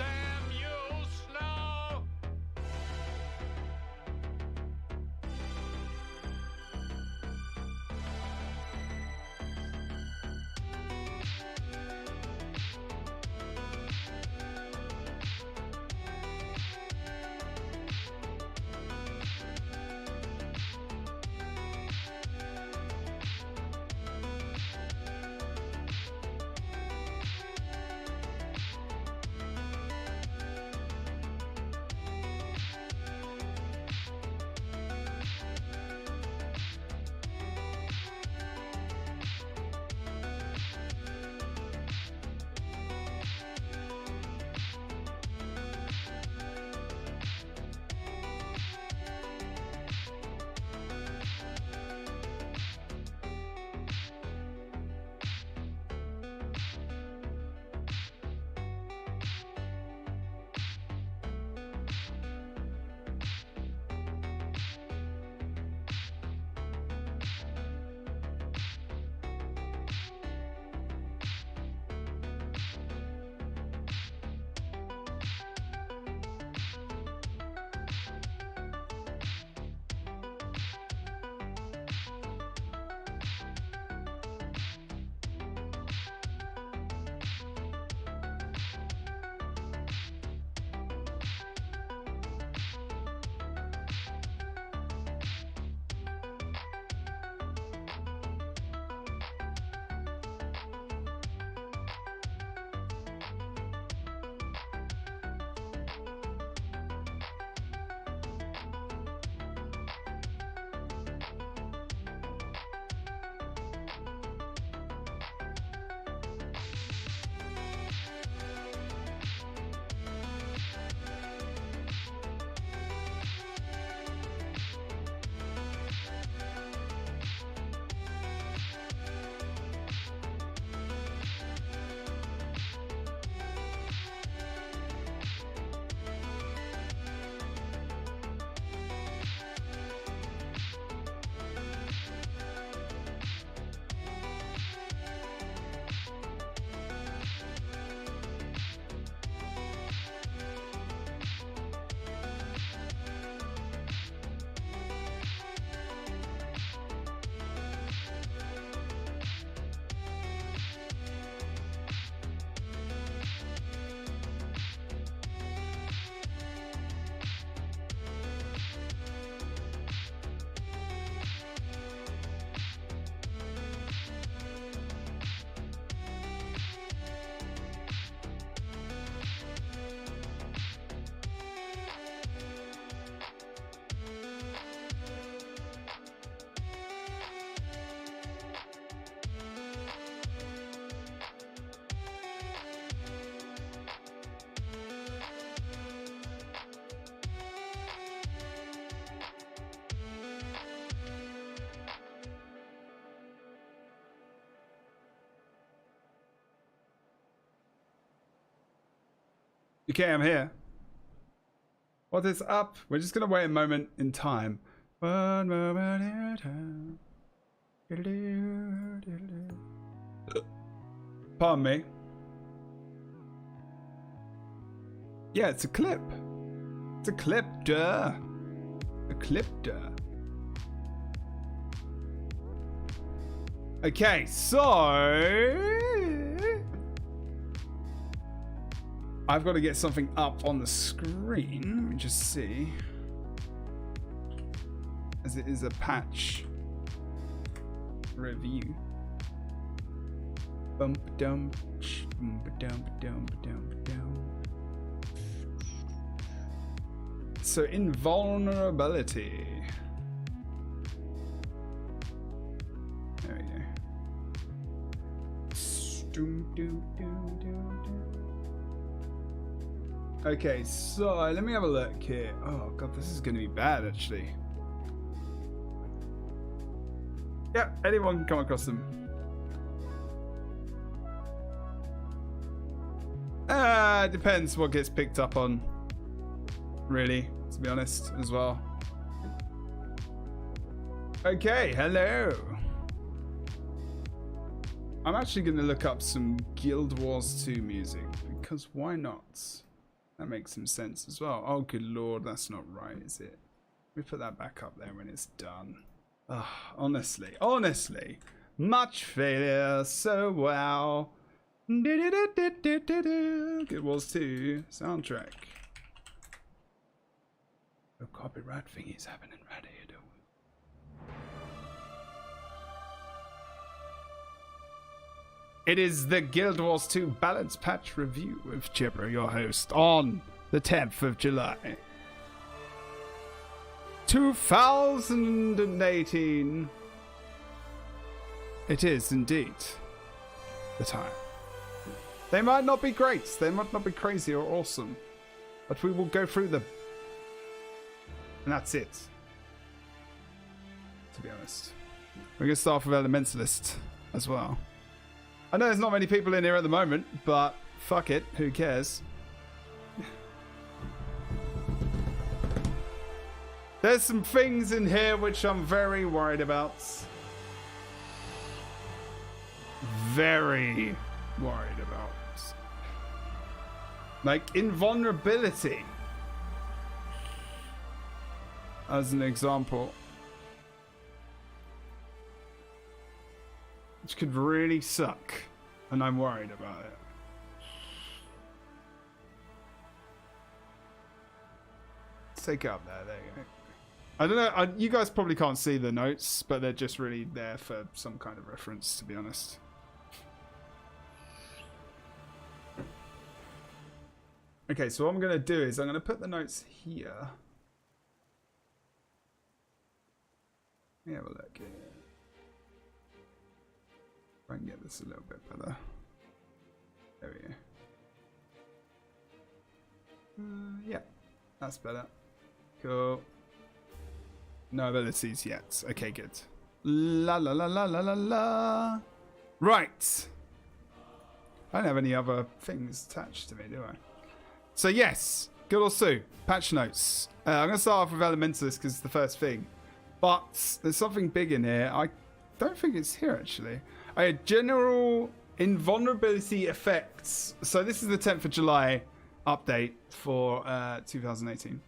damn you, Snow! Okay, I'm here. What is up? We're just gonna wait a moment in time. One moment in time. Pardon me. Yeah, it's a clip. It's a clip, duh. A clip, duh. Okay, so I've got to get something up on the screen. Let me just see. As it is a patch review. Bump dum bump dum dum dum dum. So invulnerability. There we go. Okay, so let me have a look here. Oh god, this is gonna be bad actually. Yeah, anyone can come across them. Depends what gets picked up on, really, to be honest, as well. Okay, hello. I'm actually going to look up some Guild Wars 2 music, because why not? That makes some sense as well. Oh, good lord, that's not right, is it? We put that back up there when it's done. Oh, honestly. Much failure, so wow. It was too. Soundtrack. The copyright thingy's happening right here, though. It is the Guild Wars 2 Balance Patch Review with Chipper, your host, on the 10th of July. 2018. It is indeed the time. They might not be great, they might not be crazy or awesome, but we will go through them. And that's it. To be honest. We're going to start with Elementalist as well. I know there's not many people in here at the moment, but fuck it, who cares? There's some things in here which I'm very worried about. Very worried about. Like invulnerability. As an example. Which could really suck. And I'm worried about it. Let's take it up there. There you go. I don't know. You guys probably can't see the notes, but they're just really there for some kind of reference, to be honest. Okay, so what I'm going to do is I'm going to put the notes here. Let me have a look here. If I can get this a little bit better. There we go. Yeah, that's better. Cool. No abilities yet. Okay, good. La la la la la la la. Right. I don't have any other things attached to me, do I? So yes, Guild Wars 2 patch notes. I'm going to start off with Elementalist because it's the first thing. But there's something big in here. I don't think it's here actually. General invulnerability effects. So this is the 10th of July update for 2018.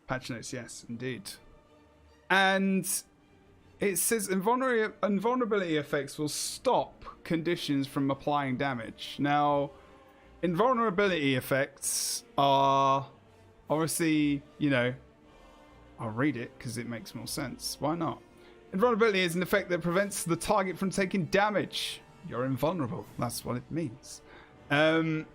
Patch notes, yes, indeed. And it says invulnerability effects will stop conditions from applying damage. Now, invulnerability effects are obviously, you know, I'll read it because it makes more sense. Why not? Invulnerability is an effect that prevents the target from taking damage. You're invulnerable. That's what it means. Anything.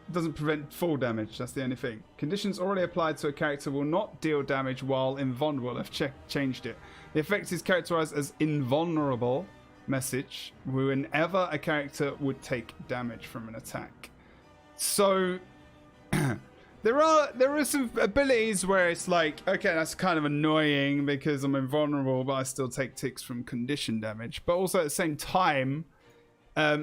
It doesn't prevent full damage. That's the only thing. Conditions already applied to a character will not deal damage while invulnerable. I've changed it. The effect is characterized as invulnerable message whenever a character would take damage from an attack. So there are some abilities where it's like, okay, that's kind of annoying because I'm invulnerable, but I still take ticks from condition damage. But also at the same time,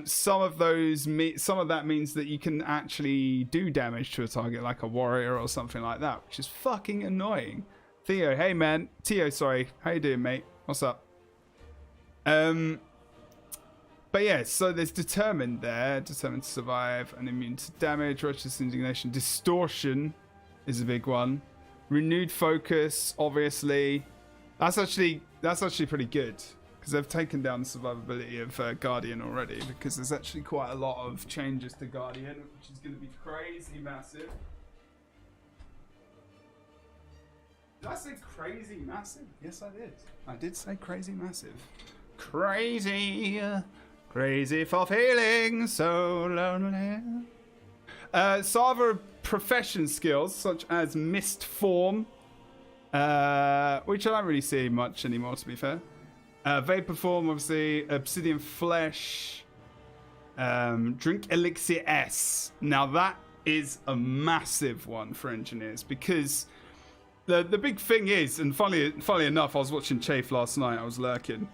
some of that means that you can actually do damage to a target, like a warrior or something like that, which is fucking annoying. Theo, hey man, Theo, sorry, how you doing, mate? What's up? But yeah, so there's determined there, determined to survive, and immune to damage, righteous indignation, distortion is a big one, renewed focus, obviously. That's actually pretty good because they've taken down the survivability of Guardian already, because there's actually quite a lot of changes to Guardian, which is going to be crazy massive. Did I say crazy massive? Yes, I did. I did say crazy massive. Crazy. Crazy for feeling so lonely. So other profession skills, such as Mist Form, which I don't really see much anymore, to be fair. Vapor Form, obviously. Obsidian Flesh. Drink Elixir S. Now that is a massive one for engineers, because the big thing is, and funnily enough, I was watching Chafe last night, I was lurking,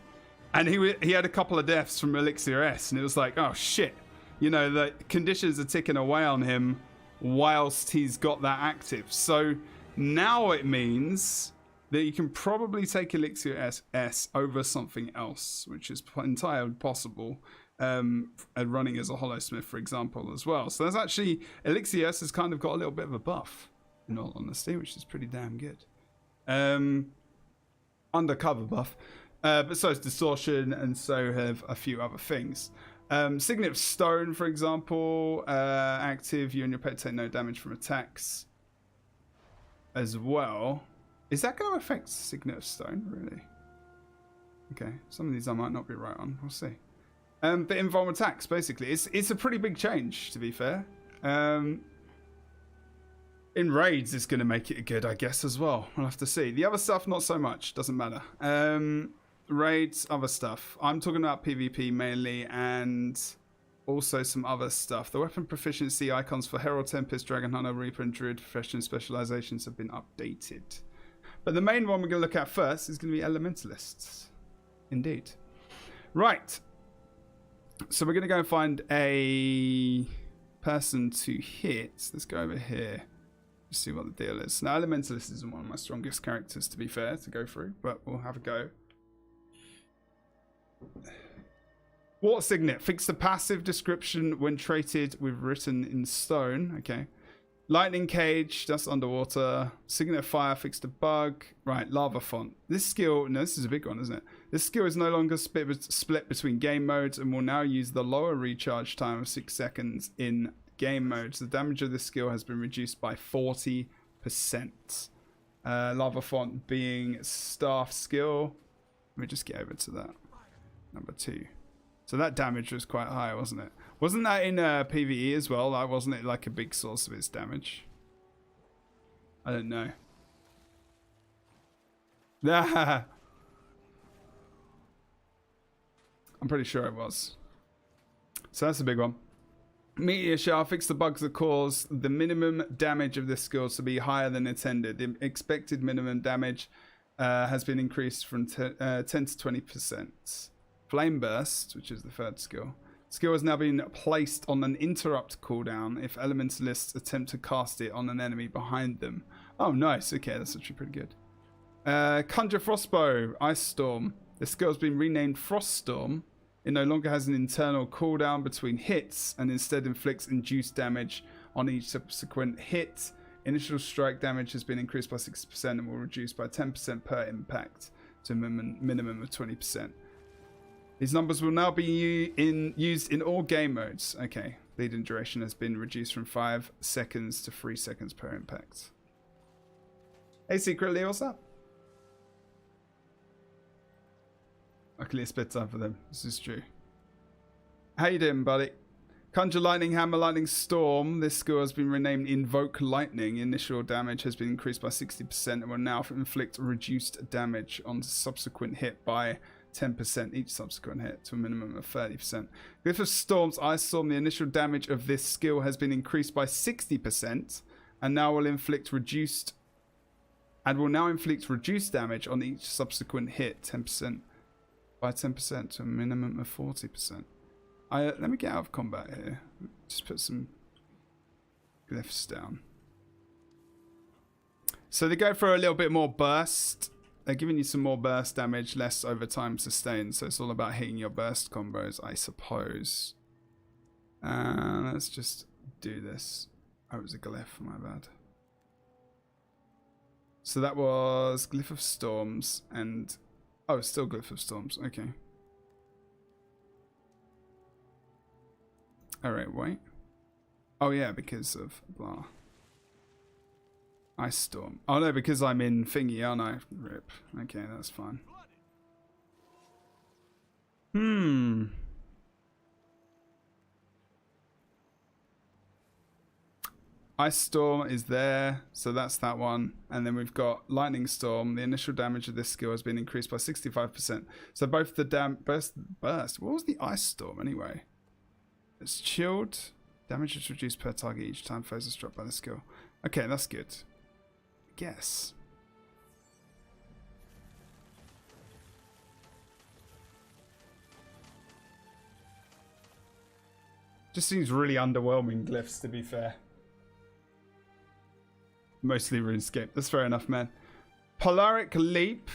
and he had a couple of deaths from Elixir S, and it was like, oh shit, you know, the conditions are ticking away on him whilst he's got that active. So now it means that you can probably take Elixir S over something else, which is entirely possible. running as a Hollowsmith, for example, as well. So there's actually Elixius has kind of got a little bit of a buff, in all honesty, which is pretty damn good. Undercover buff, but so is Distortion, and so have a few other things. Signet of Stone, for example, active. You and your pet take no damage from attacks as well. Is that going to affect Signet of Stone, really? Okay, some of these I might not be right on. We'll see. But invulnerable attacks, basically. It's a pretty big change, to be fair. In raids, it's going to make it good, I guess, as well. We'll have to see. The other stuff, not so much. Doesn't matter. Raids, other stuff. I'm talking about PvP mainly, and also some other stuff. The weapon proficiency icons for Herald, Tempest, Dragon Hunter, Reaper, and Druid profession specializations have been updated. But the main one we're going to look at first is going to be Elementalists. Indeed. Right. So we're going to go and find a person to hit. Let's go over here. Let's see what the deal is. Now, Elementalist isn't one of my strongest characters, to be fair, to go through, but we'll have a go. Water Signet. Fix the passive description when traded with written in stone. Okay. Lightning Cage. That's underwater. Signet Fire. Fix the bug. Right. Lava Font. This skill... No, this is a big one, isn't it? This skill is no longer split between game modes and will now use the lower recharge time of 6 seconds in game modes. The damage of this skill has been reduced by 40%. Lava Font being staff skill. Let me just get over to that. Number 2. So that damage was quite high, wasn't it? Wasn't that in PvE as well? Like, wasn't it like a big source of its damage? I don't know. I'm pretty sure it was. So that's a big one. Meteor Shower. Fix the bugs that cause the minimum damage of this skill to be higher than intended. The expected minimum damage has been increased from 10 to 20%. Flame Burst, which is the third skill. Skill has now been placed on an interrupt cooldown if elementalists attempt to cast it on an enemy behind them. Oh, nice. Okay, that's actually pretty good. Conjure Frostbow, Ice Storm. The skill has been renamed Frost Storm. It no longer has an internal cooldown between hits and instead inflicts induced damage on each subsequent hit. Initial strike damage has been increased by 60% and will reduce by 10% per impact to a minimum of 20%. These numbers will now be used in all game modes. Okay, bleeding duration has been reduced from 5 seconds to 3 seconds per impact. Hey, Secretly, what's up? Luckily, it's bedtime for them. This is true. How you doing, buddy? Conjure Lightning Hammer, Lightning Storm. This skill has been renamed Invoke Lightning. Initial damage has been increased by 60% and will now inflict reduced damage on subsequent hit by 10% each subsequent hit to a minimum of 30%. Glyph of Storm's Ice Storm. The initial damage of this skill has been increased by 60% and now will inflict reduced damage on each subsequent hit 10% by 10% to a minimum of 40%. Let me get out of combat here. Just put some glyphs down. So they go for a little bit more burst. They're giving you some more burst damage, less over time sustained. So it's all about hitting your burst combos, I suppose. Let's just do this. Oh, it was a glyph, my bad. So that was Glyph of Storms and... Oh, it's still Glyph of Storms. Okay. Alright, wait. Oh yeah, because of blah. Ice Storm. Oh no, because I'm in thingy, aren't I? Rip. Okay, that's fine. Ice Storm is there, so that's that one. And then we've got Lightning Storm. The initial damage of this skill has been increased by 65%. So both the burst. What was the Ice Storm anyway? It's chilled. Damage is reduced per target each time foes are struck by the skill. Okay, that's good. I guess. Just seems really underwhelming glyphs, to be fair. Mostly RuneScape. That's fair enough, man. Polaric Leap.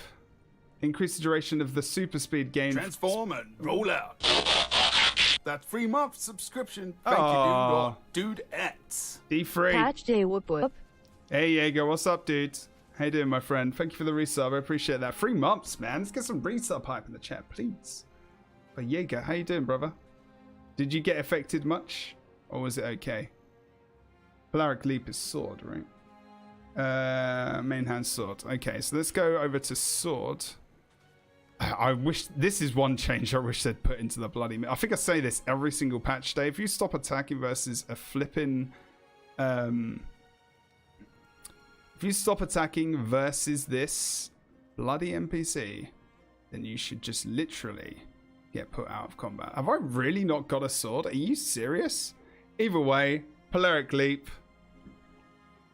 Increase the duration of the super speed gain. Transform and roll out. that free month subscription. Thank Aw. you, dude. D3. Patch day whoop whoop. Hey, Jaeger, what's up, dude? How you doing, my friend? Thank you for the resub. I appreciate that. 3 months, man. Let's get some resub hype in the chat, please. But Jaeger, how you doing, brother? Did you get affected much? Or was it okay? Polaric Leap is sword, right? Main hand sword. Okay, so let's go over to sword. I wish... This is one change I wish they'd put into the bloody... I think I say this every single patch day. If you stop attacking versus a flipping... if you stop attacking versus this bloody NPC, then you should just literally get put out of combat. Have I really not got a sword? Are you serious? Either way, Polaric Leap.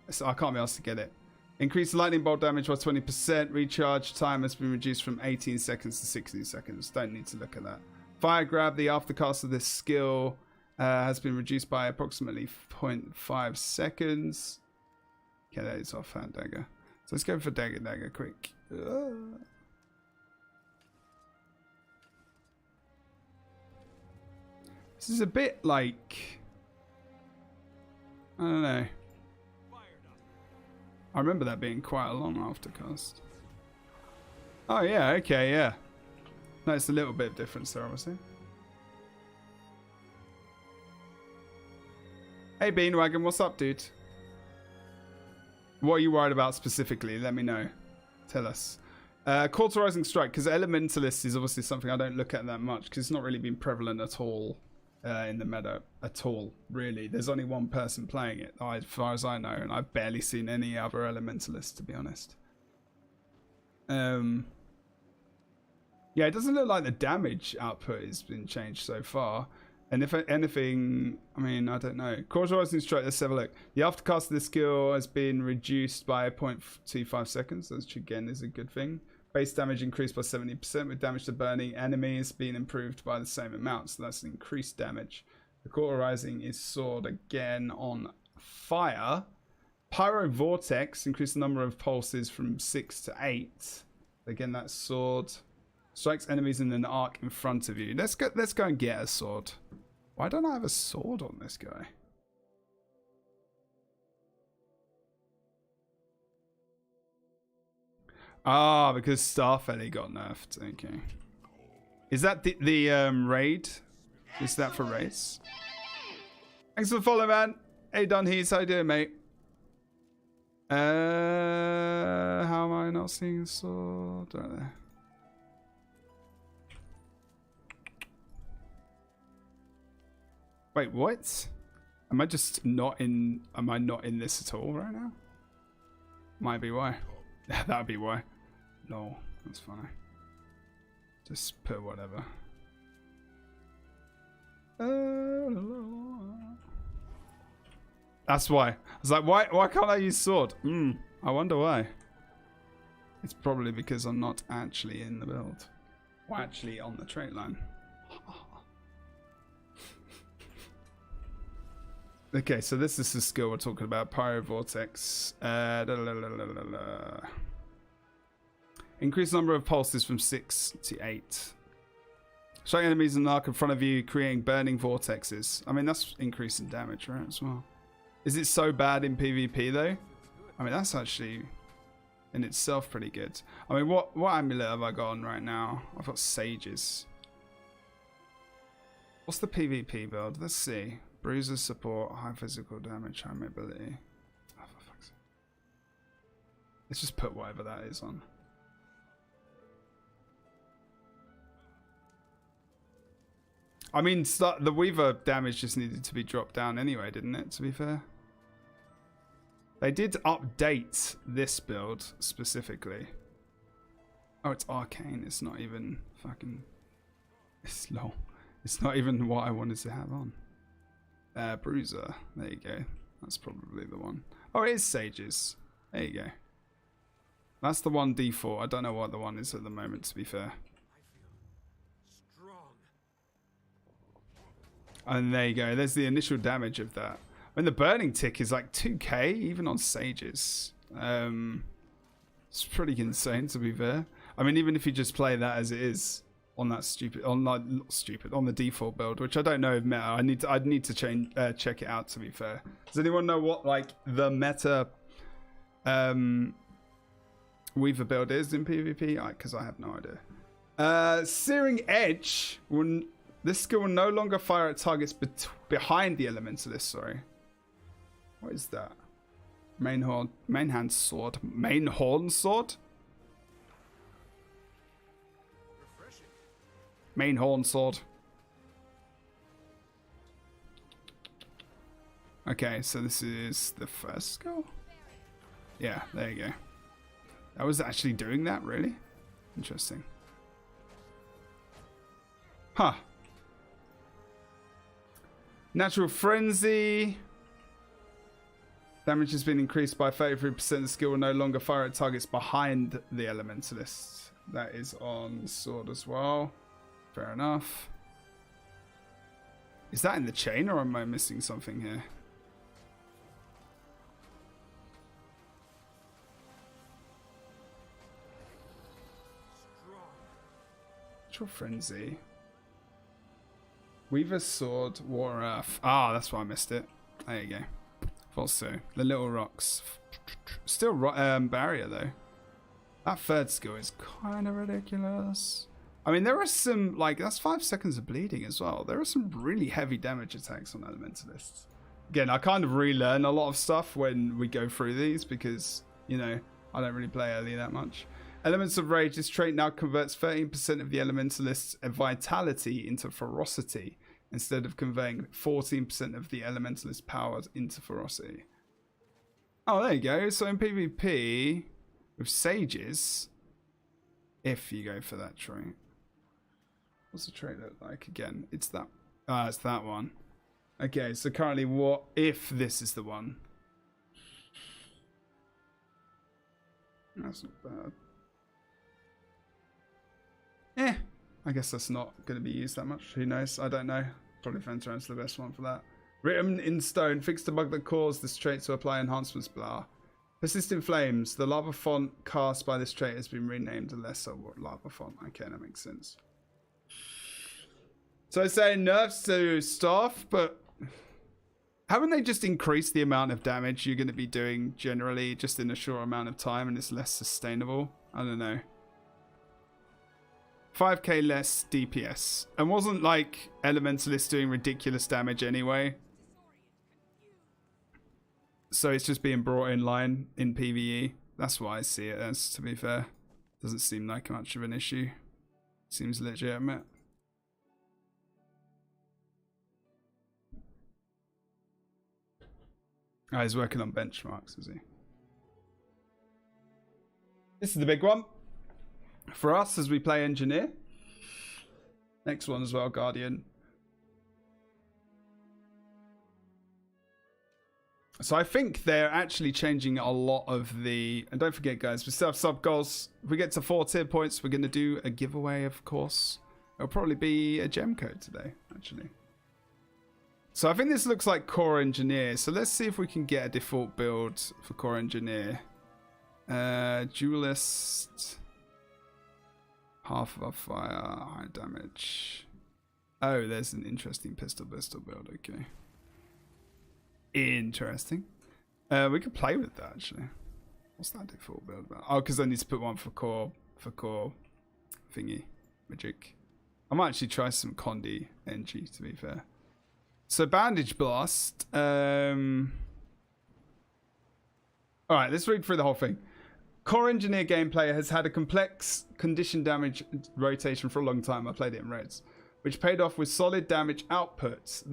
So I can't be asked to get it. Increased lightning bolt damage by 20%. Recharge time has been reduced from 18 seconds to 16 seconds. Don't need to look at that. Fire Grab, the aftercast of this skill, has been reduced by approximately 0.5 seconds. Okay, that is off hand dagger. So let's go for dagger quick. This is a bit like... I don't know. I remember that being quite a long aftercast. Oh yeah, okay, yeah. No, it's a little bit of difference there, obviously. Hey Beanwagon, what's up, dude? What are you worried about specifically? Let me know. Tell us. Cauterizing Strike, because Elementalist is obviously something I don't look at that much, because it's not really been prevalent at all in the meta. At all, really. There's only one person playing it, as far as I know, and I've barely seen any other Elementalists, to be honest. Yeah, it doesn't look like the damage output has been changed so far. And if anything, I mean, I don't know. Cauterizing Strike, let's have a look. The aftercast of this skill has been reduced by 0.25 seconds, which again is a good thing. Base damage increased by 70%, with damage to burning enemies being improved by the same amount, so that's increased damage. The Cauterizing is sword again on fire. Pyro Vortex increased the number of pulses from 6 to 8. Again, that's sword. Strikes enemies in an arc in front of you. Let's go and get a sword. Why don't I have a sword on this guy? Ah, because Starfelly got nerfed. Okay. Is that the raid? Is that for raids? Thanks for the follow, man. Hey, Dunhees, how you doing, mate? How am I not seeing a sword? Right there. Wait, what? Am I just not in... Am I not in this at all right now? Might be why. That'd be why. No, that's funny. Just put whatever. That's why. I was like, why can't I use sword? I wonder why. It's probably because I'm not actually in the build. Or actually on the trait line. Okay, so this is the skill we're talking about. Pyro Vortex. Increase number of pulses from 6 to 8. Strike enemies in an arc in front of you, creating burning vortexes. I mean, that's increasing damage, right, as well. Is it so bad in PvP, though? I mean, that's actually, in itself, pretty good. I mean, what amulet have I got on right now? I've got Sages. What's the PvP build? Let's see. Bruiser support, high physical damage, high mobility. Oh, for fuck's sake. Let's just put whatever that is on. I mean, the Weaver damage just needed to be dropped down anyway, didn't it, to be fair? They did update this build specifically. Oh, it's arcane. It's not even fucking... It's low. It's not even what I wanted to have on. Bruiser. There you go. That's probably the one. Oh, it is Sages. There you go. That's the one default. I don't know what the one is at the moment, to be fair. And there you go. There's the initial damage of that. I mean, the burning tick is like 2k, even on Sages. It's pretty insane, to be fair. I mean, even if you just play that as it is on that on the default build, which I don't know if meta. I'd need to change check it out, to be fair. Does anyone know what like the meta Weaver build is in PvP? Because I have no idea. Searing Edge, this skill will no longer fire at targets behind the Elementalist. Sorry, what is that? Main horn sword. Main horn sword. Okay, so this is the first skill? Yeah, there you go. I was actually doing that, really? Interesting. Huh. Natural Frenzy. Damage has been increased by 33%. The skill will no longer fire at targets behind the Elementalist. That is on sword as well. Fair enough. Is that in the chain, or am I missing something here? Natural Frenzy. Weaver's Sword, War Earth. Ah, that's why I missed it. There you go. Thought so. The little rocks. Still barrier, though. That third skill is kind of ridiculous. I mean, there are some, like, that's 5 seconds of bleeding as well. There are some really heavy damage attacks on Elementalists. Again, I kind of relearn a lot of stuff when we go through these because, you know, I don't really play early that much. Elements of Rage. This trait now converts 13% of the Elementalist's vitality into ferocity instead of conveying 14% of the Elementalist's powers into ferocity. Oh, there you go. So in PvP, with Sages, if you go for that trait. What's the trait look like again? It's that. It's that one. Okay, so currently what if this is the one? That's not bad. I guess that's not going to be used that much. Who knows? I don't know. Probably Fencerant's the best one for that. Written in stone. Fix the bug that caused this trait to apply enhancements. Blah. Persistent Flames. The lava font cast by this trait has been renamed to lesser lava font. Okay, that makes sense. So I say nerfs to staff, but haven't they just increased the amount of damage you're going to be doing generally just in a short amount of time and it's less sustainable? I don't know. 5k less DPS. And wasn't like Elementalist doing ridiculous damage anyway? So it's just being brought in line in PvE. That's why I see it as, to be fair. Doesn't seem like much of an issue. Seems legitimate. Oh, he's working on benchmarks, is he? This is the big one for us as we play Engineer. Next one as well, Guardian. So I think they're actually changing a lot of the... And don't forget, guys, we still have sub goals. If we get to 4 tier points, we're going to do a giveaway, of course. It'll probably be a gem code today, actually. So I think this looks like Core Engineer. So let's see if we can get a default build for Core Engineer. Duelist. Half of our fire. High damage. Oh, there's an interesting pistol build. Okay. Interesting. We could play with that, actually. What's that default build about? Oh, because I need to put one for core thingy. Magic. I might actually try some Condi NG, to be fair. So Bandage Blast. Alright, let's read through the whole thing. Core Engineer gameplay has had a complex condition damage rotation for a long time. I played it in Reds, which paid off with solid damage outputs.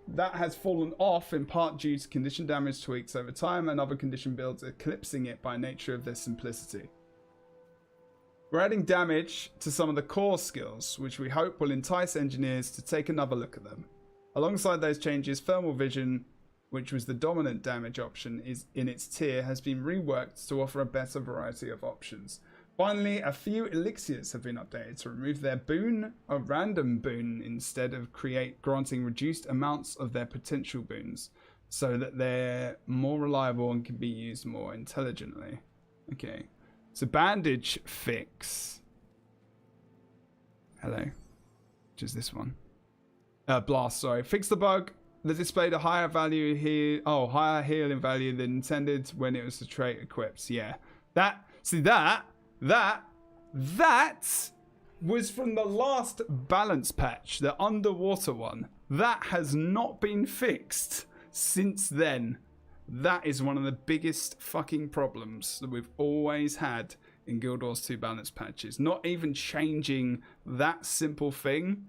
That has fallen off in part due to condition damage tweaks over time and other condition builds eclipsing it by nature of their simplicity. We're adding damage to some of the core skills, which we hope will entice engineers to take another look at them. Alongside those changes, Thermal Vision, which was the dominant damage option in its tier, has been reworked to offer a better variety of options. Finally, a few elixirs have been updated to remove their boon, a random boon, instead of granting reduced amounts of their potential boons, so that they're more reliable and can be used more intelligently. Okay, so Bandage Fix. Hello. Which is this one. Blast, sorry. Fix the bug that displayed a higher value here. Oh, higher healing value than intended when it was the trait equipped. Yeah. That was from the last balance patch, the underwater one. That has not been fixed since then. That is one of the biggest fucking problems that we've always had in Guild Wars 2 balance patches. Not even changing that simple thing.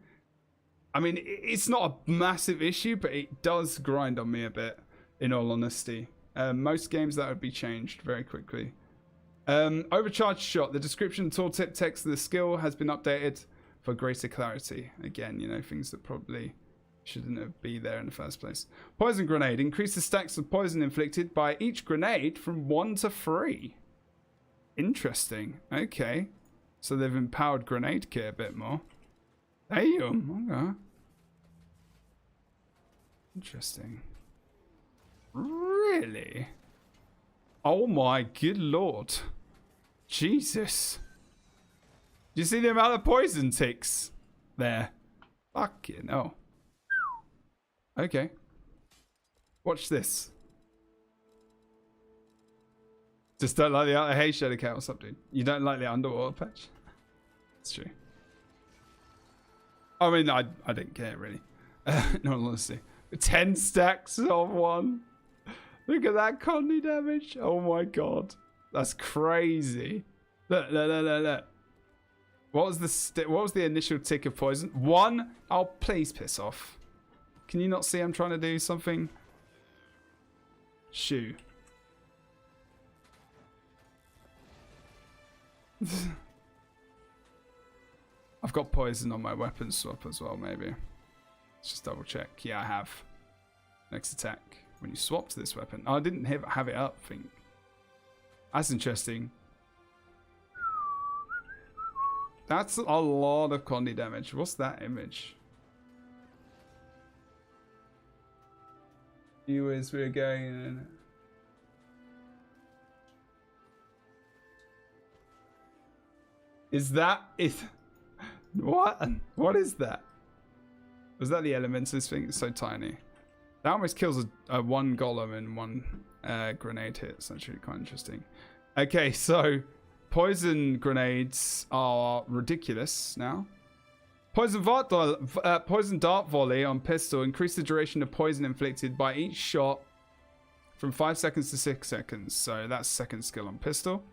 I mean, it's not a massive issue, but it does grind on me a bit, in all honesty. Most games that would be changed very quickly. Overcharged shot. The description tooltip text of the skill has been updated for greater clarity. Again, you know, things that probably shouldn't have been there in the first place. Poison grenade. Increase the stacks of poison inflicted by each grenade from 1 to 3. Interesting. Okay. So they've empowered grenade kit a bit more. Damn. Okay. Interesting. Really? Oh my good lord. Jesus. Do you see the amount of poison ticks there? Fucking hell. Okay. Watch this. Just don't like the hey Shadow Cat, what's up, dude? You don't like the underwater patch? It's true. I mean, I didn't care really. No honesty. 10 stacks of 1. Look at that Condy damage. Oh my god. That's crazy. Look. What was the initial tick of poison? 1? Oh, please piss off. Can you not see I'm trying to do something? Shoo. I've got poison on my weapon swap as well, maybe. Let's just double check. Yeah, I have. Next attack. When you swap to this weapon. Oh, I didn't have it up, I think. That's interesting. That's a lot of Condy damage. What's that image? Viewers, we're going... Is that... What? What is that? Was that the elementals thing? It's so tiny. That almost kills a 1 golem in 1 grenade hit. It's actually quite interesting. Okay, so poison grenades are ridiculous now. Poison dart volley on pistol. Increase the duration of poison inflicted by each shot from 5 seconds to 6 seconds. So that's second skill on pistol.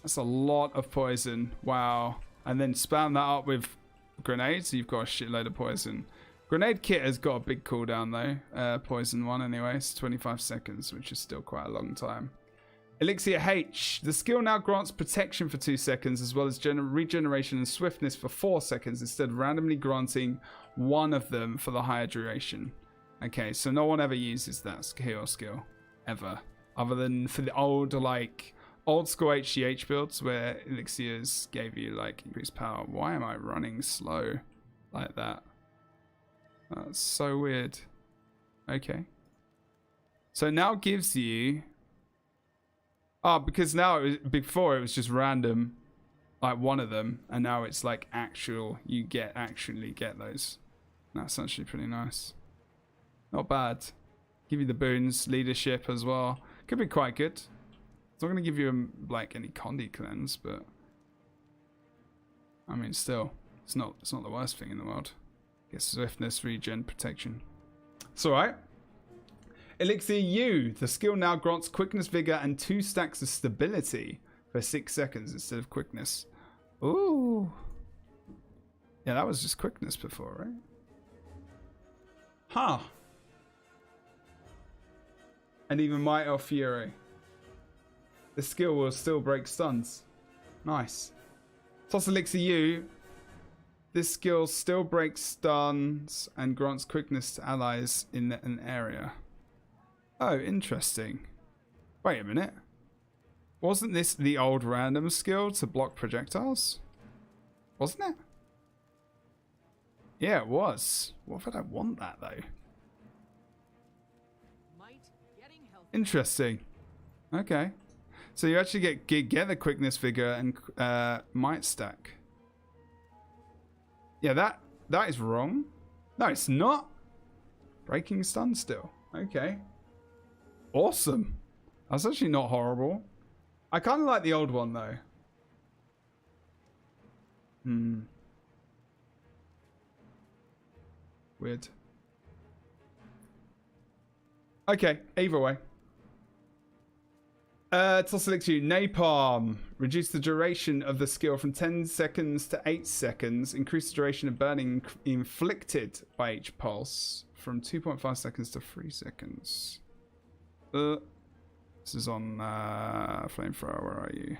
That's a lot of poison. Wow. And then spam that up with grenades. So you've got a shitload of poison. Grenade kit has got a big cooldown though. Poison one anyway. It's 25 seconds, which is still quite a long time. Elixir H. The skill now grants protection for 2 seconds as well as regeneration and swiftness for 4 seconds instead of randomly granting one of them for the higher duration. Okay, so no one ever uses that skill ever. Other than for the old school HGH builds where elixirs gave you like increased power. Why am I running slow like that? That's so weird. Okay. So now gives you... Oh, because now, before it was just random, like one of them, and now it's like actual, you actually get those. That's actually pretty nice. Not bad. Give you the boons, leadership as well. Could be quite good. It's not going to give you like any Condy cleanse, but I mean, still, it's not the worst thing in the world. Get swiftness, regen, protection. It's all right. Elixir U. The skill now grants quickness, vigor, and 2 stacks of stability for 6 seconds instead of quickness. Ooh. Yeah, that was just quickness before, right? Huh. And even Might or Fury. The skill will still break stuns. Nice. Toss Elixir U. This skill still breaks stuns and grants quickness to allies in an area. Oh, interesting. Wait a minute. Wasn't this the old random skill to block projectiles? Wasn't it? Yeah, it was. What if I don't want that, though? Interesting. Okay. So you actually get the quickness, vigor, and might stack. Yeah, that is wrong. No, it's not. Breaking stun still. Okay. Awesome. That's actually not horrible. I kind of like the old one, though. Weird. Okay, either way. Toss Elixir, Napalm. Reduce the duration of the skill from 10 seconds to 8 seconds. Increase the duration of burning inflicted by each pulse from 2.5 seconds to 3 seconds. This is on Flamethrower. Where are you?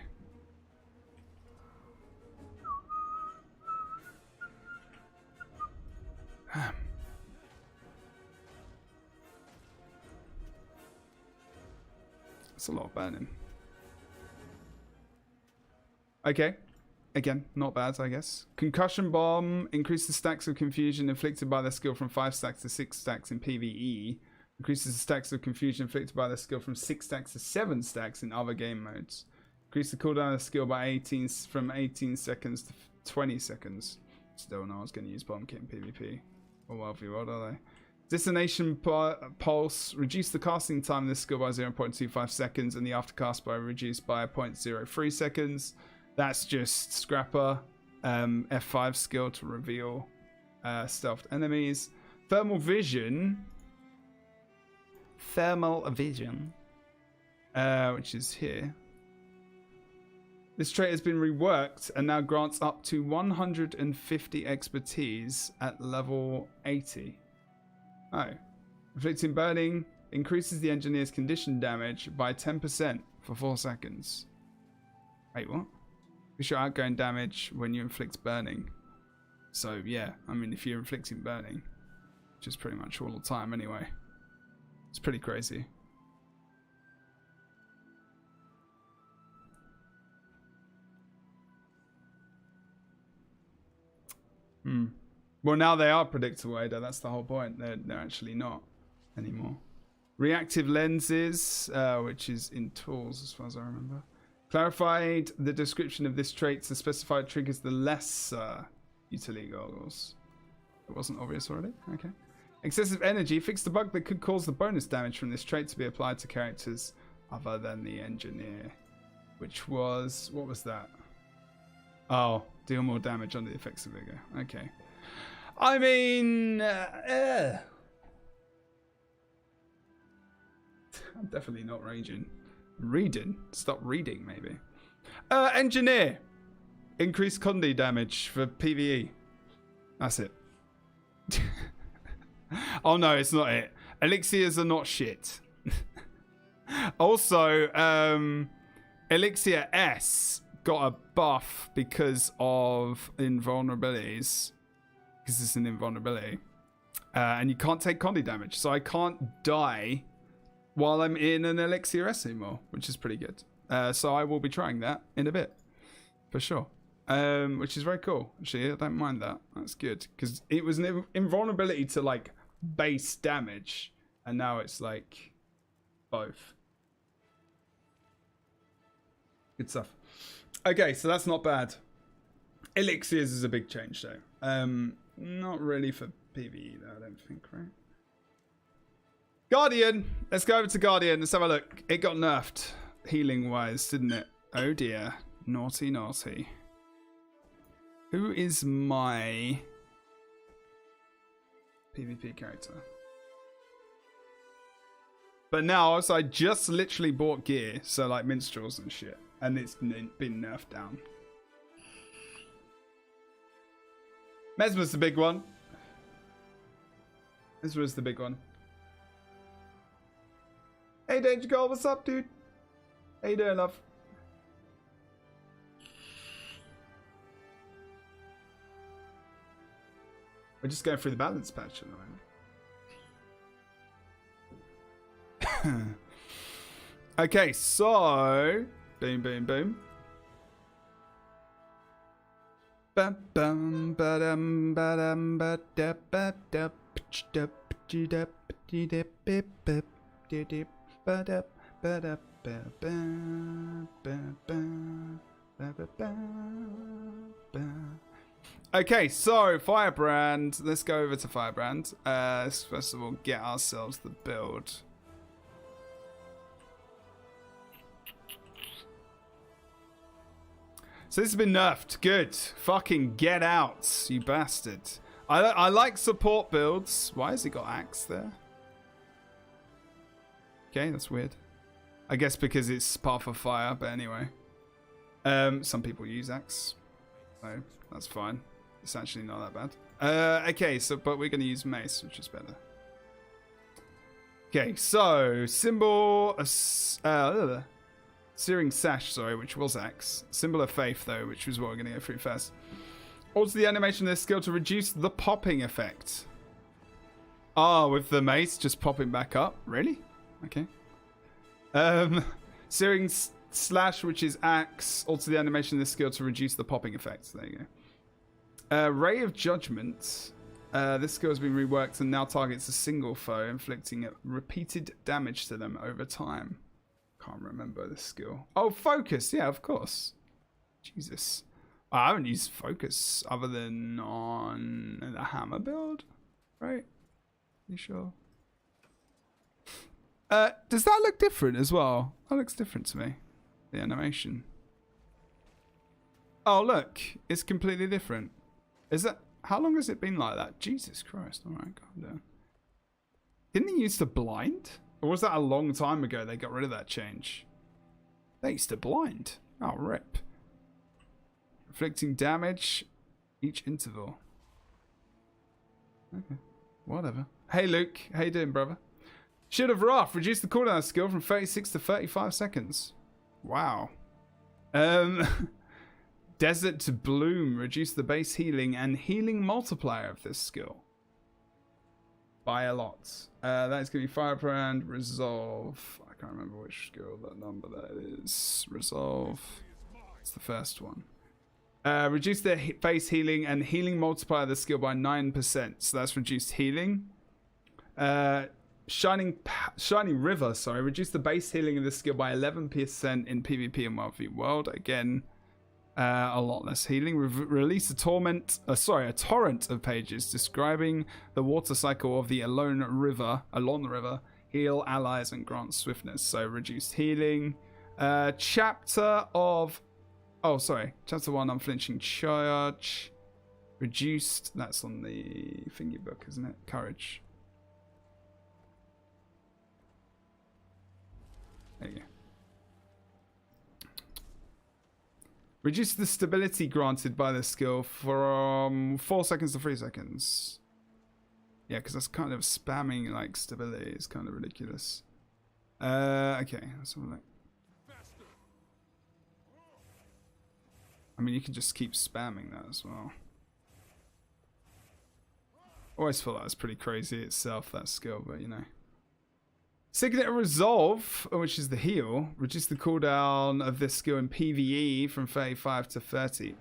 That's a lot of burning. Okay. Again, not bad, I guess. Concussion Bomb. Increase the stacks of confusion inflicted by the skill from 5 stacks to 6 stacks in PvE. Increases the stacks of confusion inflicted by the skill from 6 stacks to 7 stacks in other game modes. Increase the cooldown of the skill by from 18 seconds to 20 seconds. Still no one's going to use Bomb Kit in PvP. Or World v World, are they? Dissonation Pulse. Reduce the casting time of this skill by 0.25 seconds and the aftercast by reduced by 0.03 seconds. That's just Scrapper. F5 skill to reveal stealthed enemies. Thermal Vision. Which is here. This trait has been reworked and now grants up to 150 expertise at level 80. Oh. Inflicting burning increases the engineer's condition damage by 10% for 4 seconds. Wait, what? Increase your outgoing damage when you inflict burning. So, yeah, I mean, if you're inflicting burning, which is pretty much all the time anyway. It's pretty crazy. Well, now they are predictable, Ada. That's the whole point. They're actually not anymore. Reactive lenses, which is in tools as far as I remember. Clarified the description of this trait to specify it triggers the lesser utility goggles. It wasn't obvious already? Okay. Excessive energy. Fix the bug that could cause the bonus damage from this trait to be applied to characters other than the engineer. Which was... what was that? Oh, deal more damage under the effects of vigor. Okay. I mean... I'm definitely not raging. Reading? Stop reading, maybe. Engineer. Increased Condi damage for PvE. That's it. Oh no, it's not it. Elixirs are not shit. Also, Elixir S got a buff because of invulnerabilities. Because it's an invulnerability. And you can't take Condi damage. So I can't die while I'm in an Elixir S anymore, which is pretty good. So I will be trying that in a bit. For sure. Which is very cool. Actually, I don't mind that. That's good. Because it was an invulnerability to, like, base damage. And now it's, like, both. Good stuff. Okay, so that's not bad. Elixirs is a big change, though. Not really for PvE, though, I don't think, right? Guardian! Let's go over to Guardian. Let's have a look. It got nerfed, healing-wise, didn't it? Oh, dear. Naughty, naughty. Who is my PvP character? But now, so I just literally bought gear, so like minstrels and shit, and it's been nerfed down. Mesmer's the big one. Mesmer's the big one. Hey, Danger Girl, what's up, dude? How you doing, love? We're just going through the balance patch at the moment. Okay, so... boom, boom, boom. Ba-bum, ba-dum, ba-dum, ba-da, ba-da, ba-da, ba-da, ba-da, ba-da, ba-da, ba-da, ba-ba, ba-ba, ba-ba, ba-ba. Okay, so Firebrand. Let's go over to Firebrand. Let's first of all get ourselves the build. So this has been nerfed. Good. Fucking get out, you bastard. I like support builds. Why has he got axe there? Okay, that's weird. I guess because it's Path of Fire, but anyway. Some people use axe. So that's fine. It's actually not that bad. Okay, so but we're going to use mace, which is better. Okay, so symbol of Searing Sash, sorry, which was axe. Symbol of Faith, though, which was what we're going to go through first. Also, the animation of this skill to reduce the popping effect. Ah, with the mace just popping back up. Really? Okay. Searing Slash, which is axe. Also, the animation of this skill to reduce the popping effect. There you go. Ray of Judgment. This skill has been reworked and now targets a single foe, inflicting repeated damage to them over time. Can't remember this skill. Oh, Focus. Yeah, of course. Jesus. I haven't used Focus other than on the hammer build, right? You sure? Does that look different as well? That looks different to me. The animation. Oh, look. It's completely different. Is that... How long has it been like that? Jesus Christ. Alright, calm down. Didn't he used to blind? Or was that a long time ago they got rid of that change? They used to blind. Oh, rip. Inflicting damage each interval. Okay. Whatever. Hey, Luke. How you doing, brother? Shield of Wrath. Reduce the cooldown skill from 36 to 35 seconds. Wow. Desert to Bloom. Reduce the base healing and healing multiplier of this skill by a lot. That is going to be Firebrand. Resolve. I can't remember which skill that number that is. Resolve. It's the first one. Reduce the base healing and healing multiplier of the skill by 9%. So that's reduced healing. Shining River, sorry. Reduce the base healing of the skill by 11% in PvP and 1v World. Again, a lot less healing. Release a torrent of pages describing the water cycle of the along the river. Heal allies and grant swiftness. So reduced healing. Chapter 1, Unflinching Charge. Reduced, that's on the thingy book, isn't it? Courage. There you go. Reduce the stability granted by the skill from 4 seconds to 3 seconds. Yeah, because that's kind of spamming like stability. It's kind of ridiculous. Okay, let's have a look. I mean, you can just keep spamming that as well. Always thought that was pretty crazy itself, that skill, but you know. Signet Resolve, which is the heal, reduce the cooldown of this skill in PvE from 35 to 30.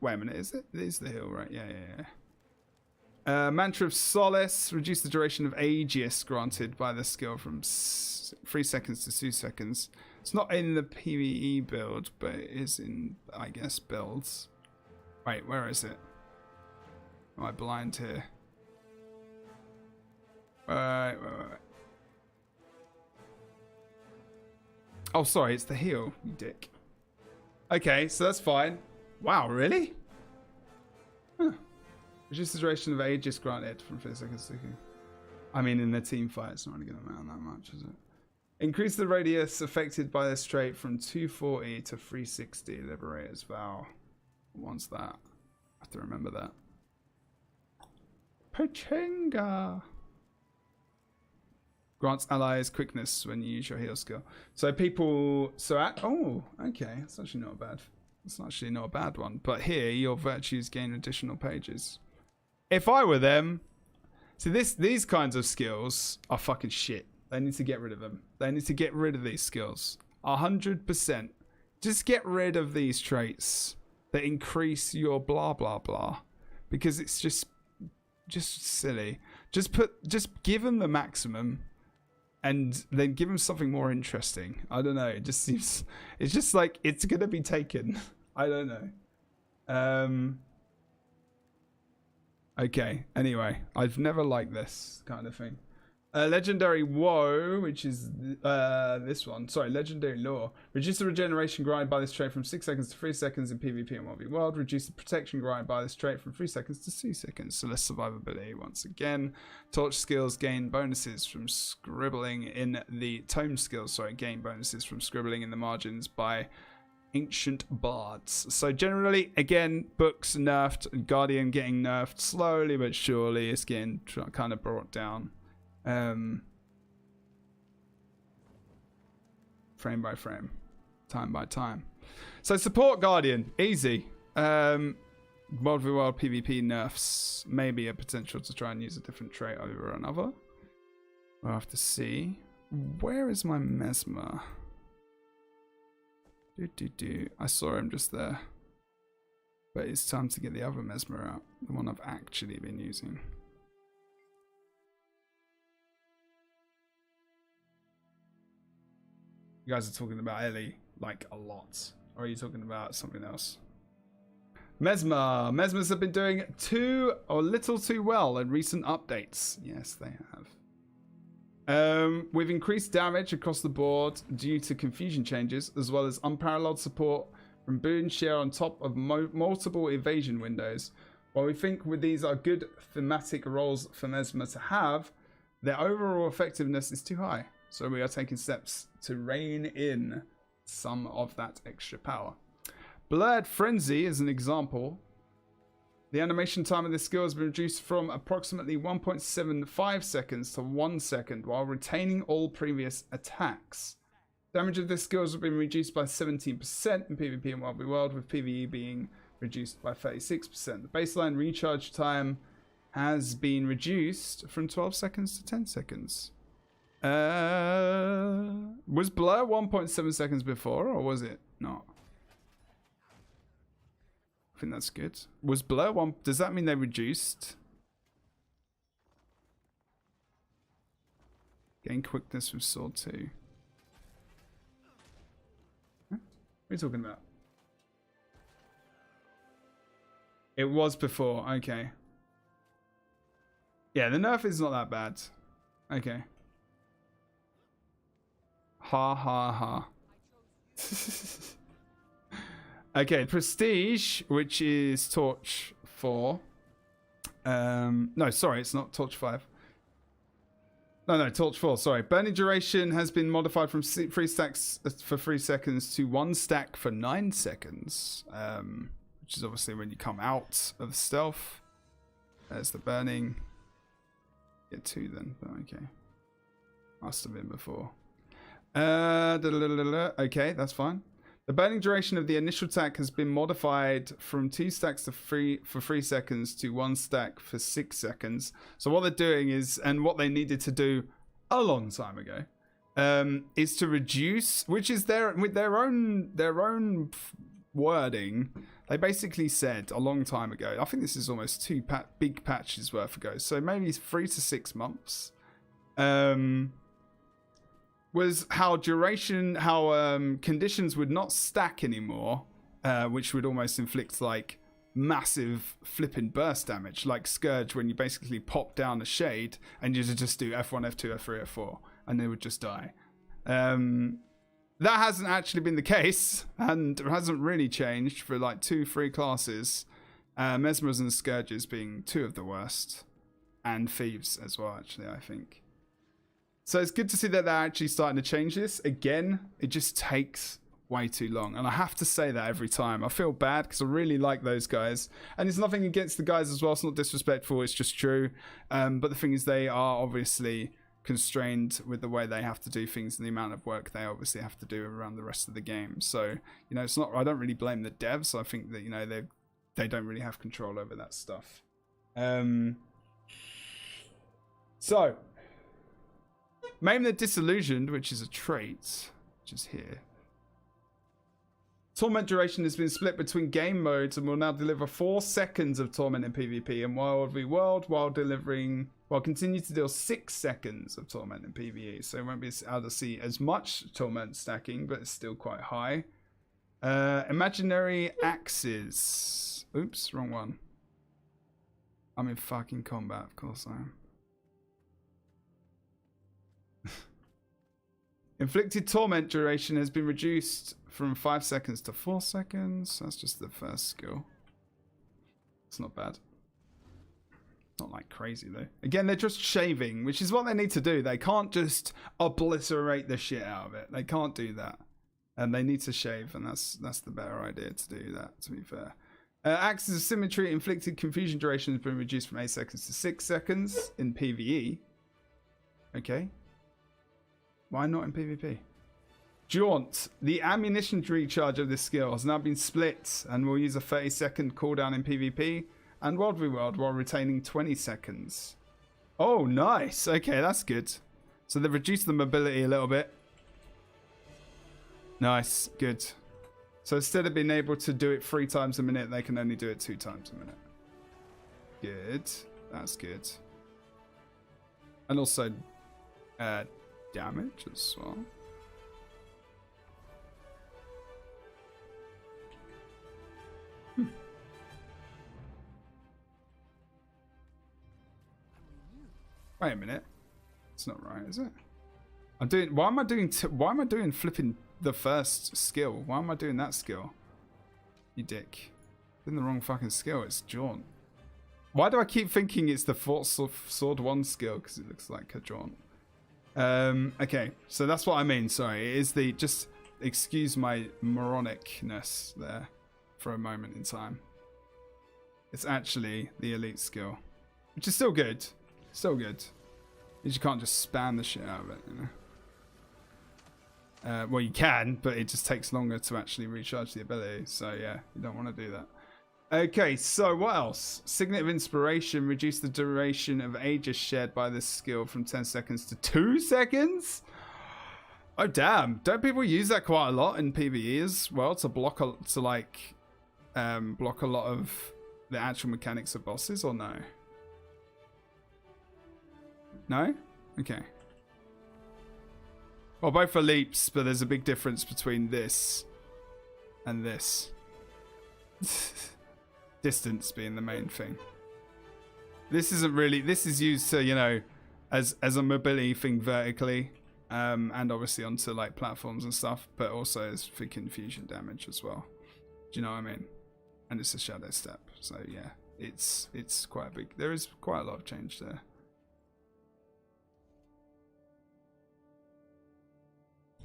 Wait a minute, is it? It is the heal, right? Yeah. Mantra of Solace, reduce the duration of Aegis granted by the skill from 3 seconds to 2 seconds. It's not in the PvE build, but it is in, I guess, builds. Wait, where is it? Am I blind here? Wait. Oh, sorry, it's the heal, you dick. Okay, so that's fine. Wow, really? Huh. Reduce the duration of Aegis granted from 3 seconds to... I mean, in the team fight, it's not really going to matter that much, is it? Increase the radius affected by this trait from 240 to 360. Liberator's Vow. What's that? I have to remember that. Pachinga. Grants allies quickness when you use your heal skill. So people... oh, okay. That's actually not bad. That's actually not a bad one. But here, your virtues gain additional pages. If I were them... See, these kinds of skills are fucking shit. They need to get rid of them. They need to get rid of these skills. 100%. Just get rid of these traits that increase your blah, blah, blah. Because it's just silly. Just give them the maximum and then give them something more interesting. I don't know. It just seems... It's just like, it's going to be taken. I don't know. Okay, anyway, I've never liked this kind of thing. Legendary Woe, which is this one. Sorry, Legendary Lore. Reduce the regeneration grind by this trait from 6 seconds to 3 seconds in PvP and 1v World. Reduce the protection grind by this trait from 3 seconds to 2 seconds. So less survivability once again. Torch skills gain bonuses from scribbling in the tome skills. Sorry, gain bonuses from scribbling in the margins by ancient bards. So generally, again, books nerfed, Guardian getting nerfed slowly but surely. It's getting kind of brought down. Frame by frame, time by time. So support Guardian, easy. World v World PvP nerfs, maybe a potential to try and use a different trait over another. We'll have to see. Where is my Mesmer? I saw him just there. But it's time to get the other Mesmer out, the one I've actually been using. You guys are talking about Ellie like a lot. Or are you talking about something else? Mesmer. Mesmers have been doing a little too well in recent updates. Yes, they have. We've increased damage across the board due to confusion changes, as well as unparalleled support from Boon Share on top of multiple evasion windows. While we think with these are good thematic roles for Mesmer to have, their overall effectiveness is too high. So we are taking steps to rein in some of that extra power. Blurred Frenzy is an example. The animation time of this skill has been reduced from approximately 1.75 seconds to 1 second while retaining all previous attacks. Damage of this skill has been reduced by 17% in PvP and 1v World, with PvE being reduced by 36%. The baseline recharge time has been reduced from 12 seconds to 10 seconds. Was Blur 1.7 seconds before, or was it not? I think that's good. Was Blur 1... Does that mean they reduced? Gain quickness with Sword 2. Huh? What are you talking about? It was before. Okay. Yeah, the nerf is not that bad. Okay. Ha ha ha. Okay, Prestige, which is Torch 4. No, sorry, it's not Torch 5. No, Torch 4, sorry. Burning duration has been modified from 3 stacks for 3 seconds to 1 stack for 9 seconds. Which is obviously when you come out of stealth. There's the burning. Get 2 then, but okay. Must have been before. Okay, that's fine. The burning duration of the initial attack has been modified from 2 stacks to 3 seconds to 1 stack for 6 seconds. So what they're doing is, and what they needed to do a long time ago, is to reduce, which is with their own wording. They basically said a long time ago, I think this is almost 2 big patches worth ago, so maybe 3 to 6 months. Was how conditions would not stack anymore, which would almost inflict like massive flipping burst damage, like Scourge, when you basically pop down a shade and you just do F1, F2, F3, F4, and they would just die. That hasn't actually been the case, and it hasn't really changed for like 2-3 classes. Mesmers and Scourges being 2 of the worst, and Thieves as well, actually, I think. So it's good to see that they're actually starting to change this. Again, it just takes way too long. And I have to say that every time. I feel bad because I really like those guys. And it's nothing against the guys as well. It's not disrespectful. It's just true. But the thing is, they are obviously constrained with the way they have to do things and the amount of work they obviously have to do around the rest of the game. So, you know, it's not... I don't really blame the devs. I think that, you know, they don't really have control over that stuff. So... Maim the Disillusioned, which is a trait, which is here. Torment duration has been split between game modes and will now deliver 4 seconds of Torment in PvP and World v World, while continue to deal 6 seconds of Torment in PvE. So it won't be able to see as much Torment stacking, but it's still quite high. Imaginary Axes. Oops, wrong one. I'm in fucking combat, of course I am. Inflicted torment duration has been reduced from 5 seconds to 4 seconds. That's just the first skill. It's not bad. Not like crazy though. Again, they're just shaving, which is what they need to do. They can't just obliterate the shit out of it. They can't do that. And they need to shave, and that's the better idea to do that, to be fair. Axis of Symmetry inflicted confusion duration has been reduced from 8 seconds to 6 seconds in PvE. Okay. Why not in PvP? Jaunt. The ammunition recharge of this skill has now been split and will use a 30-second cooldown in PvP and World v World while retaining 20 seconds. Oh, nice. Okay, that's good. So they've reduced the mobility a little bit. Nice. Good. So instead of being able to do it 3 times a minute, they can only do it 2 times a minute. Good. That's good. And also damage as well. Wait a minute. It's not right, is it? I'm doing. Why am I doing flipping the first skill? Why am I doing that skill? You dick. In the wrong fucking skill. It's jaunt. Why do I keep thinking it's the sword 1 skill? Because it looks like a jaunt. Okay, so that's what I mean. Sorry, it is the, just excuse my moronicness there for a moment in time. It's actually the elite skill, which is still good. Still good. You can't just spam the shit out of it, you know. Well, you can, but it just takes longer to actually recharge the ability. So yeah, you don't want to do that. Okay, so what else? Signet of Inspiration. Reduce the duration of ages shared by this skill from 10 seconds to 2 seconds? Oh, damn. Don't people use that quite a lot in PvE as well to block a lot of the actual mechanics of bosses, or no? No? Okay. Well, both are leaps, but there's a big difference between this and this. Distance being the main thing. This isn't really, this is used to, you know, as a mobility thing vertically, and obviously onto like platforms and stuff, but also as for confusion damage as well. Do you know what I mean? And it's a shadow step, so yeah, it's quite a big, there is quite a lot of change there.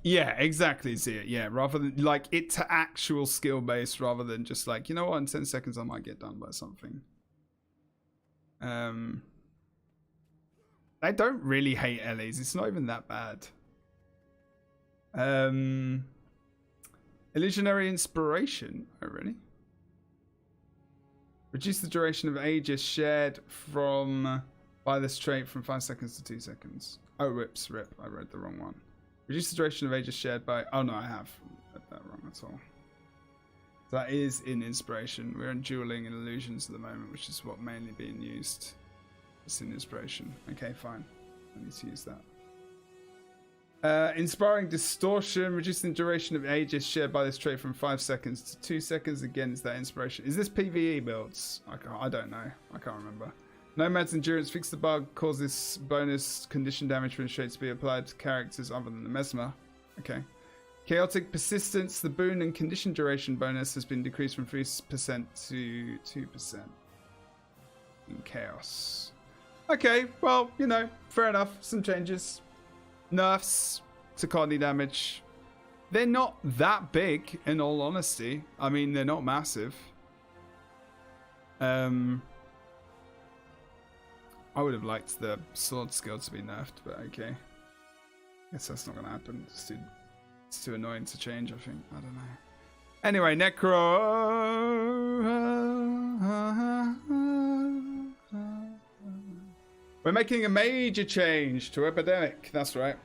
Yeah, exactly, Zia. Yeah, rather than like it to actual skill based rather than just like, you know what, in 10 seconds I might get done by something. I don't really hate LAs. It's not even that bad. Illusionary Inspiration. Oh, really? Reduce the duration of ages shared from by this trait from 5 seconds to 2 seconds. Oh, rip. I read the wrong one. Reduce the duration of ages shared by... Oh, no, I have read that wrong at all. That is in Inspiration. We're in Dueling and Illusions at the moment, which is what mainly being used. It's in Inspiration. Okay, fine. I need to use that. Inspiring Distortion. Reducing the duration of ages shared by this trait from 5 seconds to 2 seconds. Again, is that Inspiration. Is this PvE builds? I don't know. I can't remember. Nomad's Endurance. Fix the bug. Causes bonus condition damage when traits to be applied to characters other than the Mesmer. Okay. Chaotic Persistence. The boon and condition duration bonus has been decreased from 3% to 2% in Chaos. Okay, well, you know, fair enough. Some changes. Nerfs to Cardinal damage. They're not that big, in all honesty. I mean, they're not massive. I would have liked the sword skill to be nerfed, but okay. Guess that's not going to happen. It's too annoying to change, I think. I don't know. Anyway, Necro. We're making a major change to Epidemic. That's right.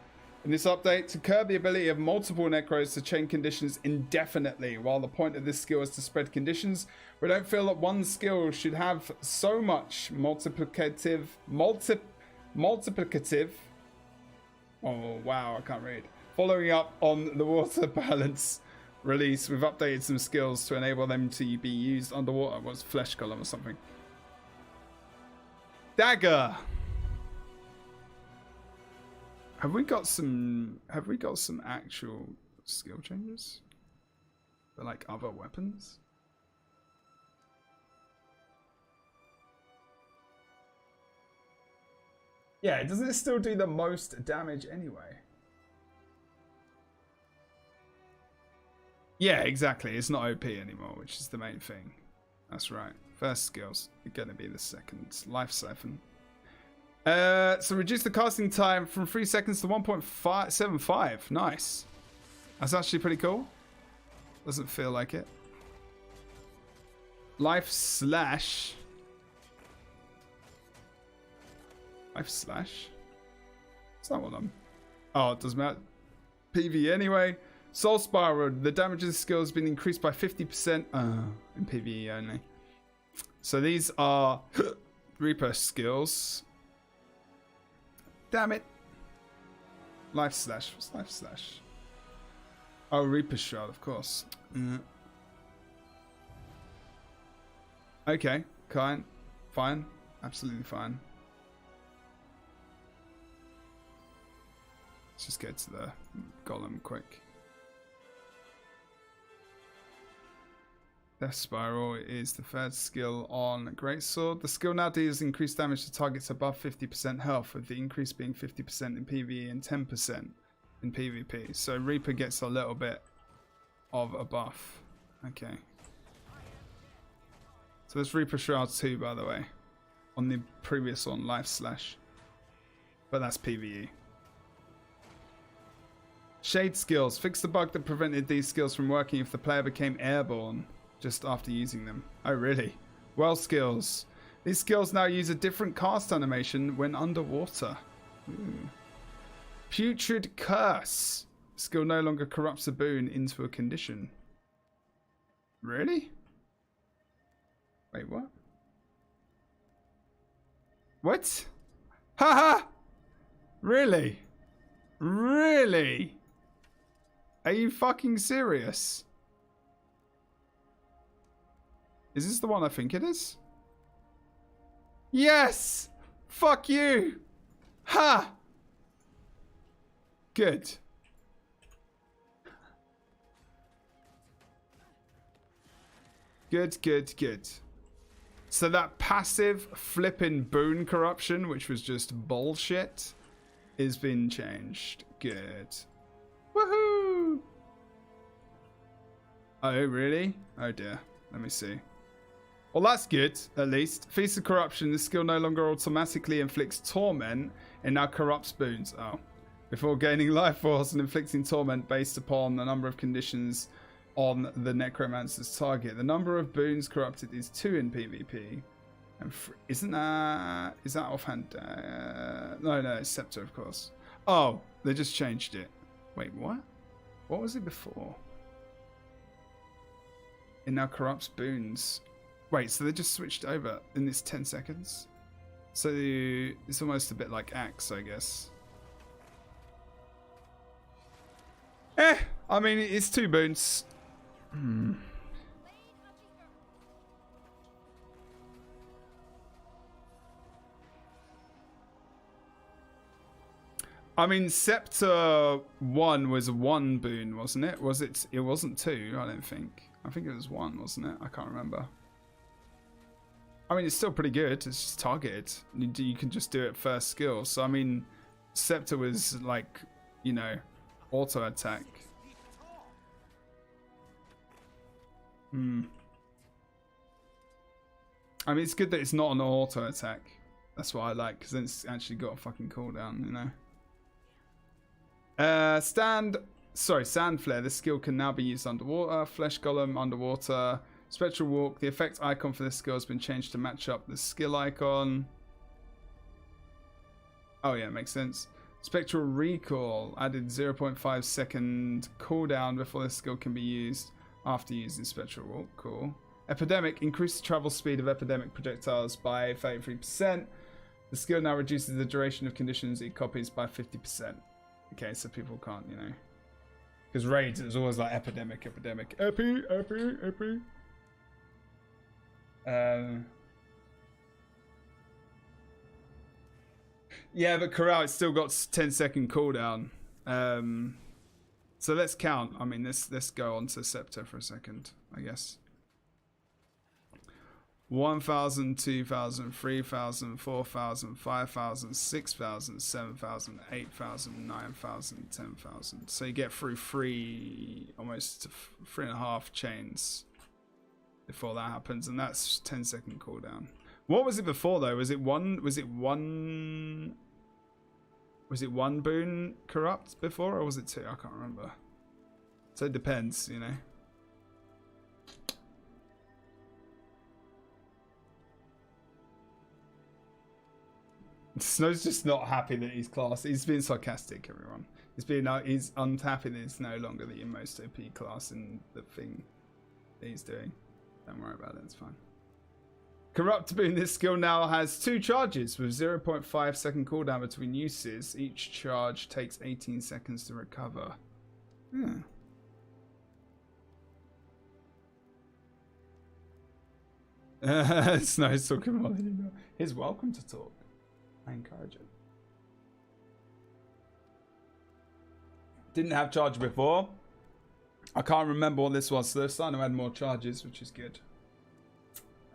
In this update, to curb the ability of multiple Necros to chain conditions indefinitely, while the point of this skill is to spread conditions, we don't feel that one skill should have so much multiplicative... Oh, wow, I can't read. Following up on the water balance release, we've updated some skills to enable them to be used underwater. What's Flesh Column or something? Dagger. Have we got some actual skill changes for like other weapons? Yeah, doesn't it still do the most damage anyway? Yeah, exactly. It's not OP anymore, which is the main thing. That's right. First skills are going to be the second. Life Siphon. So reduce the casting time from 3 seconds to 1.75. Nice. That's actually pretty cool. Doesn't feel like it. Life Slash. Life Slash? It's not what I'm... Oh, it doesn't matter. PV anyway. Soul Spiral. The damage of the skill has been increased by 50% in PvE only. So these are Reaper skills. Damn it. Life Slash. What's Life Slash? Oh, Reaper Shroud, of course. Okay. Fine. Absolutely fine. Let's just get to the golem quick. Death Spiral is the third skill on Greatsword. The skill now deals increased damage to targets above 50% health, with the increase being 50% in PvE and 10% in PvP. So Reaper gets a little bit of a buff. Okay. So there's Reaper Shroud 2, by the way, on the previous one, Life Slash. But that's PvE. Shade skills. Fix the bug that prevented these skills from working if the player became airborne just after using them. Oh, really? Well skills. These skills now use a different cast animation when underwater. Ooh. Putrid Curse. Skill no longer corrupts a boon into a condition. Really? Wait, what? What? Haha! Really? Really? Are you fucking serious? Is this the one I think it is? Yes! Fuck you! Ha! Good. Good. So that passive flipping boon corruption, which was just bullshit, is being changed. Good. Woohoo! Oh, really? Oh dear. Let me see. Well, that's good, at least. Feast of Corruption. This skill no longer automatically inflicts torment. It now corrupts boons. Oh. Before gaining life force and inflicting torment based upon the number of conditions on the necromancer's target. The number of boons corrupted is 2 in PvP. And isn't that... Is that offhand? No, it's Scepter, of course. Oh, they just changed it. Wait, what? What was it before? It now corrupts boons. Wait, so they just switched over in this 10 seconds? So it's almost a bit like Axe, I guess. I mean, it's 2 boons. I mean, Scepter 1 was 1 boon, wasn't it? Was it? It wasn't 2, I don't think. I think it was 1, wasn't it? I can't remember. I mean, it's still pretty good. It's just targeted. You can just do it first skill. So, I mean, Scepter was like, you know, auto attack. I mean, it's good that it's not an auto attack. That's what I like, because then it's actually got a fucking cooldown, you know. Sand Flare. This skill can now be used underwater. Flesh Golem underwater. Spectral Walk. The effect icon for this skill has been changed to match up the skill icon. Oh yeah, makes sense. Spectral Recall. Added 0.5 second cooldown before this skill can be used after using Spectral Walk. Cool. Epidemic. Increase the travel speed of epidemic projectiles by 33%. The skill now reduces the duration of conditions it copies by 50%. Okay, so people can't, you know. Because raids, it was always like epidemic. Epi. Yeah, but Corral, it's still got 10-second cooldown. So let's count. I mean, let's go on to Scepter for a second, I guess. 1,000, 2,000, 3,000, 4,000, 5,000, 6,000, 7,000, 8,000, 9,000, 10,000. So you get through almost 3.5 chains before that happens, and that's 10-second cooldown. What was it before though? Was it one boon corrupt before, or was it 2? I can't remember. So it depends, you know. Snow's just not happy that he's class. He's being sarcastic, everyone. He's unhappy that it's no longer the most OP class in the thing that he's doing. Don't worry about it, it's fine. Corrupt boon, this skill now has 2 charges with 0.5 second cooldown between uses. Each charge takes 18 seconds to recover. Snow's talking more than you know. He's welcome to talk. I encourage it. Didn't have charge before. I can't remember what this was, so they're starting to add more charges, which is good.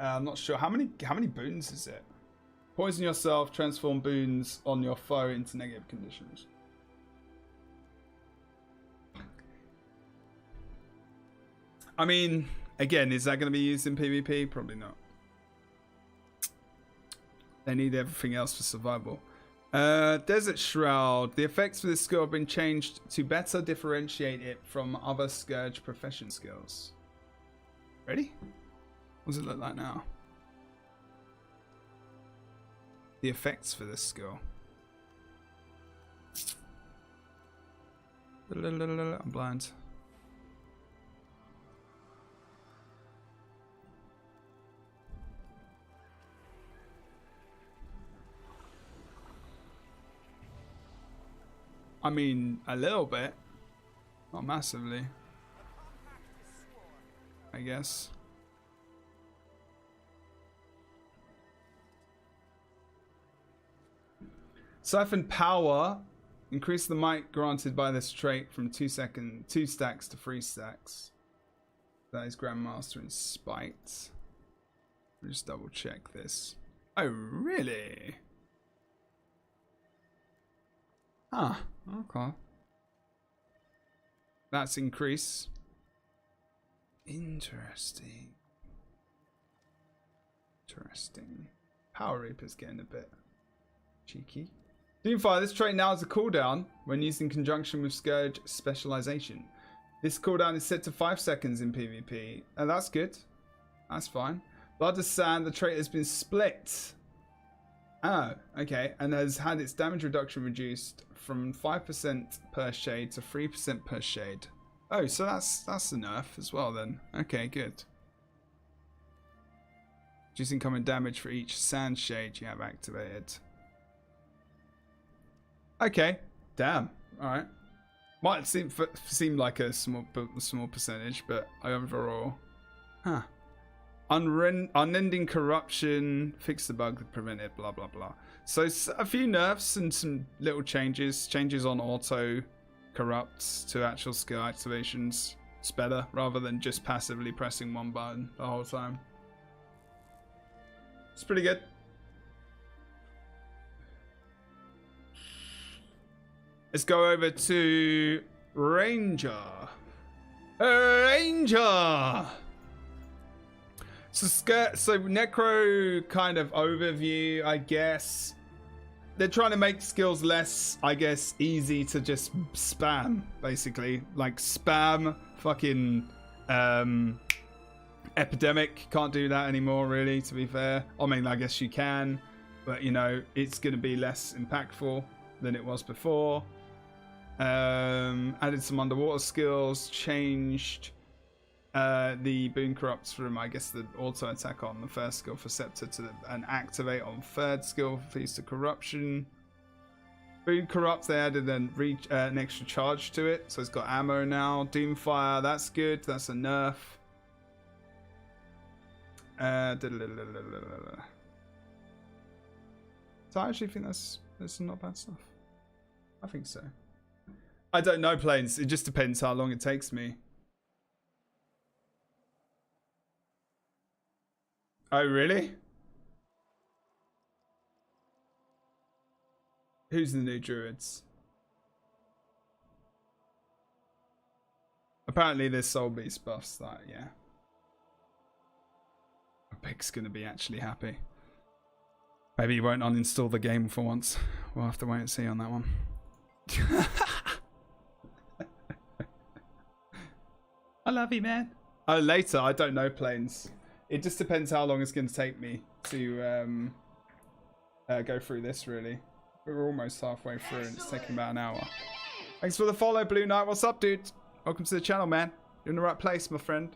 I'm not sure. How many boons is it? Poison yourself, transform boons on your foe into negative conditions. I mean, again, is that going to be used in PvP? Probably not. They need everything else for survival. Desert Shroud. The effects for this skill have been changed to better differentiate it from other Scourge profession skills. Ready? What does it look like now? The effects for this skill. I'm blind. I mean, a little bit. Not massively. I guess. Siphon power. Increase the might granted by this trait from 2 stacks to 3 stacks. That is Grandmaster in Spite. I'll just double check this. Oh, really? Huh. Okay. That's increase. Interesting. Interesting. Power Reaper's getting a bit cheeky. Doomfire, this trait now has a cooldown when used in conjunction with Scourge Specialization. This cooldown is set to 5 seconds in PvP. And that's good. That's fine. Blood of Sand, the trait has been split. Oh, okay. And has had its damage reduction reduced from 5% per shade to 3% per shade. Oh, so that's a nerf as well then. Okay, good. Reduce incoming damage for each sand shade you have activated. Okay, damn. All right. Might seem like a small percentage, but overall, huh? Unending corruption, fix the bug that prevent it, blah blah blah. So a few nerfs and some little changes on auto corrupts to actual skill activations. It's better rather than just passively pressing one button the whole time. It's pretty good. Let's go over to Ranger. Ranger! So Necro kind of overview, I guess. They're trying to make skills less, I guess, easy to just spam, basically. Like spam fucking Epidemic. Can't do that anymore, really, to be fair. I mean, I guess you can, but, you know, it's going to be less impactful than it was before. Added some underwater skills, changed the boon corrupts from, I guess, the auto attack on the first skill for Scepter to an activate on third skill for Feast of Corruption. Boon corrupt, they added an extra charge to it, so it's got ammo now. Doomfire, that's good, that's a nerf. So I actually think that's There's some not bad stuff. I think so. I don't know planes. It just depends how long it takes me. Oh, really? Who's the new druids? Apparently there's soul beast buffs that, yeah. Pig's gonna be actually happy. Maybe he won't uninstall the game for once. We'll have to wait and see on that one. I love you, man. Oh, later. I don't know planes. It just depends how long it's going to take me to go through this, really. We're almost halfway through and it's taking about an hour. Thanks for the follow, Blue Knight. What's up, dude? Welcome to the channel, man. You're in the right place, my friend.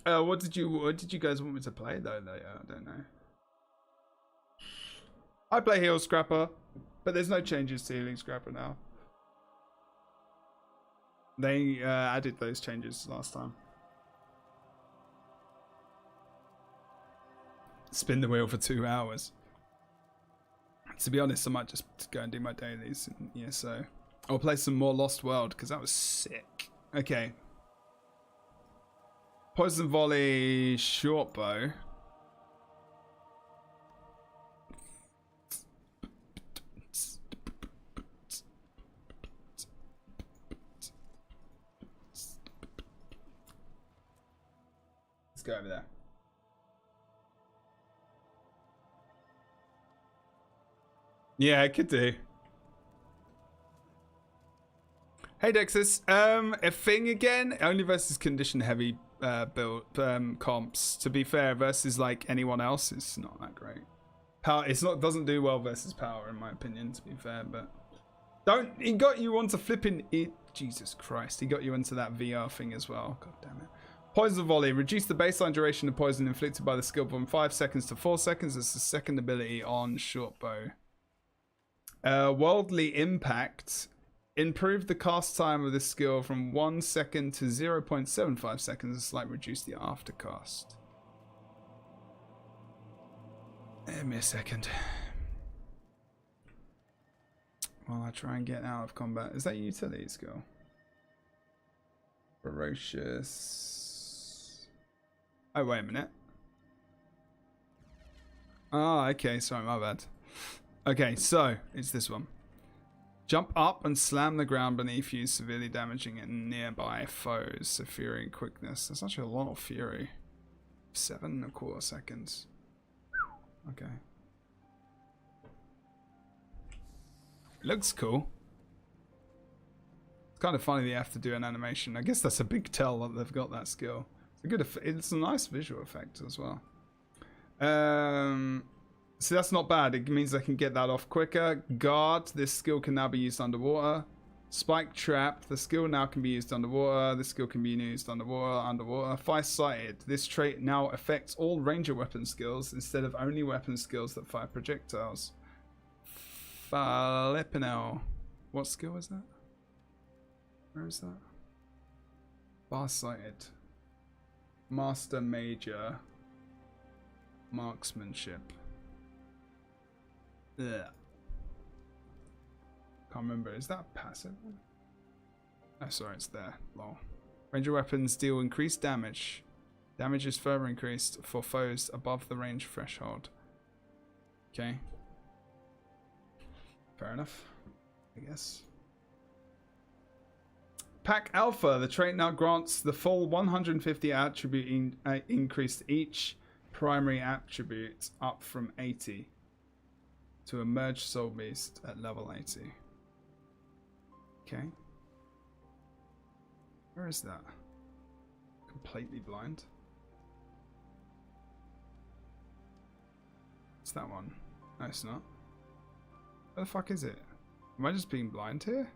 What did you guys want me to play though? I don't know. I play Heal Scrapper, but there's no changes to Healing Scrapper now. They added those changes last time. Spin the wheel for 2 hours. To be honest, I might just go and do my dailies. And, yeah, so I'll play some more Lost World because that was sick. Okay. Poison Volley, short bow. Let's go over there. Yeah, I could do. Hey Dexus, a thing again? Only versus condition heavy build comps. To be fair, versus like anyone else, it's not that great. Power, doesn't do well versus power in my opinion. To be fair, but he got you onto flipping it. Jesus Christ, he got you into that VR thing as well. God damn it. Poison Volley. Reduce the baseline duration of poison inflicted by the skill from 5 seconds to 4 seconds. It's the second ability on short bow. Worldly Impact. Improve the cast time of this skill from 1 second to 0.75 seconds. It's like reduce the aftercast. Give me a second. While I try and get out of combat. Is that a utility skill? Ferocious. Oh, wait a minute. Oh, okay. Sorry, my bad. Okay, so it's this one. Jump up and slam the ground beneath you, severely damaging nearby foes. So fury and quickness. That's actually a lot of fury. 7.25 seconds. Okay. It looks cool. It's kind of funny they have to do an animation. I guess that's a big tell that they've got that skill. It's a nice visual effect as well. So that's not bad. It means I can get that off quicker. Guard. This skill can now be used underwater. Spike Trap. The skill now can be used underwater. This skill can be used underwater. Fire-sighted. This trait now affects all ranger weapon skills instead of only weapon skills that fire projectiles. Flippin'hell. What skill is that? Where is that? Far-sighted. Master Major. Marksmanship. Ugh. Can't remember. Is that passive? Oh, sorry, it's there. Lol. Ranger weapons deal increased damage. Damage is further increased for foes above the range threshold. Okay. Fair enough, I guess. Pack Alpha. The trait now grants the full 150 attribute increase to each primary attribute up from 80. To a merged soul beast at level 80. Okay. Where is that? Completely blind. It's that one. No, it's not. Where the fuck is it? Am I just being blind here?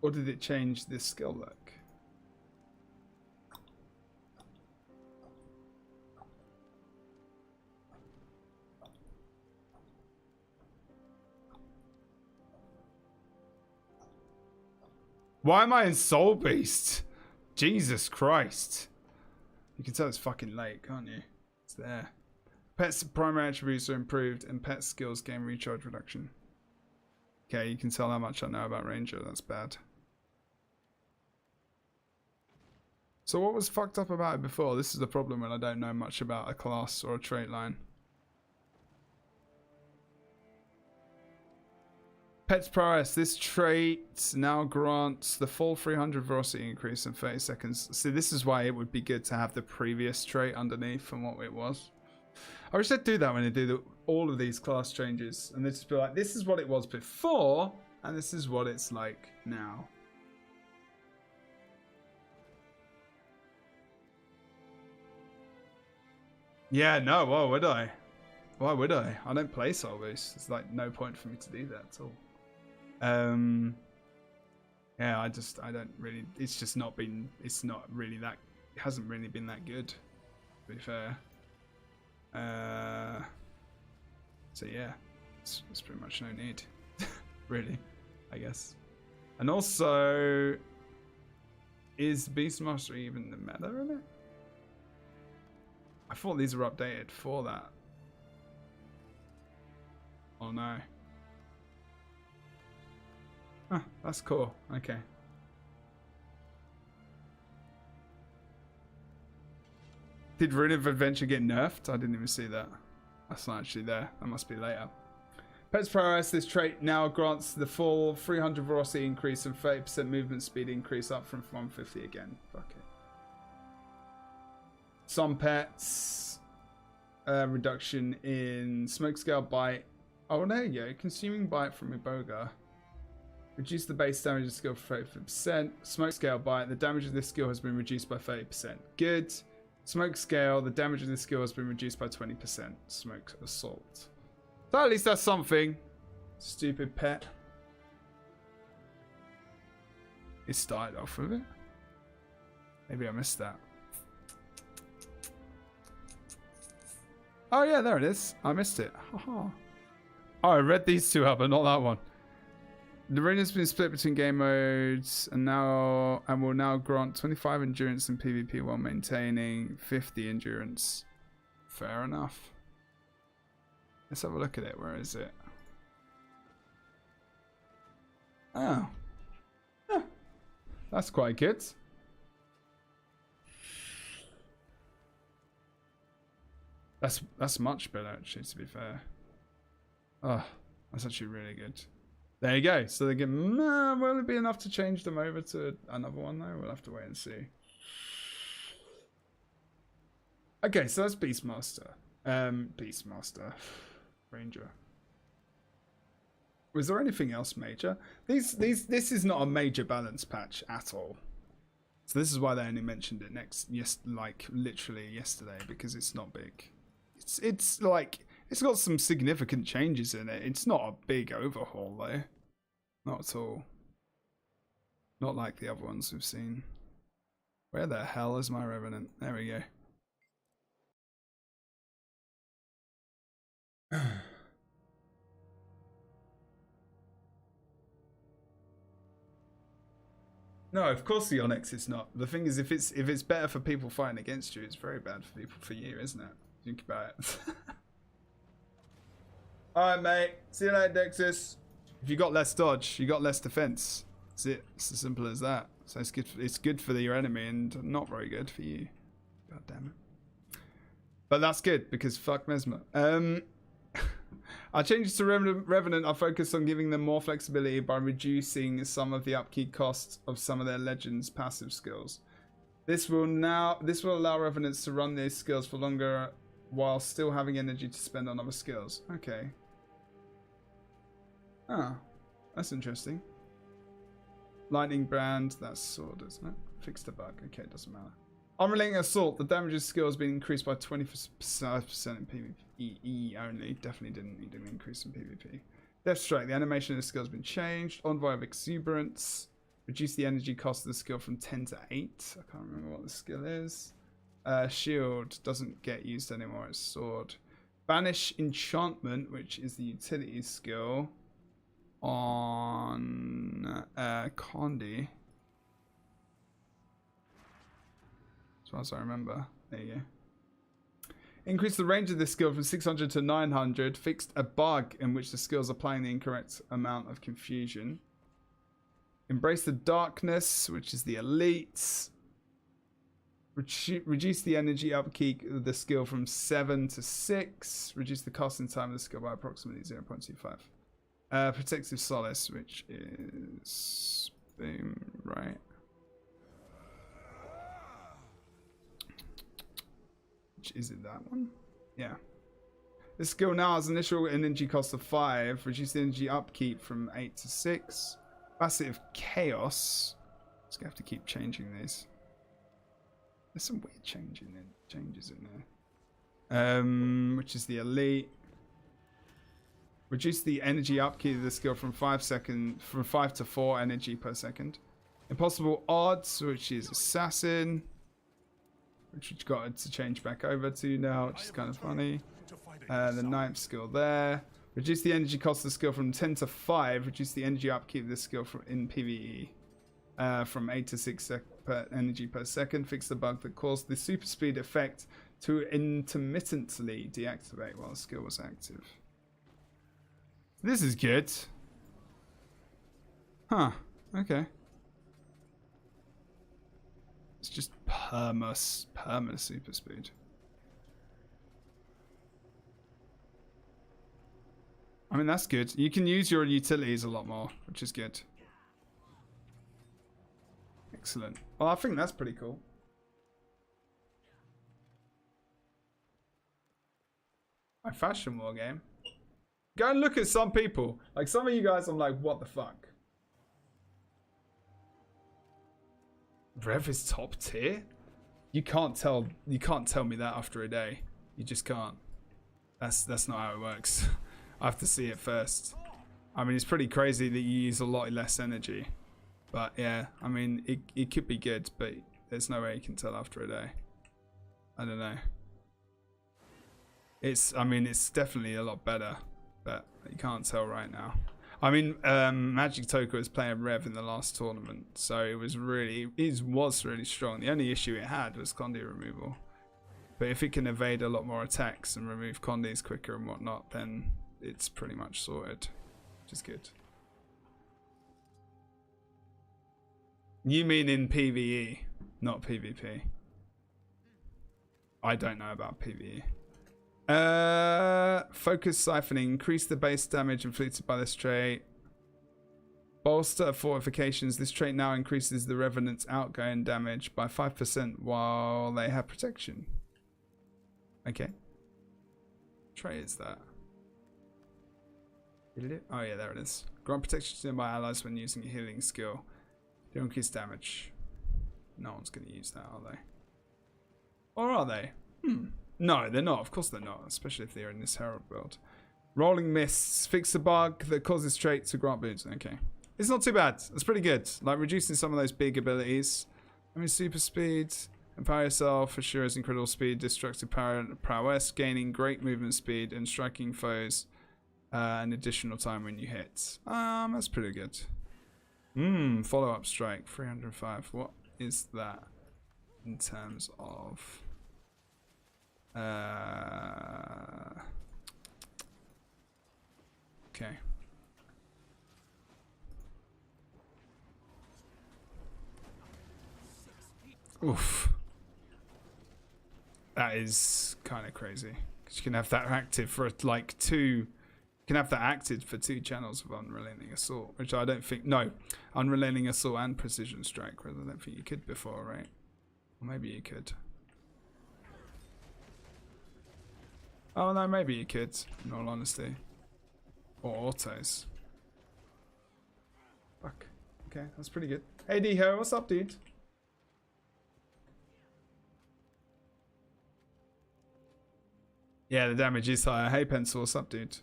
Or did it change this skill look? Why am I in Soul Beast? Jesus Christ. You can tell it's fucking late, can't you? It's there. Pet's primary attributes are improved and pet skills gain recharge reduction. Okay, you can tell how much I know about Ranger. That's bad. So what was fucked up about it before? This is the problem when I don't know much about a class or a trait line. Pet's prowess. This trait now grants the full 300 velocity increase in 30 seconds. See, this is why it would be good to have the previous trait underneath from what it was. I wish they'd do that when they do all of these class changes. And they'd just be like, this is what it was before, and this is what it's like now. Yeah, no, why would I? Why would I? I don't play Soul Boost. There's like no point for me to do that at all. Yeah, I don't really, it's just not been, it's not really that, it hasn't really been that good, to be fair. So yeah, it's pretty much no need, really, I guess. And also, is Beastmaster even the meta in it? I thought these were updated for that. Oh no. Huh, that's cool. Okay. Did Rune of Adventure get nerfed? I didn't even see that. That's not actually there. That must be later. Pet's prowess. This trait now grants the full 300 velocity increase and 30% movement speed increase up from 150 again. Fuck it. Some pets. Reduction in smoke scale bite. Oh, there you go. Consuming bite from Iboga. Reduce the base damage of skill for 30%. Smoke scale bite. The damage of this skill has been reduced by 30%. Good. Smoke scale. The damage of this skill has been reduced by 20%. Smoke assault. So at least that's something. Stupid pet. It started off with it. Maybe I missed that. Oh yeah, there it is. I missed it. Haha. Oh, I read these two up, but not that one. The ring has been split between game modes and will now grant 25 endurance in PvP while maintaining 50 endurance. Fair enough. Let's have a look at it. Where is it? Oh. Yeah. That's quite good. That's much better, actually, to be fair. Oh, that's actually really good. There you go. So they get, will it be enough to change them over to another one though? We'll have to wait and see. Okay, so that's Beastmaster. Beastmaster. Ranger. Was there anything else major? This is not a major balance patch at all. So this is why they only mentioned it like literally yesterday, because it's not big. It's like, it's got some significant changes in it. It's not a big overhaul though. Not at all. Not like the other ones we've seen. Where the hell is my Revenant? There we go. No, of course the Onyx is not. The thing is, if it's better for people fighting against you, it's very bad for you, isn't it? Think about it. Alright, mate. See you later, Dexus. If you got less dodge, you got less defense. That's it. It's as simple as that. So it's good for your enemy and not very good for you. God damn it. But that's good because fuck Mesmer. Our changes to Revenant are focused on giving them more flexibility by reducing some of the upkeep costs of some of their Legends passive skills. This will allow Revenants to run these skills for longer while still having energy to spend on other skills. Okay. Ah, that's interesting. Lightning Brand, that's sword, isn't it? Fixed a bug. Okay, it doesn't matter. Unrelenting Assault, the damage of skill has been increased by 25% in PvE only. Definitely didn't increase in PvP. Death Strike, the animation of the skill has been changed. Envoy of Exuberance, reduce the energy cost of the skill from 10 to 8. I can't remember what the skill is. Shield doesn't get used anymore, it's sword. Banish Enchantment, which is the utility skill on Condi. as far as I remember. There you go. Increase the range of this skill from 600 to 900. Fixed a bug in which the skills are applying the incorrect amount of confusion. Embrace the darkness, which is the elites. Reduce the energy upkeep of the skill from 7 to 6. Reduce the casting time of the skill by approximately 0.25. Protective Solace, which is... boom, right. Which is it, that one? Yeah. This skill now has initial energy cost of 5. Reduce the energy upkeep from 8 to 6. Facet of Chaos. Just gonna have to keep changing these. There's some weird changes in there. Which is the elite. Reduce the energy upkeep of the skill from 5 to 4 energy per second. Impossible Odds, which is Assassin, which we've got to change back over to now, which is kind of funny. The ninth skill there. Reduce the energy cost of the skill from 10 to 5. Reduce the energy upkeep of the skill in PvE from 8 to 6 per energy per second. Fix the bug that caused the super speed effect to intermittently deactivate while the skill was active. This is good. Huh. Okay. It's just perma super speed. I mean, that's good. You can use your utilities a lot more, which is good. Excellent. Well, I think that's pretty cool. My fashion war game. Go and look at some people. Like some of you guys, I'm like, what the fuck? Rev is top tier? You can't tell me that after a day. You just can't. That's not how it works. I have to see it first. I mean, it's pretty crazy that you use a lot less energy. But yeah, I mean, it could be good, but there's no way you can tell after a day. I don't know. I mean, it's definitely a lot better, but you can't tell right now. I mean, Magic Toka was playing Rev in the last tournament, so it was really strong. The only issue it had was Condi removal. But if it can evade a lot more attacks and remove Condis quicker and whatnot, then it's pretty much sorted, which is good. You mean in PvE, not PvP? I don't know about PvE. Focus siphoning. Increase the base damage inflicted by this trait. Bolster fortifications. This trait now increases the Revenant's outgoing damage by 5% while they have protection. Okay. What trait is that? Oh yeah, there it is. Grant protection to my allies when using a healing skill. They increase damage. No one's going to use that, are they? Or are they? No, they're not. Of course they're not, especially if they're in this Herald build. Rolling Mists. Fix the bug that causes trait to grant boots. Okay. It's not too bad. It's pretty good. Like reducing some of those big abilities. I mean, super speed. Empower yourself. Assures incredible speed. Destructive prowess. Gaining great movement speed and striking foes an additional time when you hit. That's pretty good. Follow-up strike. 305. What is that in terms of... okay. Oof. That is kind of crazy. Because you can have that active for like 2... You can have that active for 2 channels of Unrelenting Assault. Which I don't think... No. Unrelenting Assault and Precision Strike. Whereas I don't think you could before, right? Or maybe you could. Oh no, maybe you could, in all honesty. Or autos. Fuck. Okay, that's pretty good. Hey D-Ho, what's up, dude? Yeah, the damage is higher. Hey Pencil, what's up, dude?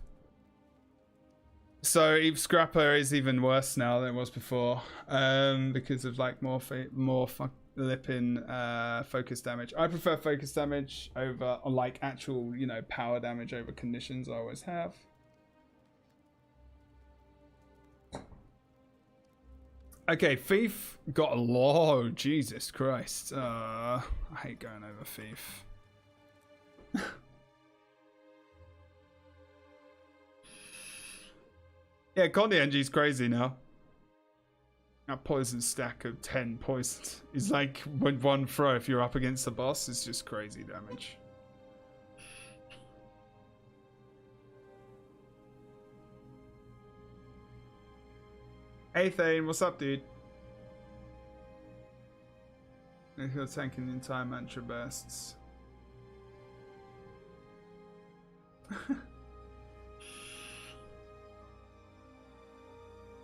So Eve Scrapper is even worse now than it was before. Because of like more lipping focus damage. I prefer focus damage over like actual, you know, power damage over conditions. I always have. Okay, Thief got a low. Jesus Christ. I hate going over Thief. Yeah, Kondianji's crazy now. That poison stack of 10 poisons is like with one throw if you're up against the boss, it's just crazy damage. Hey Thane, what's up, dude? If you're tanking the entire mantra bursts.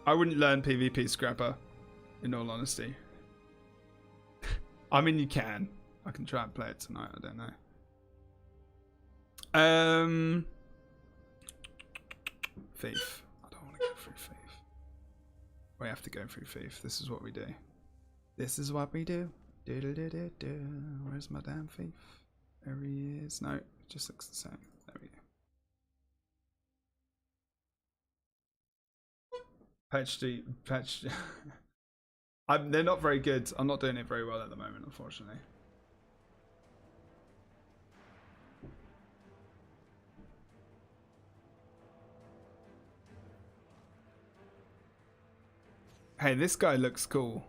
I wouldn't learn PvP Scrapper, in all honesty. I mean, you can. I can try and play it tonight, I don't know. Thief. I don't want to go through Thief. We have to go through Thief. This is what we do. This is what we do. Do-do-do-do-do. Where's my damn Thief? There he is. No, it just looks the same. There we go. Patch. They're not very good. I'm not doing it very well at the moment, unfortunately. Hey, this guy looks cool.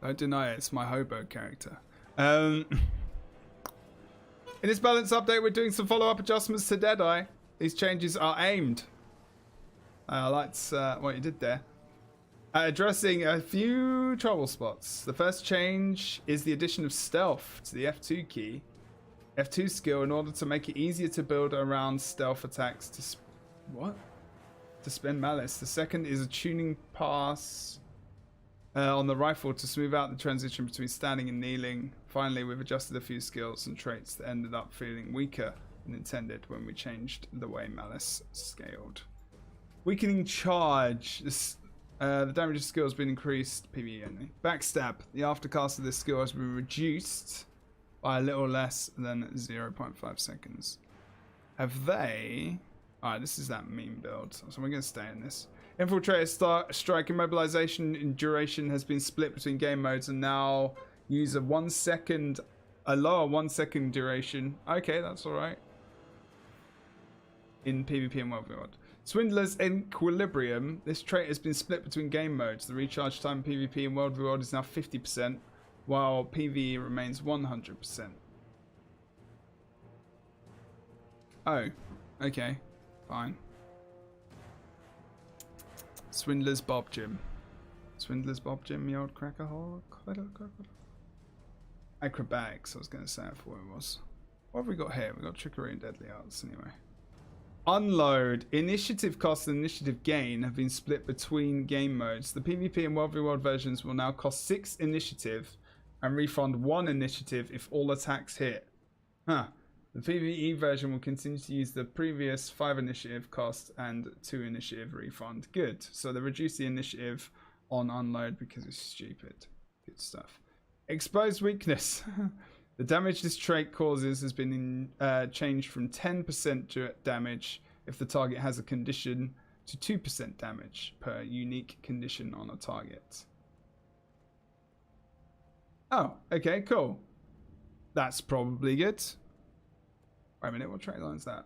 Don't deny it, it's my hobo character. In this balance update, we're doing some follow-up adjustments to Deadeye. These changes are aimed. I liked what you did there. Addressing a few trouble spots. The first change is the addition of stealth to the F2 key. F2 skill in order to make it easier to build around stealth attacks to spend malice. The second is a tuning pass on the rifle to smooth out the transition between standing and kneeling. Finally, we've adjusted a few skills and traits that ended up feeling weaker than intended when we changed the way malice scaled. Weakening charge. The damage skill has been increased. PvE only. Backstab. The aftercast of this skill has been reduced by a little less than 0.5 seconds. Have they... Alright, this is that meme build, so we're going to stay in this. Infiltrator strike immobilization in duration has been split between game modes and now use a lower 1 second duration. Okay, that's alright. In PvP and World War. Swindler's Equilibrium. This trait has been split between game modes. The recharge time in PvP and World War is now 50%, while PvE remains 100%. Oh, okay. Fine. Swindler's Bob Jim. Swindler's Bob Jim, the old cracker hole. Acrobatics, I was going to say, I thought it was. What have we got here? We've got Trickery and Deadly Arts, anyway. Unload. Initiative cost and initiative gain have been split between game modes. The PvP and World v World versions will now cost 6 initiative and refund 1 initiative if all attacks hit. Huh. The PvE version will continue to use the previous 5 initiative cost and 2 initiative refund. Good. So they reduce the initiative on unload because it's stupid. Good stuff. Exposed weakness. The damage this trait causes has been changed from 10% damage if the target has a condition to 2% damage per unique condition on a target. Oh, okay, cool. That's probably good. Wait a minute, what trait line is that?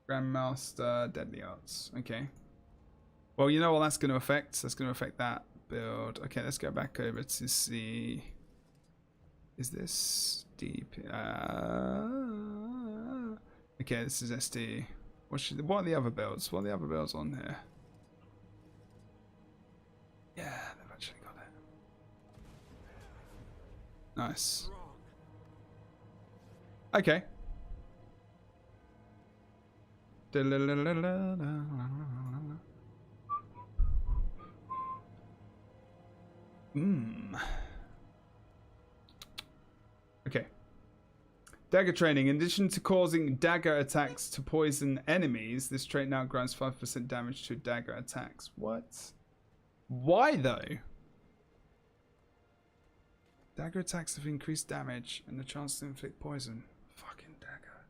Grandmaster Deadly Arts. Okay. Well, you know what that's going to affect? That's going to affect that build. Okay, let's go back over to see... Is this deep? Okay, this is SD. What are the other builds? What are the other builds on here? Yeah, they've actually got it. Nice. Okay. Okay. Dagger training. In addition to causing dagger attacks to poison enemies, this trait now grants 5% damage to dagger attacks. What? Why though? Dagger attacks have increased damage and the chance to inflict poison. Fucking dagger.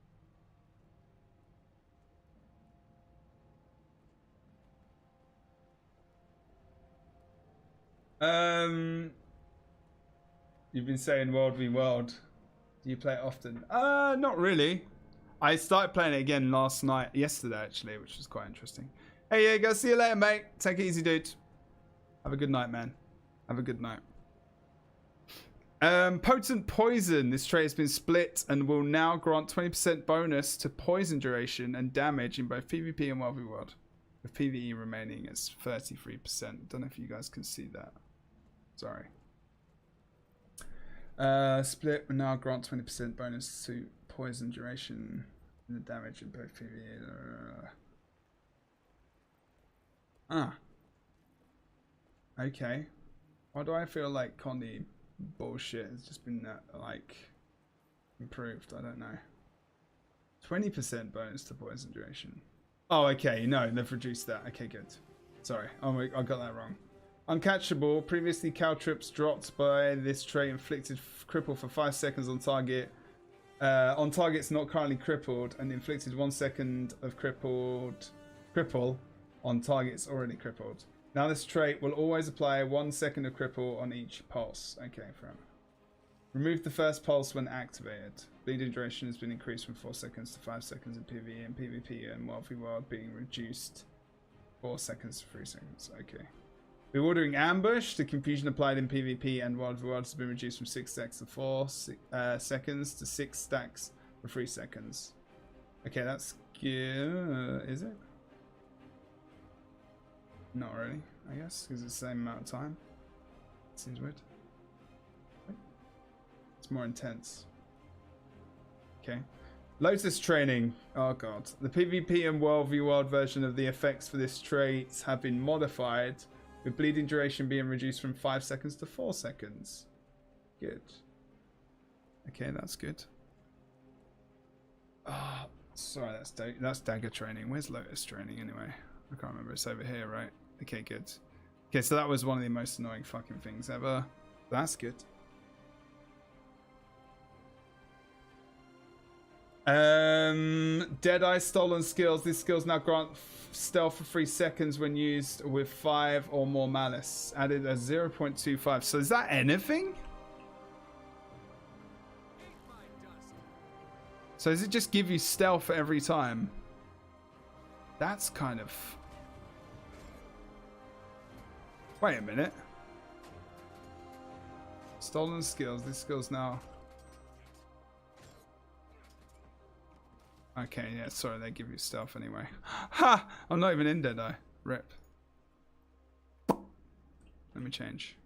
You've been saying World v World. Do you play it often? Not really. I started playing it again yesterday actually, which was quite interesting. Hey, yeah, go see you later, mate. Take it easy, dude. Have a good night, man. Have a good night. Potent Poison. This trait has been split and will now grant 20% bonus to poison duration and damage in both PvP and World v World, with PvE remaining as 33%. Don't know if you guys can see that. Sorry. Split will now grant 20% bonus to poison duration and the damage in both PvE. Okay. Why do I feel like Connie bullshit has just been like improved? I don't know. 20% bonus to poison duration. Oh, okay. No, they've reduced that. Okay, good. Sorry, I got that wrong. Uncatchable. Previously, caltrips dropped by this trait inflicted cripple for 5 seconds on target. On targets not currently crippled, and inflicted 1 second of cripple on targets already crippled. Now this trait will always apply 1 second of cripple on each pulse. Okay, forever. Remove the first pulse when activated. Bleeding duration has been increased from 4 seconds to 5 seconds in PvE and PvP, and World v World being reduced 4 seconds to 3 seconds. Okay. Bewildering Ambush. The confusion applied in PvP and World v World has been reduced from 6 stacks to 4 seconds to 6 stacks for 3 seconds. Okay, that's good. Is it? Not really, I guess, because it's the same amount of time. Seems weird. It's more intense. Okay. Lotus Training. Oh god. The PvP and World v World version of the effects for this trait have been modified, with bleeding duration being reduced from 5 seconds to 4 seconds. Good. Okay, that's good. Oh, sorry, that's Dagger Training. Where's Lotus Training anyway? I can't remember. It's over here, right? Okay, good. Okay, so that was one of the most annoying fucking things ever. That's good. Deadeye Stolen Skills. These skills now grant stealth for 3 seconds when used with 5 or more malice. Added as 0.25. So is that anything? So does it just give you stealth every time? That's kind of... Wait a minute. Stolen Skills. These skills now... Okay, yeah, sorry, they give you stealth anyway. Ha! I'm not even in Deadeye. Rip. Let me change.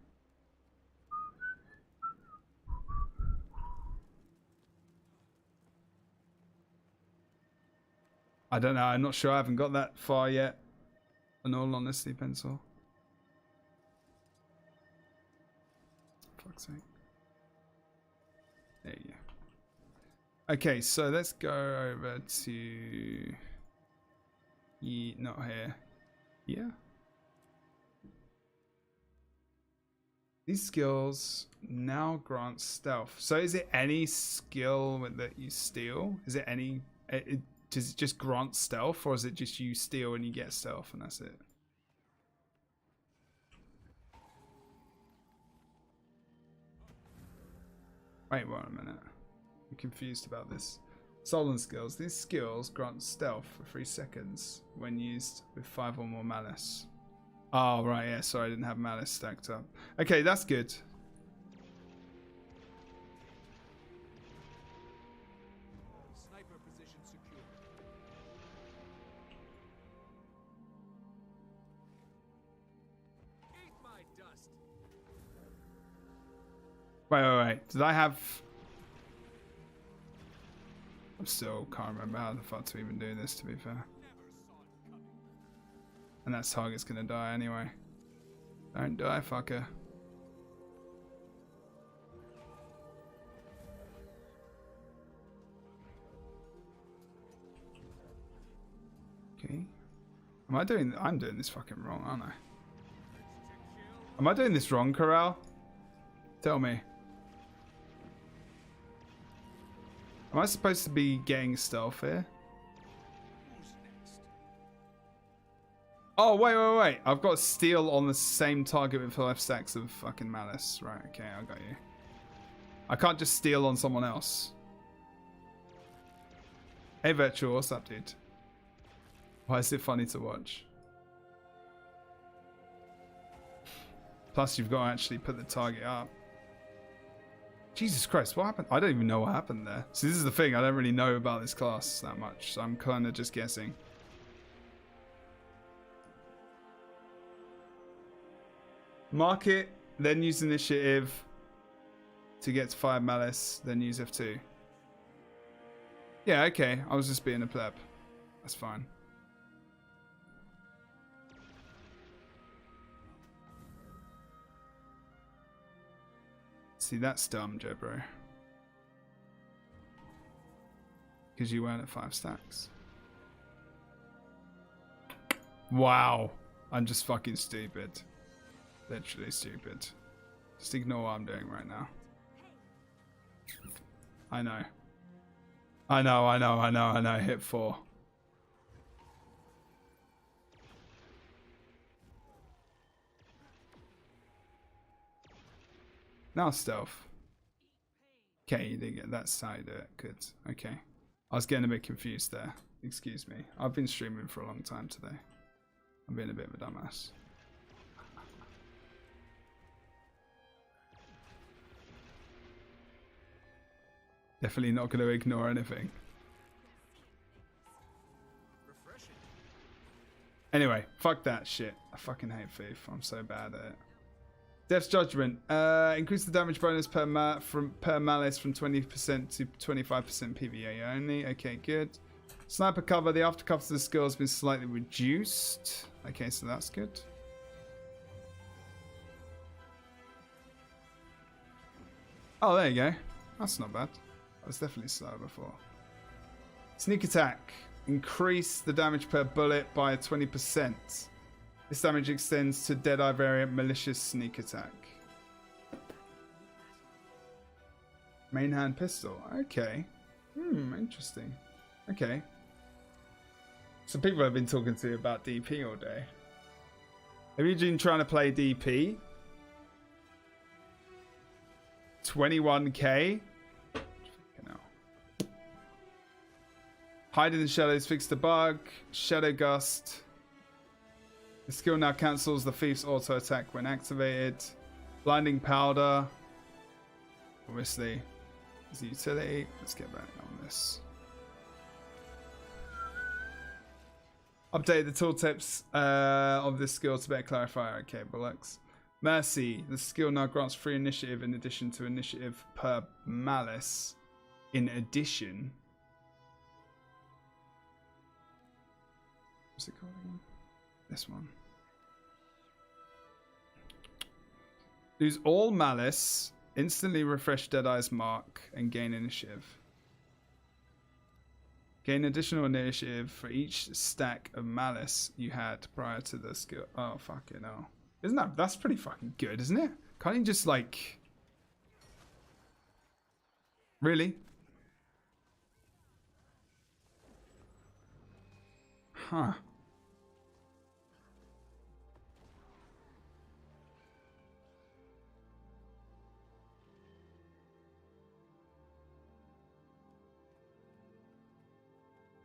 I don't know, I'm not sure, I haven't got that far yet. In all honesty, Pencil. Fuck's sake. There you go. Okay, so let's go over to... not here. Yeah. These skills now grant stealth. So is it any skill that you steal? Is it any... does it just grant stealth, or is it just you steal and you get stealth and that's it? Wait, wait a minute. I'm confused about this. Stolen Skills. These skills grant stealth for 3 seconds when used with 5 or more malice. Oh, right, yeah, sorry, I didn't have malice stacked up. Okay, that's good. Sniper position secure. Eat my dust. Wait. Did I have... I still can't remember how the fuck to even do this, to be fair. And that target's gonna die anyway. Don't die, fucker. Okay. I'm doing this fucking wrong, aren't I? Am I doing this wrong, Corral? Tell me. Am I supposed to be getting stealth here? Who's next? Oh, wait. I've got steel on the same target with 5 stacks of fucking malice. Right, okay, I got you. I can't just steal on someone else. Hey, Virtual, what's up, dude? Why is it funny to watch? Plus, you've got to actually put the target up. Jesus Christ, what happened? I don't even know what happened there. So this is the thing, I don't really know about this class that much, so I'm kind of just guessing. Mark it, then use initiative to get to 5 malice, then use F2. Yeah, okay, I was just being a pleb. That's fine. See, that's dumb, Jebro. Because you weren't at 5 stacks. Wow. I'm just fucking stupid. Literally stupid. Just ignore what I'm doing right now. I know. I know. Hit 4. Now stealth. Okay, you didn't get that side. Good. Okay. I was getting a bit confused there. Excuse me. I've been streaming for a long time today. I'm being a bit of a dumbass. Definitely not going to ignore anything. Anyway, fuck that shit. I fucking hate Thief. I'm so bad at it. Death's Judgment. Increase the damage bonus per malice from 20% to 25% PVA only. Okay, good. Sniper cover. The aftercover to the skill has been slightly reduced. Okay, so that's good. Oh, there you go. That's not bad. I was definitely slow before. Sneak attack. Increase the damage per bullet by 20%. This damage extends to Deadeye variant malicious sneak attack. Main hand pistol. Okay. Interesting. Okay. So people have been talking to you about DP all day. Have you been trying to play DP? 21k? Hide in the shadows, fix the bug. Shadow Gust. The skill now cancels the Thief's auto attack when activated. Blinding Powder. Obviously, is a utility. Let's get back on this. Update the tooltips of this skill to better clarify. Okay, Bullocks. Mercy. The skill now grants free initiative in addition to initiative per malice. In addition. What's it called again? This one. Lose all malice, instantly refresh Deadeye's mark, and gain initiative. Gain additional initiative for each stack of malice you had prior to the skill. Oh, fucking hell. That's pretty fucking good, isn't it? Can't you just like... Really? Huh.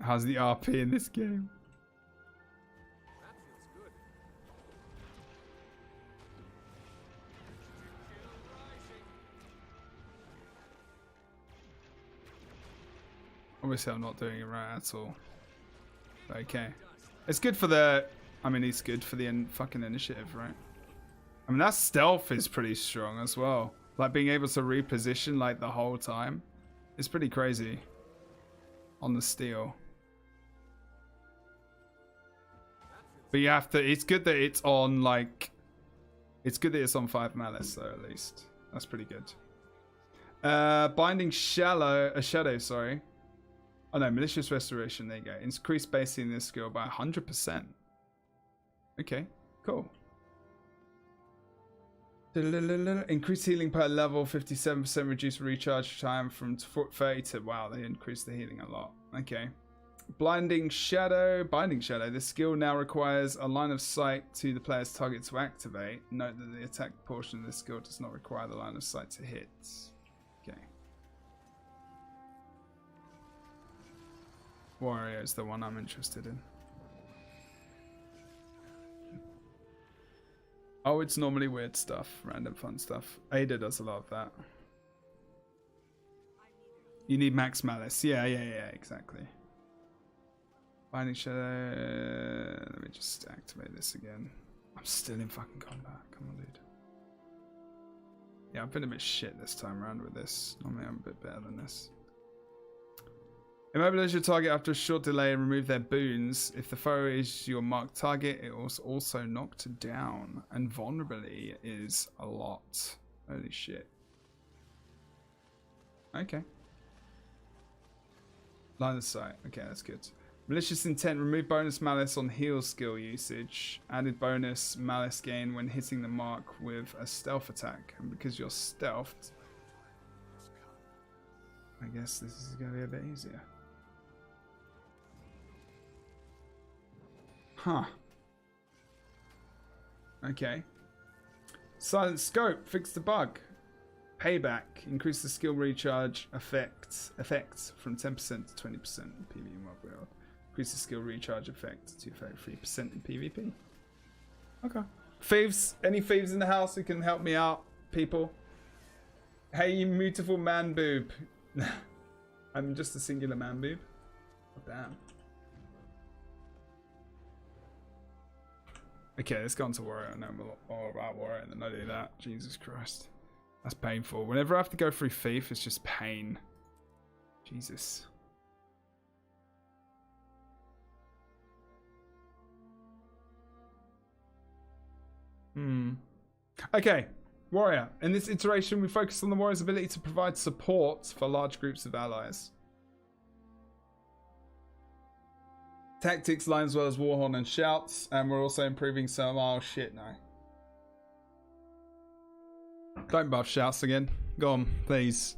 How's the RP in this game? That feels good. Obviously, I'm not doing it right at all. Okay. It's good for the... I mean, it's good for the fucking initiative, right? I mean, that stealth is pretty strong as well. Like, being able to reposition, like, the whole time. It's pretty crazy. On the steel. But you have to... It's good that it's on, like... It's good that it's on 5 malice, though, at least. That's pretty good. Binding shadow, sorry. Oh, no. Malicious Restoration. There you go. Increase basing this skill by 100%. Okay. Cool. Increase healing per level. 57% reduce recharge time from 30 to... Wow, they increased the healing a lot. Okay. Blinding Shadow. Binding Shadow. This skill now requires a line of sight to the player's target to activate. Note that the attack portion of this skill does not require the line of sight to hit. Okay. Warrior is the one I'm interested in. Oh, it's normally weird stuff. Random fun stuff. Ada does a lot of that. You need max malice. Yeah, exactly. Binding Shadow. Let me just activate this again. I'm still in fucking combat. Come on, dude. Yeah, I've been a bit shit this time around with this. Normally I'm a bit better than this. Immobilize your target after a short delay and remove their boons. If the foe is your marked target, it was also knocked down. And vulnerability is a lot. Holy shit. Okay. Line of sight. Okay, that's good. Malicious Intent. Remove bonus malice on heal skill usage. Added bonus malice gain when hitting the mark with a stealth attack. And because you're stealthed, I guess this is going to be a bit easier. Huh. Okay. Silent Scope. Fix the bug. Payback. Increase the skill recharge effect from 10% to 20% in PvE mob world. Increase the skill recharge effect to 33% in PvP. Okay. Thieves. Any thieves in the house who can help me out, people? Hey, you beautiful man boob. I'm just a singular man boob. Oh, damn. Okay, let's go on to Warrior. I know a lot more about Warrior than I do that. Jesus Christ. That's painful. Whenever I have to go through Thief, it's just pain. Jesus. Okay, Warrior. In this iteration, we focus on the Warrior's ability to provide support for large groups of allies. Tactics, line as well as Warhorn and Shouts, and we're also improving some... Oh, shit, no. Don't buff Shouts again. Go on, please.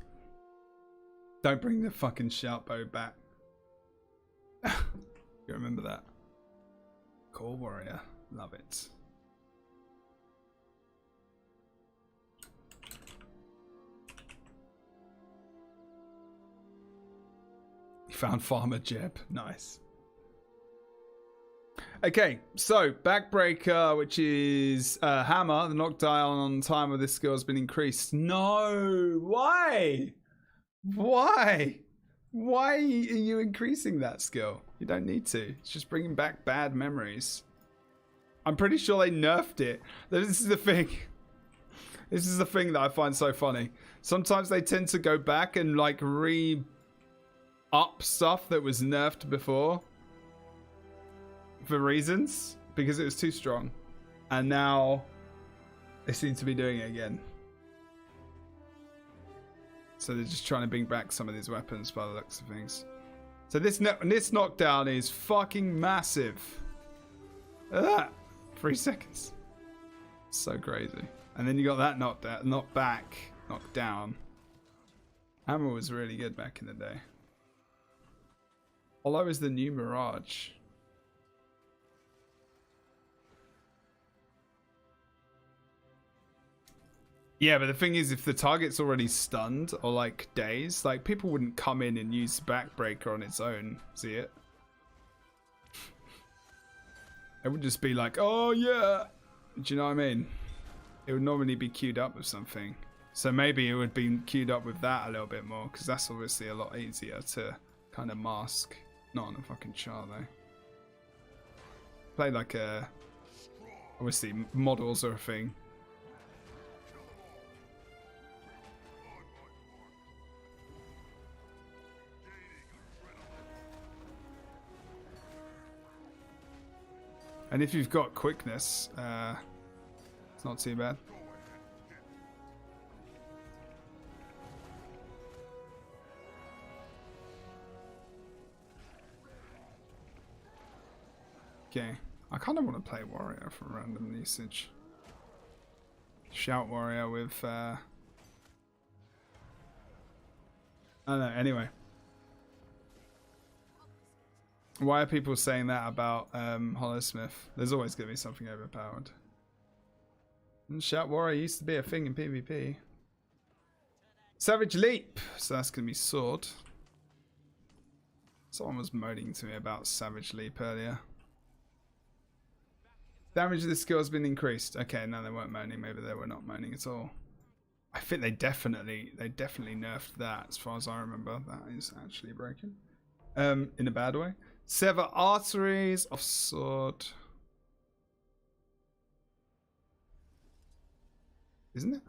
Don't bring the fucking Shout bow back. You remember that? Cool Warrior. Love it. You found Farmer Jeb. Nice. Okay, so Backbreaker, which is Hammer, the knockdown time of this skill has been increased. No! Why? Why? Why are you increasing that skill? You don't need to. It's just bringing back bad memories. I'm pretty sure they nerfed it. This is the thing. This is the thing that I find so funny. Sometimes they tend to go back and like re-up stuff that was nerfed before. For reasons, because it was too strong, and now they seem to be doing it again. So they're just trying to bring back some of these weapons by the looks of things. So this knockdown is fucking massive. 3 seconds. So crazy. And then you got that knocked down. Hammer was really good back in the day. Hollow is the new Mirage. Yeah, but the thing is, if the target's already stunned or like dazed, like people wouldn't come in and use Backbreaker on its own. See it? It would just be like, oh yeah. Do you know what I mean? It would normally be queued up with something. So maybe it would be queued up with that a little bit more, because that's obviously a lot easier to kind of mask. Not on a fucking char though. Play like a... Obviously models are a thing. And if you've got quickness, it's not too bad. Okay, I kind of want to play Warrior for random usage. Shout Warrior with... I don't know, anyway. Why are people saying that about Hollow-Smith? There's always going to be something overpowered. And Shout Warrior used to be a thing in PvP. Savage Leap! So that's going to be sword. Someone was moaning to me about Savage Leap earlier. Damage of the skill has been increased. Okay, no, they weren't moaning. Maybe they were not moaning at all. I think they definitely nerfed that, as far as I remember. That is actually broken. In a bad way. Sever arteries of sword. Isn't it?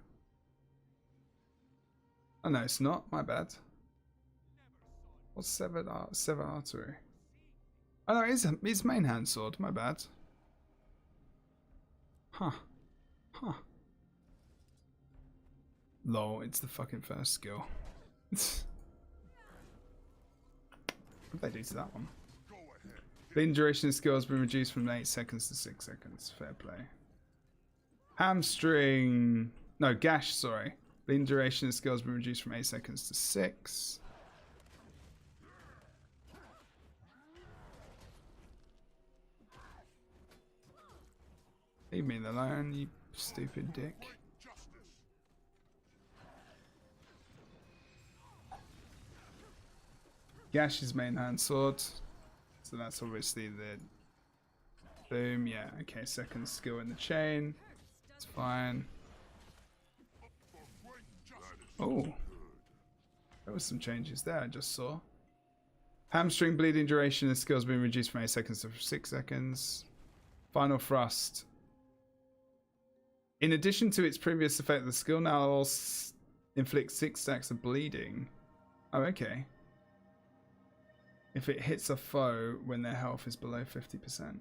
Oh no, it's not. My bad. What's sever artery? Oh no, it's main hand sword. My bad. Huh. Lol, it's the fucking first skill. What did they do to that one? The duration of skill has been reduced from 8 seconds to 6 seconds. Fair play. Hamstring. No, gash, sorry. The duration of skill has been reduced from 8 seconds to 6. Leave me alone, you stupid dick. Gash is main hand sword. So that's obviously the boom. Yeah, okay, second skill in the chain. It's fine. Oh. There was some changes there I just saw. Hamstring bleeding duration of skill has been reduced from 8 seconds to 6 seconds. Final thrust. In addition to its previous effect, the skill now inflicts 6 stacks of bleeding. Oh, okay. If it hits a foe when their health is below 50%.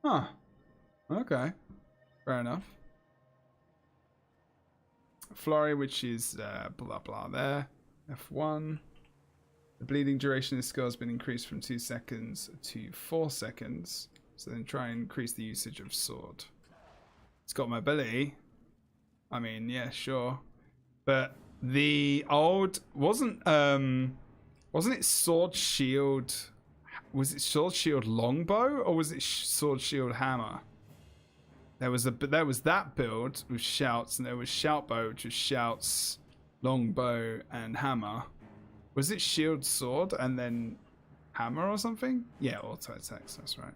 Huh. Okay. Fair enough. Flurry, which is blah blah there. F1. The bleeding duration of the skill has been increased from 2 seconds to 4 seconds. So then try and increase the usage of sword. It's got mobility. I mean, yeah, sure. But the old wasn't it sword shield? Was it sword shield longbow or was it sword shield hammer? There was that build with shouts, and there was shout bow, which was shouts, longbow, and hammer. Was it shield sword and then hammer or something? Yeah, auto attacks. That's right.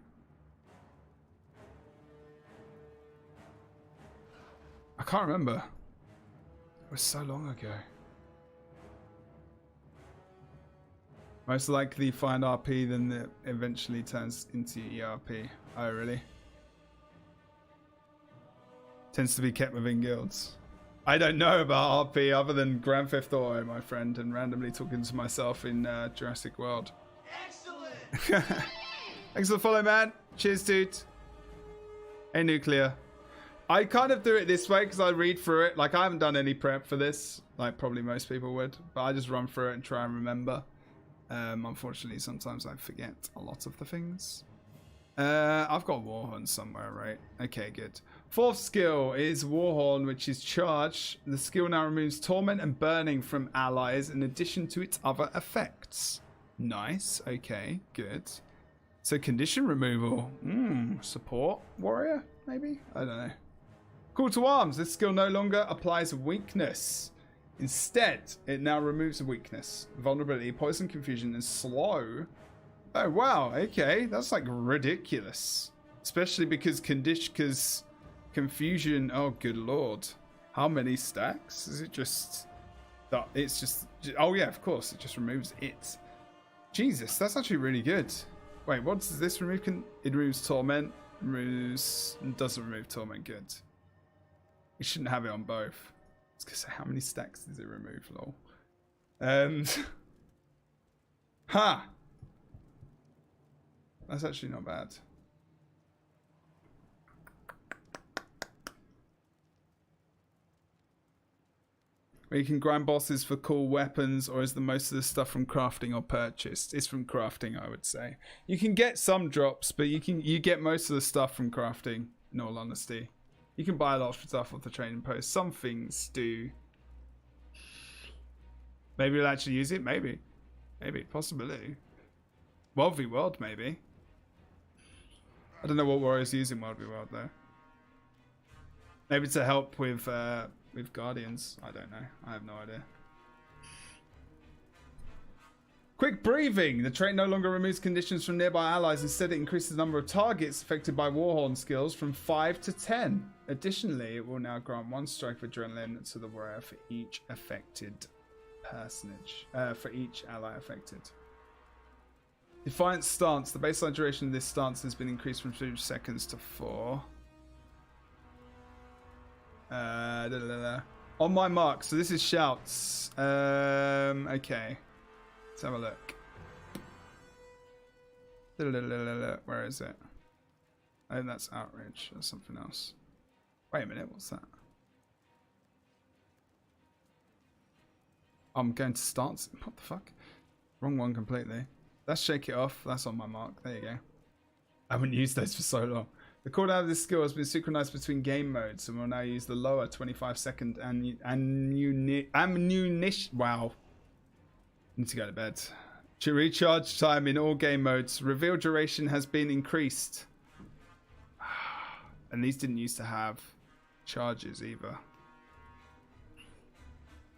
I can't remember. It was so long ago. Most likely find RP, then it eventually turns into ERP. Oh, really? Tends to be kept within guilds. I don't know about RP other than Grand Theft Auto, my friend, and randomly talking to myself in Jurassic World. Excellent! Thanks for the follow, man. Cheers, dude. Hey, Nuclear. I kind of do it this way because I read through it. Like, I haven't done any prep for this, like probably most people would, but I just run through it and try and remember. Unfortunately, sometimes I forget a lot of the things. I've got Warhorn somewhere, right? Okay, good. Fourth skill is Warhorn, which is charge. The skill now removes torment and burning from allies in addition to its other effects. Nice. Okay, good. So condition removal. Support warrior, maybe? I don't know. Call to arms. This skill no longer applies weakness. Instead, it now removes a weakness, vulnerability, poison, confusion, and slow. Oh, wow. Okay, that's like ridiculous. Especially because confusion, oh, good lord. How many stacks? Is it just... It's just... Oh, yeah, of course. It just removes it. Jesus, that's actually really good. Wait, what does this remove? It removes torment. Doesn't remove torment. Good. You shouldn't have it on both. I was gonna say, how many stacks does it remove? Lol. Ha! That's actually not bad. Where you can grind bosses for cool weapons, or is the most of the stuff from crafting or purchased? It's from crafting, I would say. You can get some drops, but you get most of the stuff from crafting, in all honesty. You can buy a lot of stuff off the trading post. Some things do. Maybe we'll actually use it. Maybe. Possibility. World v World, maybe. I don't know what warriors use in World v World though. Maybe to help with Guardians. I don't know. I have no idea. Quick breathing. The trait no longer removes conditions from nearby allies. Instead, it increases the number of targets affected by Warhorn skills from 5 to 10. Additionally, it will now grant 1 strike of adrenaline to the warrior for each affected personage. For each ally affected. Defiant stance. The baseline duration of this stance has been increased from 2 seconds to 4. On my mark. So this is shouts. Okay. Let's have a look. Where is it? I think that's outrage or something else. Wait a minute, what's that? I'm going to stance. What the fuck? Wrong one completely. Let's shake it off. That's on my mark. There you go. I haven't used those for so long. The cooldown of this skill has been synchronized between game modes and will now use the lower 25-second ammunition. Wow. Need to go to bed. To recharge time in all game modes. Reveal duration has been increased. And these didn't used to have charges either.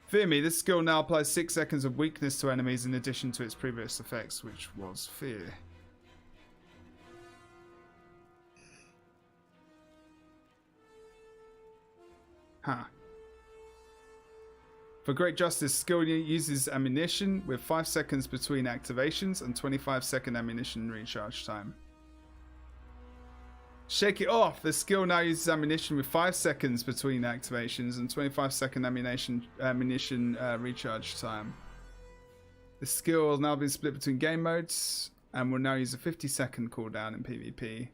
Fear me, this skill now applies 6 seconds of weakness to enemies in addition to its previous effects, which was fear. Huh. For great justice, skill uses ammunition with 5 seconds between activations and 25-second ammunition recharge time. Shake it off. The skill now uses ammunition with 5 seconds between activations and 25-second ammunition recharge time. The skill has now been split between game modes and will now use a 50-second cooldown in PvP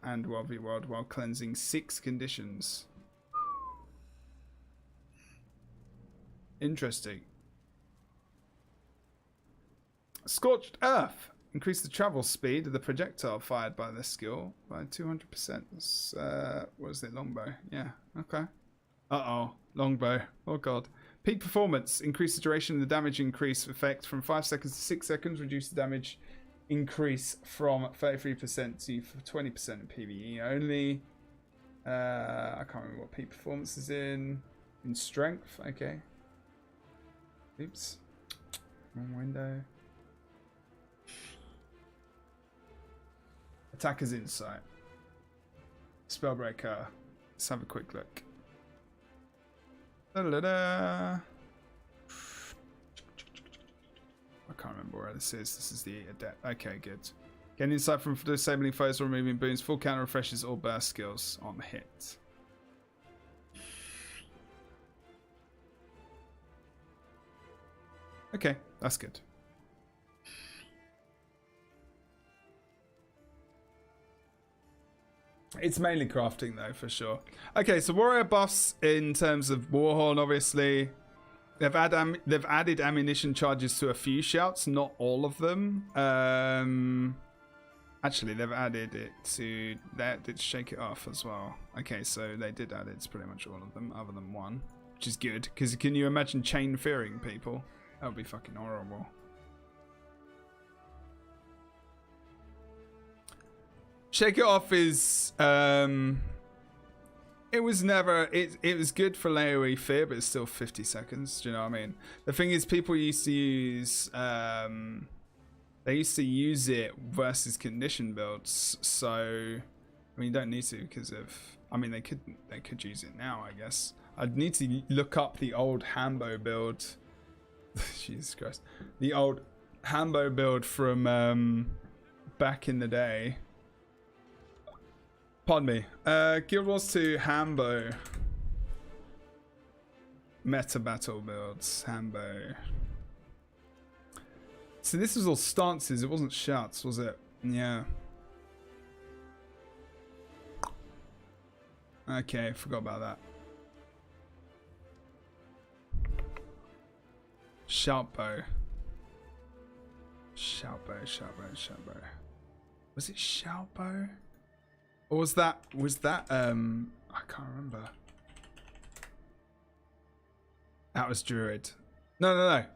and World v World while cleansing 6 conditions. Interesting. Scorched Earth. Increase the travel speed of the projectile fired by this skill by 200%. What is it? Longbow. Yeah. Okay. Uh-oh. Longbow. Oh, God. Peak performance. Increase the duration of the damage increase effect from 5 seconds to 6 seconds. Reduce the damage increase from 33% to 20% in PvE only. I can't remember what peak performance is in. In strength. Okay. Oops. Wrong window. Attacker's Insight. Spellbreaker. Let's have a quick look. Da-da-da-da. I can't remember where this is. This is the adept. Okay, good. Gain insight from disabling foes or removing boons. Full counter refreshes all burst skills on hit. Okay, that's good. It's mainly crafting though, for sure. Okay, so warrior buffs in terms of Warhorn, obviously. They've added ammunition charges to a few shouts, not all of them. Actually, they've added it to... They did shake it off as well. Okay, so they did add it to pretty much all of them, other than one. Which is good, because can you imagine chain fearing people? That would be fucking horrible. Shake it off is it was never it was good for AoE fear, but it's still 50 seconds. Do you know what I mean? The thing is, people used to use they used to use it versus condition builds. So I mean, you don't need to because of they could use it now, I guess. I'd need to look up the old Hambo build. Jesus Christ. The old Hambo build from back in the day. Pardon me. Guild Wars 2 Hambo. Meta battle builds. Hambo. So this was all stances. It wasn't shouts, was it? Yeah. Okay, forgot about that. Shout bow. Shout bow, shout bow, shout bow. Was it shout bow? Or was that I can't remember. That was Druid. No.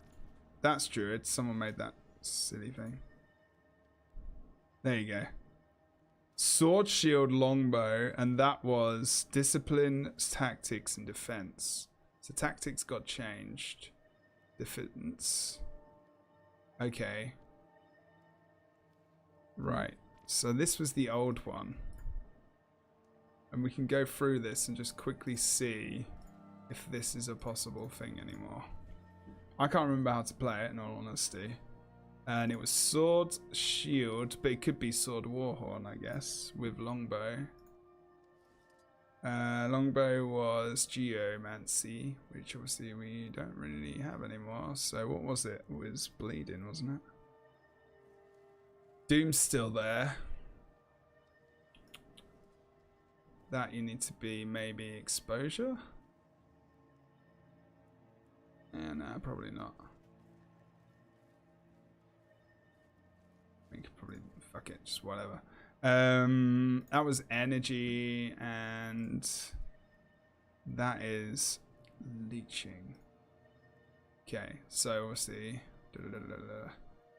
That's Druid. Someone made that silly thing. There you go. Sword, shield, longbow, and that was discipline, tactics, and defense. So tactics got changed. Defense. Okay. Right. So this was the old one. And we can go through this and just quickly see if this is a possible thing anymore. I can't remember how to play it, in all honesty. And it was sword, shield, but it could be sword, warhorn, I guess, with longbow. Longbow was geomancy, which obviously we don't really have anymore. So what was it? It was bleeding, wasn't it? Doom's still there. That you need to be maybe exposure? Yeah, no, probably not. We could probably fuck it, just whatever. That was energy, and that is leeching. Okay, so obviously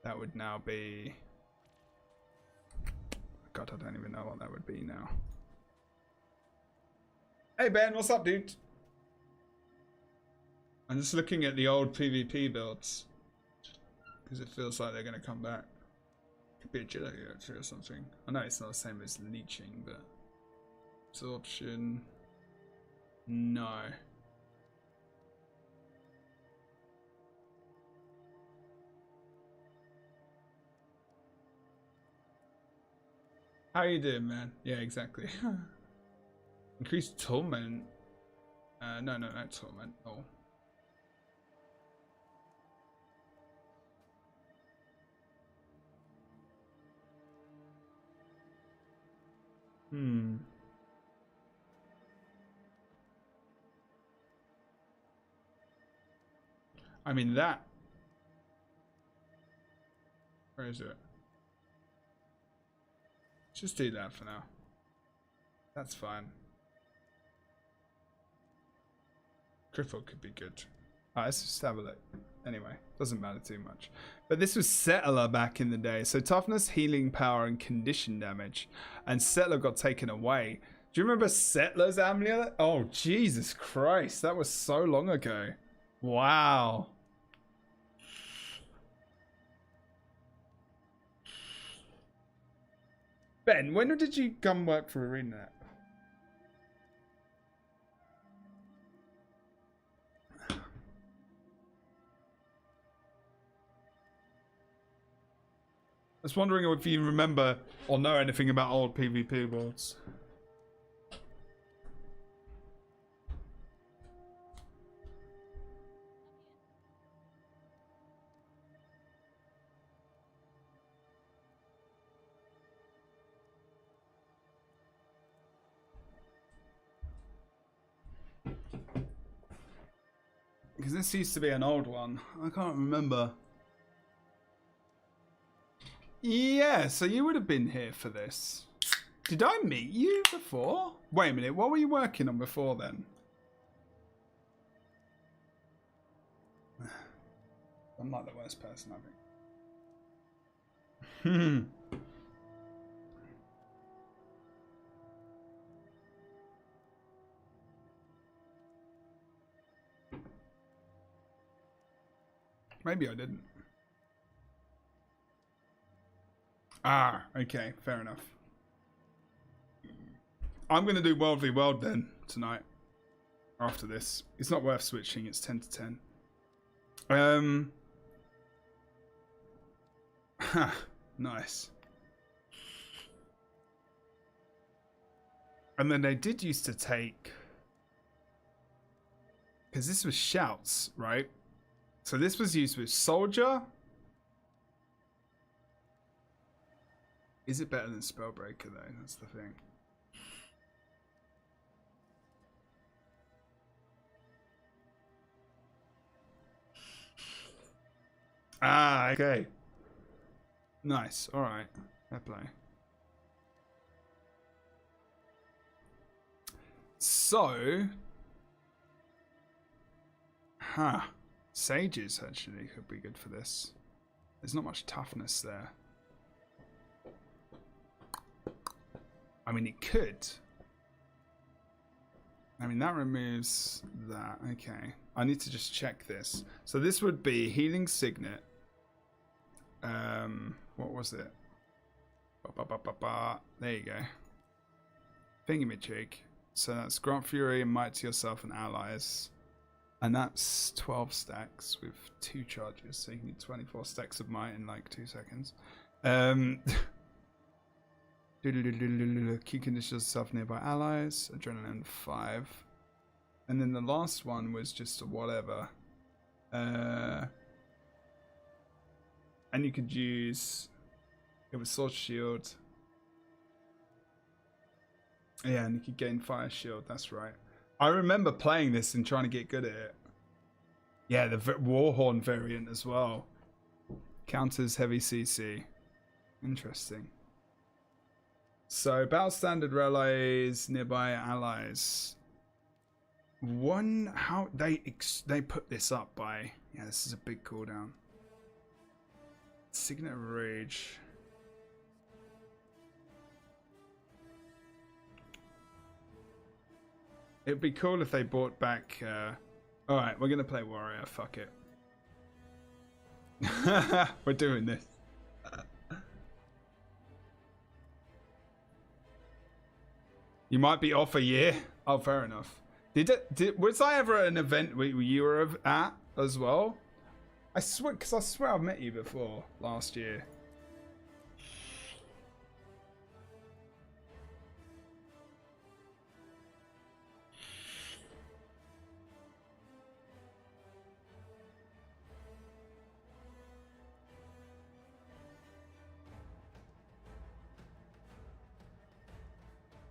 that would now be. God, I don't even know what that would be now. Hey Ben, what's up, dude? I'm just looking at the old PvP builds because it feels like they're going to come back. Could be agility actually or something. I know it's not the same as leeching, but absorption. No. How you doing, man? Yeah, exactly. Increased torment. No, not torment. Oh. I mean that. Where is it? Just do that for now. That's fine. Cripple could be good. Alright, let's just have a look. Anyway, doesn't matter too much. But this was Settler back in the day. So toughness, healing power, and condition damage. And Settler got taken away. Do you remember Settler's amulet? Oh, Jesus Christ. That was so long ago. Wow. Ben, when did you come work for ArenaNet? I was wondering if you remember or know anything about old PvP worlds. Because this used to be an old one. I can't remember. Yeah, so you would have been here for this. Did I meet you before? Wait a minute, what were you working on before then? I'm not the worst person, I think. Maybe I didn't. Ah, okay, fair enough. I'm going to do World v World then tonight. After this, it's not worth switching. It's 10 to 10. Nice. And then they did used to take, because this was shouts, right? So this was used with Soldier. Is it better than Spellbreaker though? That's the thing. Ah, okay. Nice. All right. Fair play. So, Sages actually could be good for this. There's not much toughness there. I mean, it could. I mean, that removes that. Okay. I need to just check this. So this would be Healing Signet. What was it? There you go. Thingamajig. So that's Grant Fury and Might to yourself and allies. And that's 12 stacks with 2 charges. So you can do 24 stacks of Might in like 2 seconds. Key conditions yourself nearby allies. Adrenaline 5. And then the last one was just a whatever. And you could use... It was Sword Shield. Yeah, and you could gain Fire Shield. That's right. I remember playing this and trying to get good at it. Yeah, the Warhorn variant as well. Counters heavy CC. Interesting. So, battle standard relays, nearby allies. How they put this up by... Yeah, this is a big cooldown. Signet of Rage. It'd be cool if they brought back... Alright, we're going to play Warrior. Fuck it. We're doing this. You might be off a year. Oh, fair enough. Was I ever at an event where you were at as well? I swear, because I swear I've met you before last year.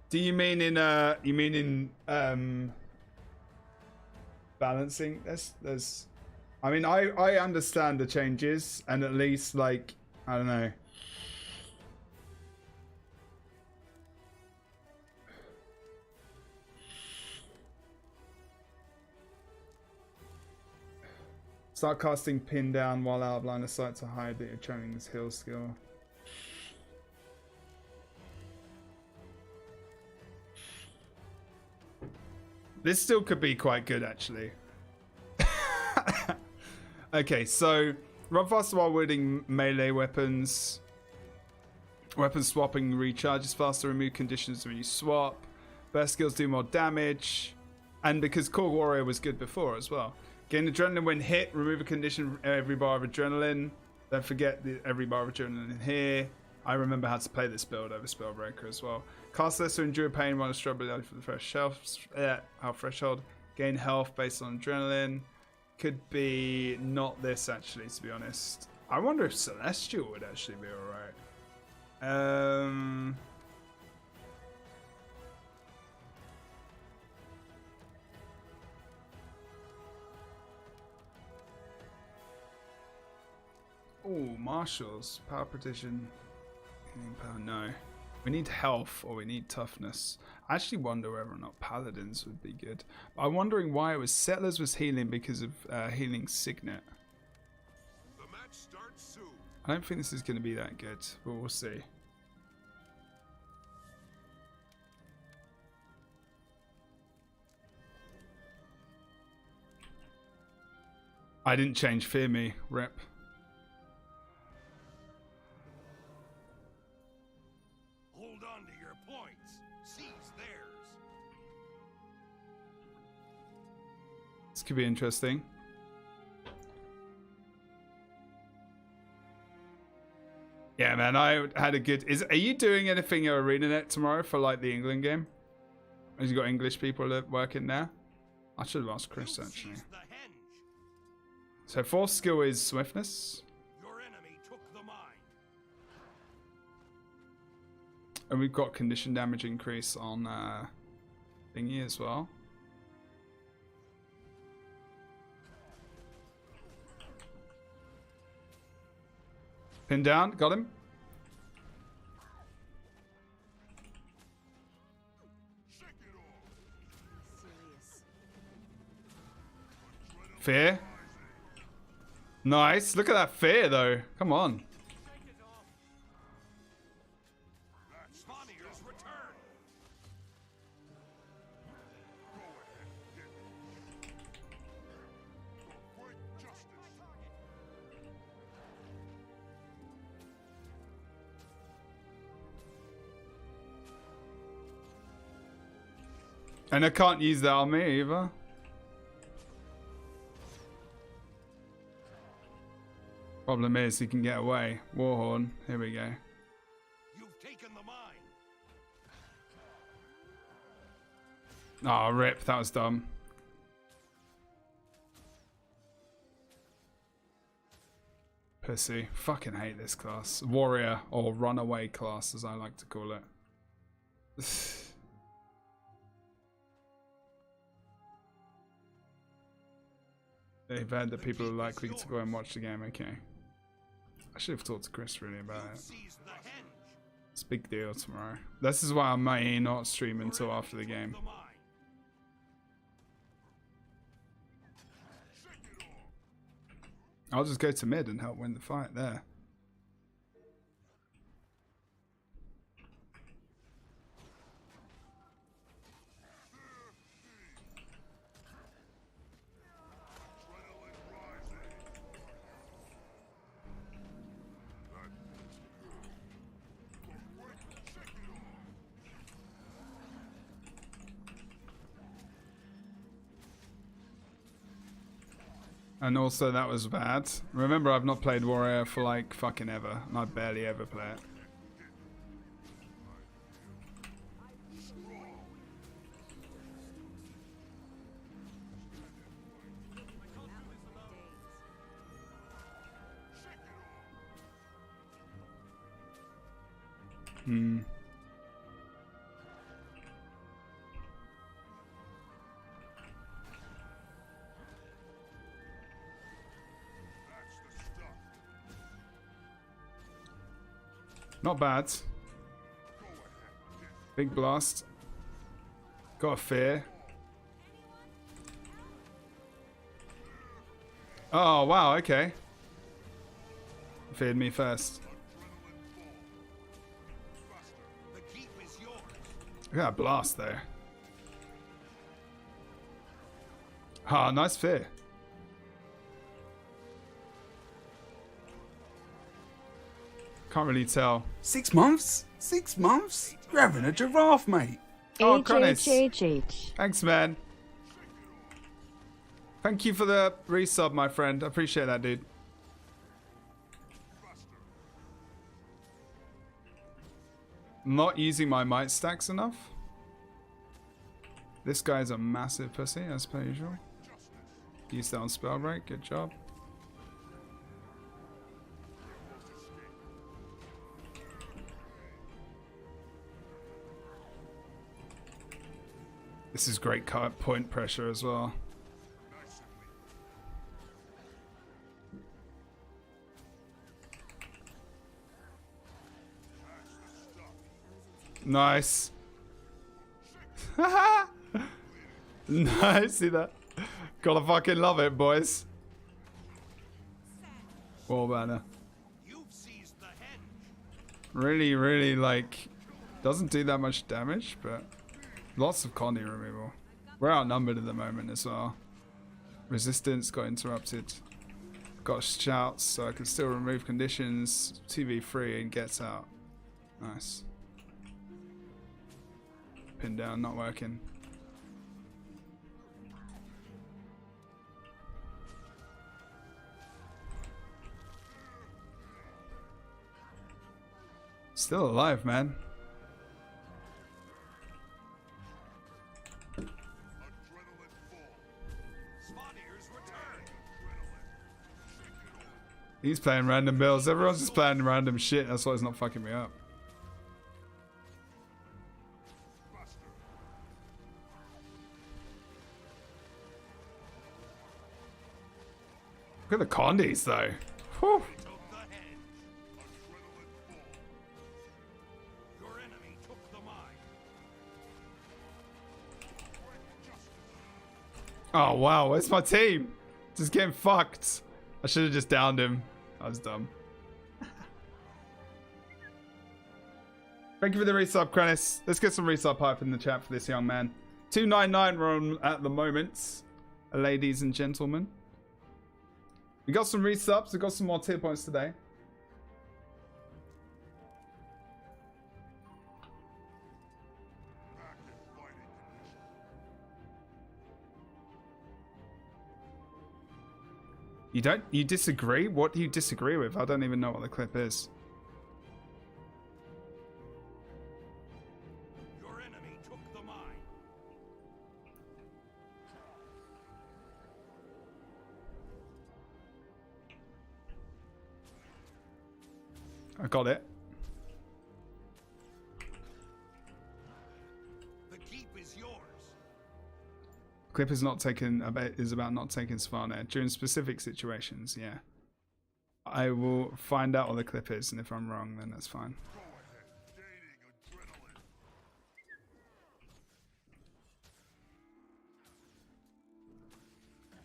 Do you mean in balancing? There's I mean I understand the changes, and at least like I don't know. Start casting pin down while out of line of sight to hide that you're channeling this heal skill. This still could be quite good, actually. Okay, so run faster while wielding melee weapons. Weapon swapping recharges faster, remove conditions when you swap. Burst skills do more damage. And because Core Warrior was good before as well. Gain adrenaline when hit, remove a condition every bar of adrenaline. Don't forget every bar of adrenaline in here. I remember how to play this build over Spellbreaker as well. Cast less to endure pain while a strawberry for the fresh health threshold. Gain health based on adrenaline. Could be not this actually, to be honest. I wonder if Celestial would actually be alright. Oh, Marshals, power precision. No. We need health or we need toughness. I actually wonder whether or not Paladins would be good. But I'm wondering why it was Settlers was healing because of Healing Signet. The match starts soon. I don't think this is going to be that good, but we'll see. I didn't change Fear Me, rep. This could be interesting. Yeah, man, I had a good... Are you doing anything at ArenaNet tomorrow for like the England game? Has you got English people working there? I should have asked Chris actually. So fourth skill is swiftness. Your enemy took the mine. And we've got condition damage increase on thingy as well. Pin down, got him. Fear. Nice. Look at that fear, though. Come on. And I can't use that on me either. Problem is, he can get away. Warhorn. Here we go. You've taken the mine. Oh, rip. That was dumb. Pussy. Fucking hate this class. Warrior, or runaway class, as I like to call it. They've heard that people are likely to go and watch the game. Okay. I should have talked to Chris really about it. Seize the henge. It's a big deal tomorrow. This is why I may not stream until after the game. The mine. I'll just go to mid and help win the fight there. And also that was bad. Remember, I've not played Warrior for like fucking ever. And I barely ever play it. Hmm. Not bad. Big blast. Got a fear. Oh, wow, okay. Feared me first. The keep is yours. Look at that blast there. Ah, nice fear. Can't really tell. 6 months? 6 months? You're having a giraffe, mate. Oh, Cronus. HHHH. Thanks, man. Thank you for the resub, my friend. I appreciate that, dude. Not using my might stacks enough. This guy's a massive pussy, as per usual. Use that on spell break. Good job. This is great point pressure as well. Nice. Nice, see that? Gotta fucking love it, boys. Wall banner. You've seized the henge. Really, really, like, doesn't do that much damage, but lots of Connie removal. We're outnumbered at the moment as well. Resistance got interrupted. Got shouts, so I can still remove conditions. 2v3 and gets out. Nice. Pin down, not working. Still alive, man. He's playing random builds. Everyone's just playing random shit. That's why it's not fucking me up. Look at the condies, though. Whew. Took the henge. Your enemy took the mine. Oh, wow. Where's my team? Just getting fucked. I should have just downed him. I was dumb. Thank you for the resub, Krennis. Let's get some resub hype in the chat for this young man. 299 we're on at the moment, ladies and gentlemen. We got some resubs. We got some more tier points today. You disagree? What do you disagree with? I don't even know what the clip is. Your enemy took the mine. I got it. The keep is yours. Clip is about not taking Svarna during specific situations. Yeah, I will find out what the clip is, and if I'm wrong, then that's fine. Go ahead. Gaining adrenaline.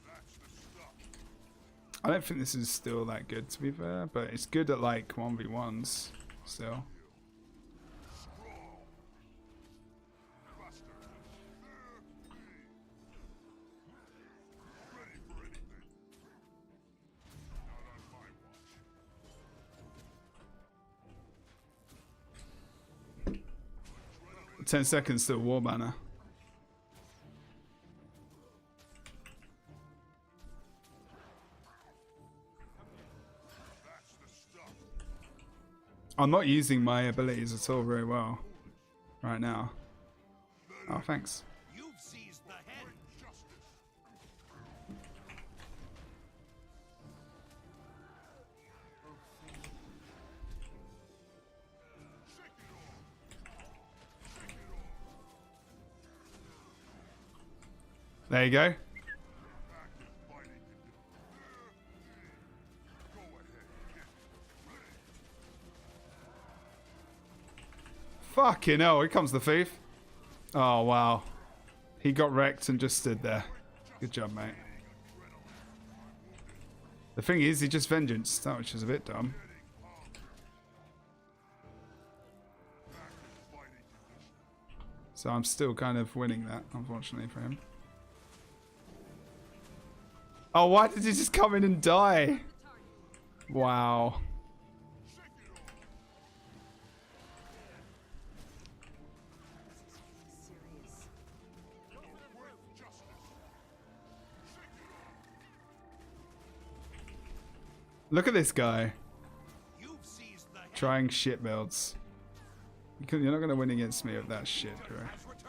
That's the stuff. I don't think this is still that good, to be fair, but it's good at like 1v1s still. Ready for anything. Not on my watch. 10 seconds to a war banner. That's the stuff. I'm not using my abilities at all very well right now. Oh, thanks. You've seized the head. Justice. Shake it off. Shake it off. There you go. Active fighting condition. Go ahead. Hit. Ready. Fucking hell, here comes the thief. Oh, wow. He got wrecked and just stood there. Good job, mate. The thing is, he just vengeance, that which is a bit dumb. So I'm still kind of winning that, unfortunately for him. Oh, why did he just come in and die? Wow. Look at this guy. You've seized the head. Trying shit builds. You're not going to win against me with that shit, bro. Has returned.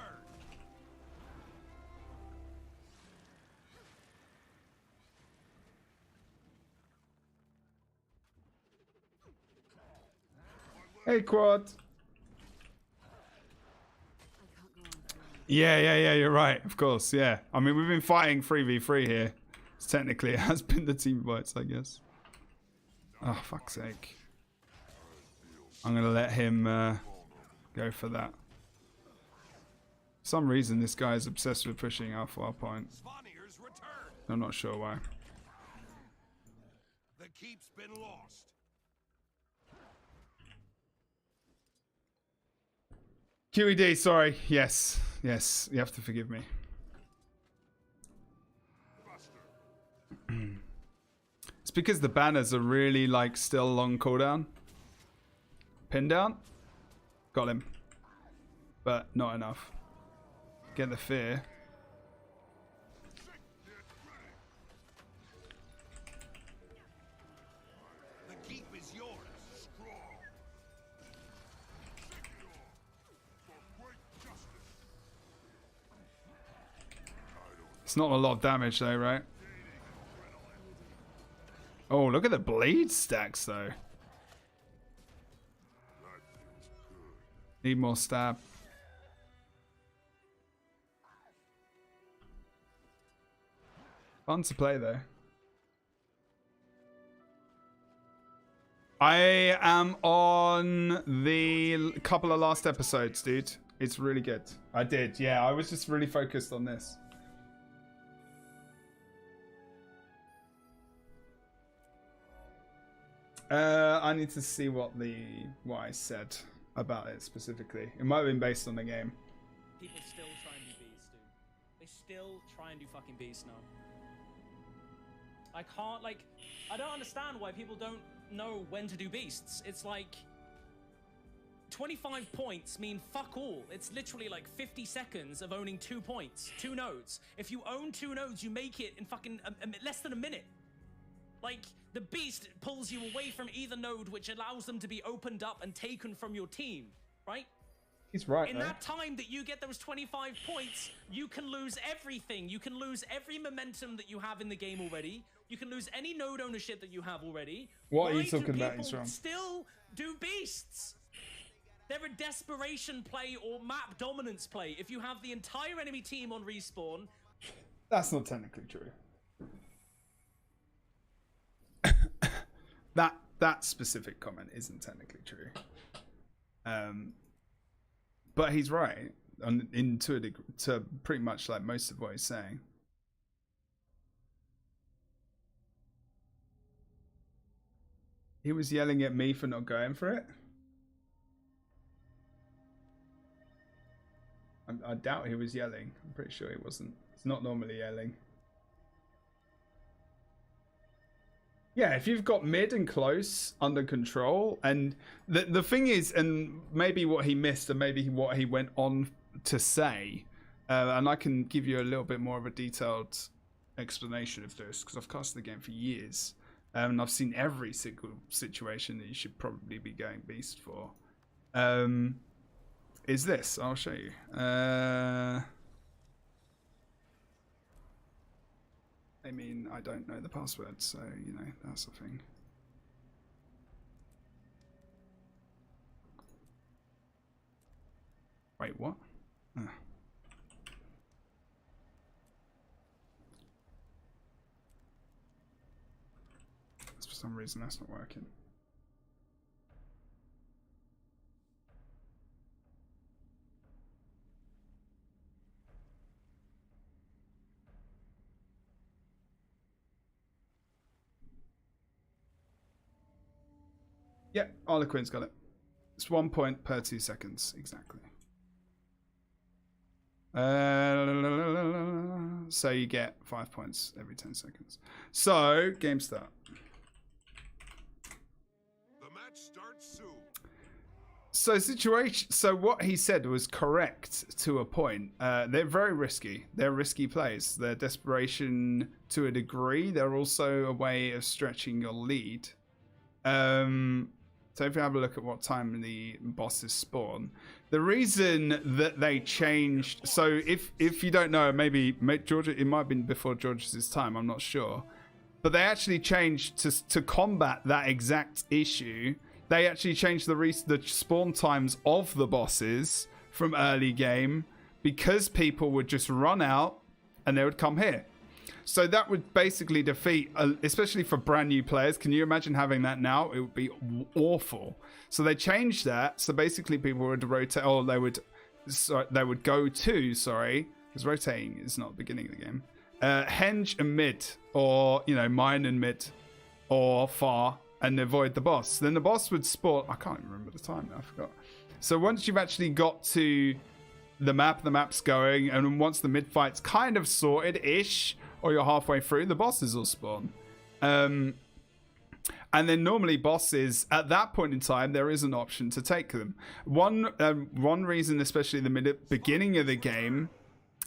Hey, Quad. Yeah, you're right. Of course, yeah. I mean, we've been fighting 3v3 here. So technically, it has been the team fights, I guess. Oh, fuck's sake. I'm going to let him go for that. For some reason, this guy is obsessed with pushing our far point. Svanir's returned. I'm not sure why. The keep's been lost. QED, sorry. Yes, you have to forgive me. It's because the banners are really, like, still long cooldown. Pin down. Got him. But not enough. Get the fear. The keep is yours. Strong. For great justice. It's not a lot of damage though, right? Oh, look at the bleed stacks though. Need more stab. Fun to play though. I am on the couple of last episodes, dude. It's really good. I did, yeah. I was just really focused on this. I need to see what I said about it specifically. It might have been based on the game. People still try and do beasts, dude. They still try and do fucking beasts now. I can't, like, I don't understand why people don't know when to do beasts. It's like 25 points mean fuck all. It's literally like 50 seconds of owning 2 points, 2 nodes. If you own 2 nodes, you make it in fucking less than a minute. Like, the beast pulls you away from either node, which allows them to be opened up and taken from your team, right? He's right, In though. that time that you get those 25 points, you can lose everything. You can lose every momentum that you have in the game already. You can lose any node ownership that you have already. What are Why you talking do about, people Isram? still do beasts? They're a desperation play or map dominance play. If you have the entire enemy team on respawn... That's not technically true. That specific comment isn't technically true. But he's right to a degree, to pretty much like most of what he's saying. He was yelling at me for not going for it. I doubt he was yelling. I'm pretty sure he wasn't. He's not normally yelling. Yeah, if you've got mid and close under control, and the thing is, and maybe what he missed, and maybe what he went on to say, and I can give you a little bit more of a detailed explanation of this, because I've cast the game for years, and I've seen every single situation that you should probably be going beast for. Is this? I'll show you. I mean, I don't know the password, so, you know, that's the thing. Wait, what? Oh. For some reason, that's not working. Yeah, Harlequin's got it. It's 1 point per 2 seconds, exactly. So you get 5 points every 10 seconds. So, game start. The match starts soon. So what he said was correct to a point. They're very risky. They're risky plays. They're desperation to a degree. They're also a way of stretching your lead. So if you have a look at what time the bosses spawn, the reason that they changed, so if you don't know, maybe George, it might have been before George's time, I'm not sure, but they actually changed to combat that exact issue. They actually changed the spawn times of the bosses from early game because people would just run out and they would come here. So that would basically defeat, especially for brand new players. Can you imagine having that now? It would be awful. So they changed that. So basically people would rotate, or they would go to, sorry, because rotating is not the beginning of the game. Henge and mid, or, you know, mine and mid, or far, and avoid the boss. Then the boss would spawn, I can't even remember the time now, I forgot. So once you've actually got to the map's going, and once the mid fight's kind of sorted-ish, or you're halfway through, the bosses will spawn. And then normally bosses, at that point in time, there is an option to take them. One reason, especially the beginning of the game,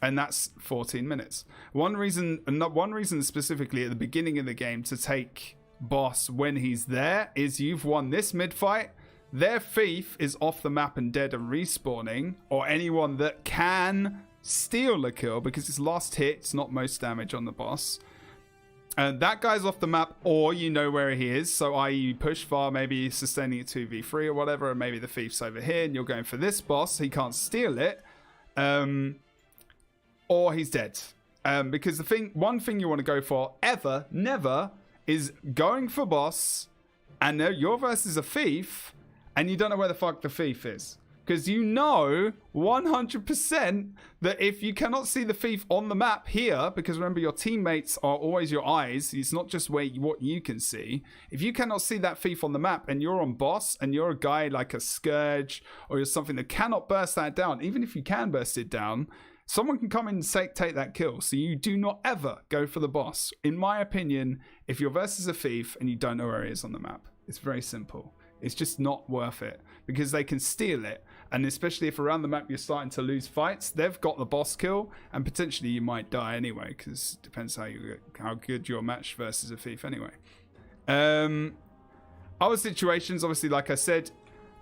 and that's 14 minutes. One reason specifically at the beginning of the game to take boss when he's there is you've won this mid fight. Their thief is off the map and dead and respawning, or anyone that can steal a kill because it's last hit, it's not most damage on the boss. And that guy's off the map, or you know where he is. So i.e. you push far, maybe sustaining it 2v3 or whatever, and maybe the thief's over here and you're going for this boss, he can't steal it. Or he's dead. Because one thing you want to go for never is going for boss and you're versus a thief and you don't know where the fuck the thief is. Because you know 100% that if you cannot see the thief on the map here, because remember your teammates are always your eyes, it's not just what you can see. If you cannot see that thief on the map and you're on boss and you're a guy like a Scourge or you're something that cannot burst that down, even if you can burst it down, someone can come in and take that kill. So you do not ever go for the boss. In my opinion, if you're versus a thief and you don't know where he is on the map, it's very simple. It's just not worth it because they can steal it. And especially if around the map you're starting to lose fights, they've got the boss kill and potentially you might die anyway because it depends how good you're matched versus a thief anyway. Other situations, obviously, like I said,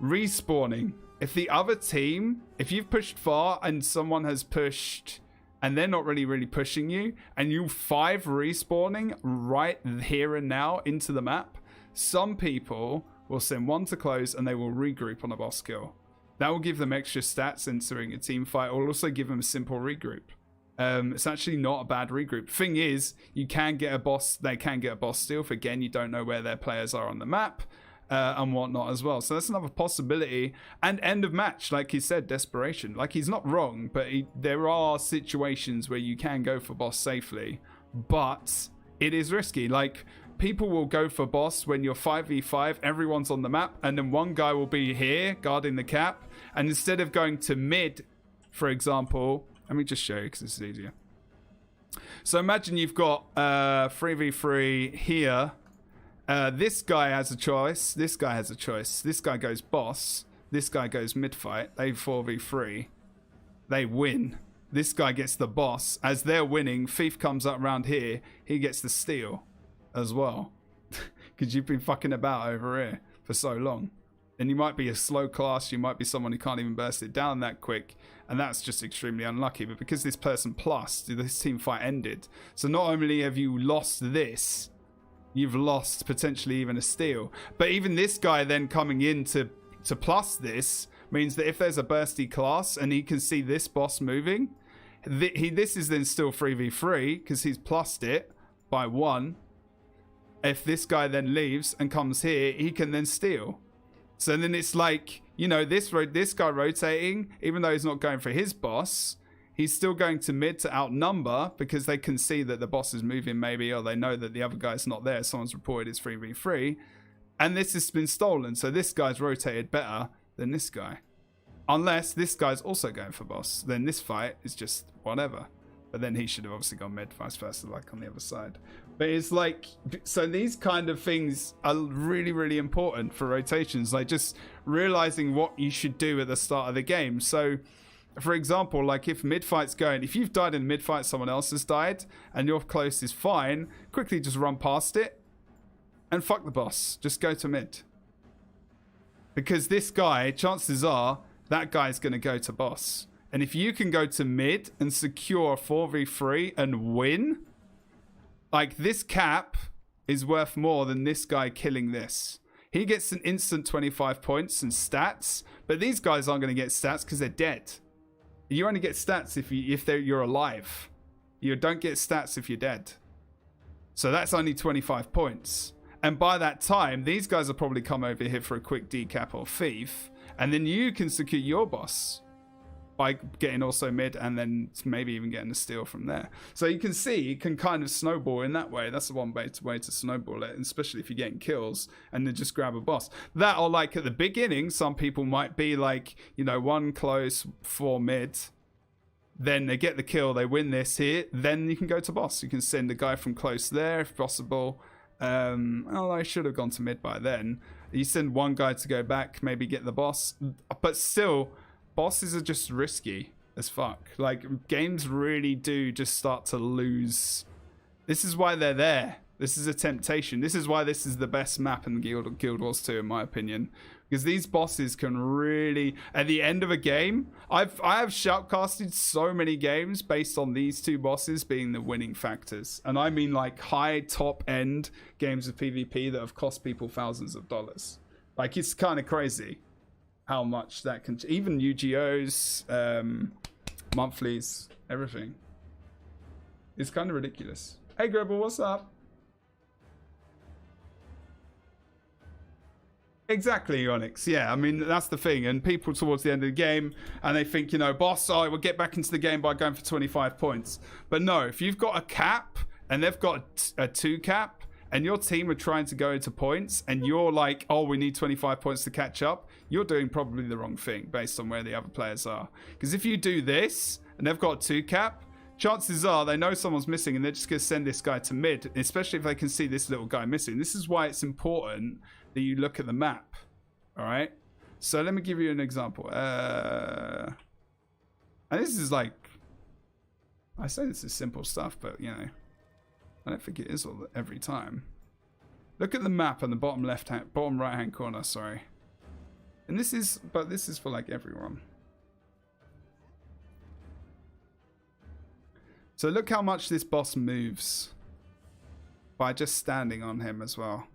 respawning. If the other team, if you've pushed far and someone has pushed and they're not really pushing you, and you 5 respawning right here and now into the map, some people will send 1 to close and they will regroup on a boss kill. That will give them extra stats entering a team fight, or also give them a simple regroup. It's actually not a bad regroup. Thing is, you can get a boss, they can get a boss steal if, again, you don't know where their players are on the map. And whatnot as well. So that's another possibility. And end of match, like he said, desperation. Like, he's not wrong, but there are situations where you can go for boss safely, but it is risky. Like, people will go for boss when you're 5v5, everyone's on the map, and then one guy will be here guarding the cap, and instead of going to mid, for example, let me just show you because this is easier. So imagine you've got 3v3 here. This guy has a choice. This guy has a choice. This guy goes boss. This guy goes mid fight. They 4v3. They win. This guy gets the boss. As they're winning, Thief comes up around here. He gets the steal as well. Because you've been fucking about over here for so long. And you might be a slow class. You might be someone who can't even burst it down that quick. And that's just extremely unlucky. But because this person plussed, this team fight ended. So not only have you lost this, you've lost potentially even a steal. But even this guy then coming in to plus this means that if there's a bursty class and he can see this boss moving, this is then still 3v3 because he's plussed it by 1. If this guy then leaves and comes here, he can then steal. So then it's like, you know, this guy rotating, even though he's not going for his boss, he's still going to mid to outnumber because they can see that the boss is moving maybe, or they know that the other guy's not there. Someone's reported it's 3v3. And this has been stolen. So this guy's rotated better than this guy. Unless this guy's also going for boss. Then this fight is just whatever. But then he should have obviously gone mid, vice versa, like on the other side. But it's like, so these kind of things are really important for rotations. Like just realizing what you should do at the start of the game. So, for example, like if mid-fight's going, if you've died in mid-fight, someone else has died, and your close is fine, quickly just run past it, and fuck the boss. Just go to mid. Because this guy, chances are, that guy's going to go to boss. And if you can go to mid and secure 4v3 and win, like this cap is worth more than this guy killing this. He gets an instant 25 points and stats, but these guys aren't going to get stats because they're dead. You only get stats if you're alive. You don't get stats if you're dead. So that's only 25 points. And by that time, these guys will probably come over here for a quick decap or thief. And then you can secure your boss by getting also mid and then maybe even getting a steal from there. So you can see it can kind of snowball in that way. That's the one way to snowball it, especially if you're getting kills and then just grab a boss. That, or like at the beginning, some people might be like, you know, 1 close, 4 mid. Then they get the kill, they win this here. Then you can go to boss. You can send a guy from close there if possible. Well, I should have gone to mid by then. You send one guy to go back, maybe get the boss. But still, bosses are just risky as fuck. Like, games really do just start to lose. This is why they're there. This is a temptation. This is why this is the best map in Guild Wars 2, in my opinion. Because these bosses can really, at the end of a game, I have shoutcasted so many games based on these 2 bosses being the winning factors. And I mean like high top end games of PvP that have cost people thousands of dollars. Like, it's kind of crazy how much that can, even UGOs, monthlies, everything. It's kind of ridiculous. Hey Gribble, what's up? Exactly, Onyx. Yeah, I mean, that's the thing. And people towards the end of the game, and they think, you know, boss, I will get back into the game by going for 25 points. But no, if you've got a cap, and they've got a 2 cap, and your team are trying to go into points, and you're like, oh, we need 25 points to catch up, you're doing probably the wrong thing based on where the other players are. Because if you do this, and they've got a 2 cap, chances are they know someone's missing, and they're just going to send this guy to mid, especially if they can see this little guy missing. This is why it's important that you look at the map. All right, so let me give you an example. And this is like, I say this is simple stuff, but you know, I don't think it is every time. Look at the map on the bottom bottom right hand corner, sorry. And this is for like everyone. So look how much this boss moves by just standing on him as well.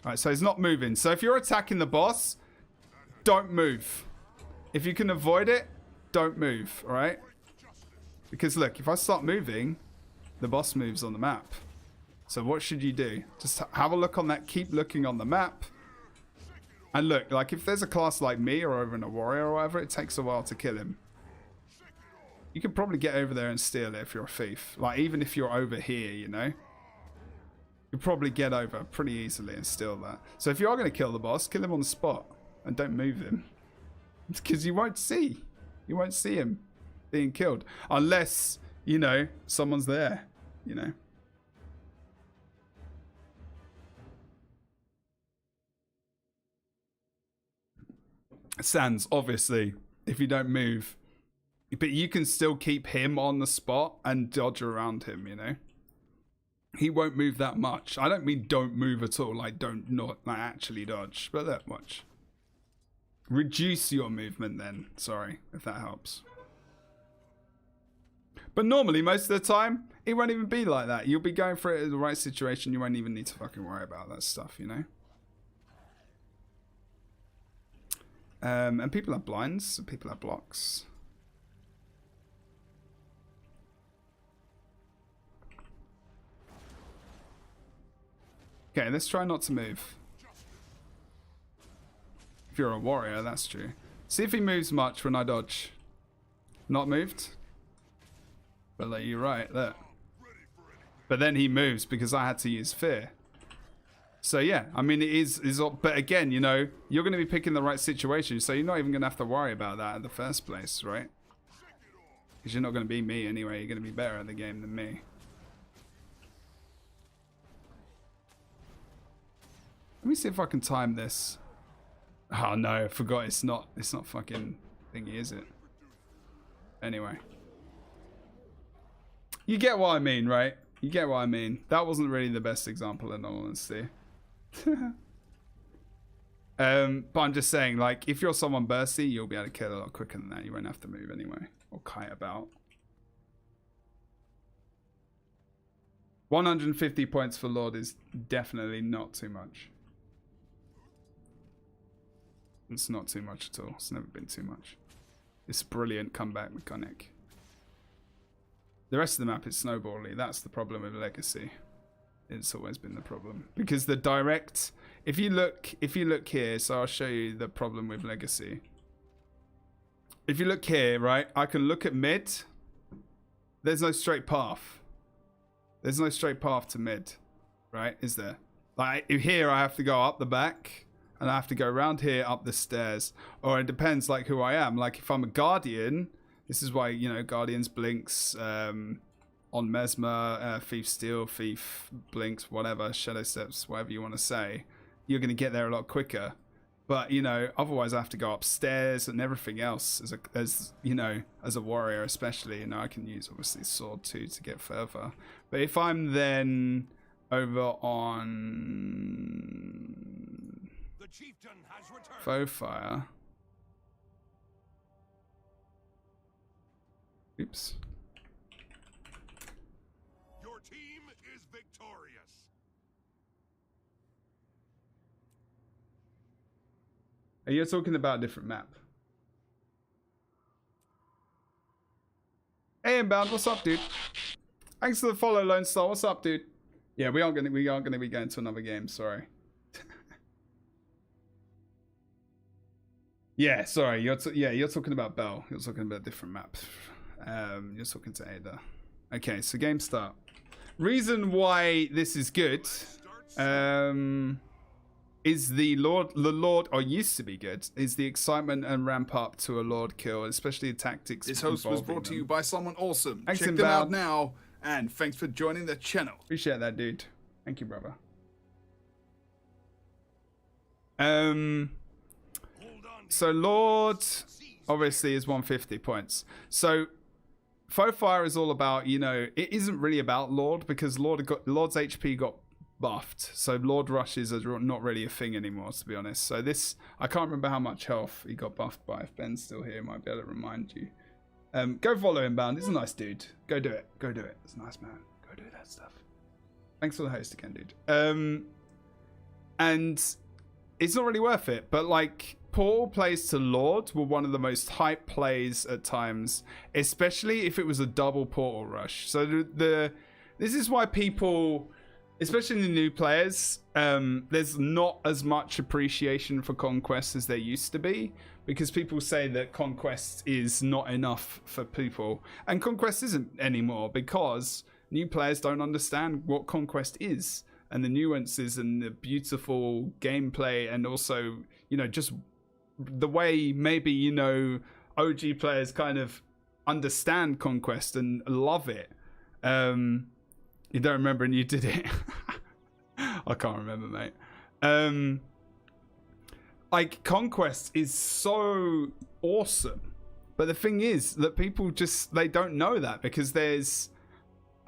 Alright, so he's not moving. So if you're attacking the boss, don't move. If you can avoid it, don't move, alright? Because look, if I start moving, the boss moves on the map. So what should you do? Just have a look on that, keep looking on the map. And look, like if there's a class like me or even a warrior or whatever, it takes a while to kill him. You could probably get over there and steal it if you're a thief. Like even if you're over here, you know. You'll probably get over pretty easily and steal that. So if you are going to kill the boss, kill him on the spot. And don't move him. Because you won't see. You won't see him being killed. Unless, you know, someone's there. You know. Sans, obviously, if you don't move. But you can still keep him on the spot and dodge around him, you know. He won't move that much. I don't mean don't move at all. Like don't not like actually dodge. But that much. Reduce your movement then. Sorry, if that helps. But normally, most of the time, it won't even be like that. You'll be going for it in the right situation. You won't even need to fucking worry about that stuff, you know. And people have blinds. People have blocks. Okay, let's try not to move. If you're a warrior, that's true. See if he moves much when I dodge. Not moved? But like, you're right, there. But then he moves because I had to use fear. So yeah, I mean it is but again, you know, you're going to be picking the right situation, so you're not even going to have to worry about that in the first place, right? Because you're not going to be me anyway, you're going to be better at the game than me. Let me see if I can time this. Oh no, I forgot it's not fucking thingy, is it? Anyway. You get what I mean, right? You get what I mean. That wasn't really the best example in all honesty. But I'm just saying, like, if you're someone bursty, you'll be able to kill a lot quicker than that. You won't have to move anyway. Or kite about. 150 points for Lord is definitely not too much. It's not too much at all. It's never been too much. It's a brilliant comeback mechanic. The rest of the map is snowbally. That's the problem with Legacy. It's always been the problem. Because the direct... If you look here, so I'll show you the problem with Legacy. If you look here, right, I can look at mid. There's no straight path. There's no straight path to mid. Right, is there? Like, here I have to go up the back. And I have to go around here, up the stairs. Or it depends, like, who I am. Like, if I'm a Guardian... This is why, you know, Guardians blinks on Mesmer, Thief Steel, Thief blinks, whatever, Shadow Steps, whatever you want to say. You're going to get there a lot quicker. But, you know, otherwise I have to go upstairs and everything else as you know, as a warrior especially. You know, I can use, obviously, sword too to get further. But if I'm then over on The chieftain has returned. Faux Fire... Oops. Your team is victorious. Are you talking about a different map? Hey, Inbound, what's up, dude? Thanks for the follow, Lone Star. What's up, dude? Yeah, we aren't gonna be going to another game. Sorry. Yeah, sorry. You're talking about Bell. You're talking about a different map. You're talking to Ada. Okay, so game start. Reason why this is good is the Lord, or used to be good, is the excitement and ramp up to a Lord kill, especially the tactics. This host was involving brought to them. you by someone awesome. Thanks, Check them out Inbound. now, and thanks for joining the channel. Appreciate that, dude. Thank you, brother. So Lord obviously is 150 points. So Faux Fire is all about, you know, it isn't really about Lord because Lord's HP got buffed. So Lord Rushes are not really a thing anymore, to be honest. So this, I can't remember how much health he got buffed by. If Ben's still here, he might be able to remind you. Go follow him, Bound. He's a nice dude. Go do it. Go do it. It's a nice man. Go do that stuff. Thanks for the host again, dude. And it's not really worth it, but like Portal plays to Lord were one of the most hype plays at times, especially if it was a double Portal rush. So this is why people, especially the new players, there's not as much appreciation for Conquest as there used to be, because people say that Conquest is not enough for people, and Conquest isn't anymore because new players don't understand what Conquest is and the nuances and the beautiful gameplay, and also, you know, just the way maybe, you know, OG players kind of understand Conquest and love it. You don't remember and you did it. I can't remember, mate. Like, Conquest is so awesome, but the thing is that people just, they don't know that because there's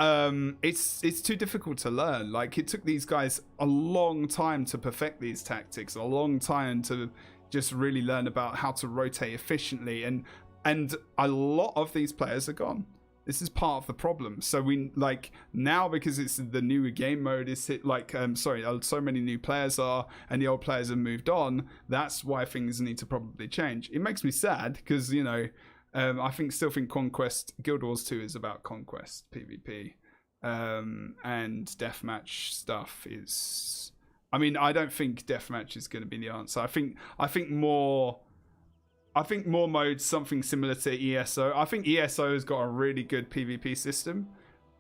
it's too difficult to learn. Like, it took these guys a long time to perfect these tactics, a long time to just really learn about how to rotate efficiently, and a lot of these players are gone. This is part of the problem. So we, like, now, because it's the new game mode, is it like so many new players are, and the old players have moved on. That's why things need to probably change. It makes me sad because, you know, I still think Conquest, Guild Wars 2 is about Conquest PvP, and deathmatch stuff is. I mean, I don't think deathmatch is going to be the answer. I think more modes, something similar to ESO. I think ESO has got a really good PvP system,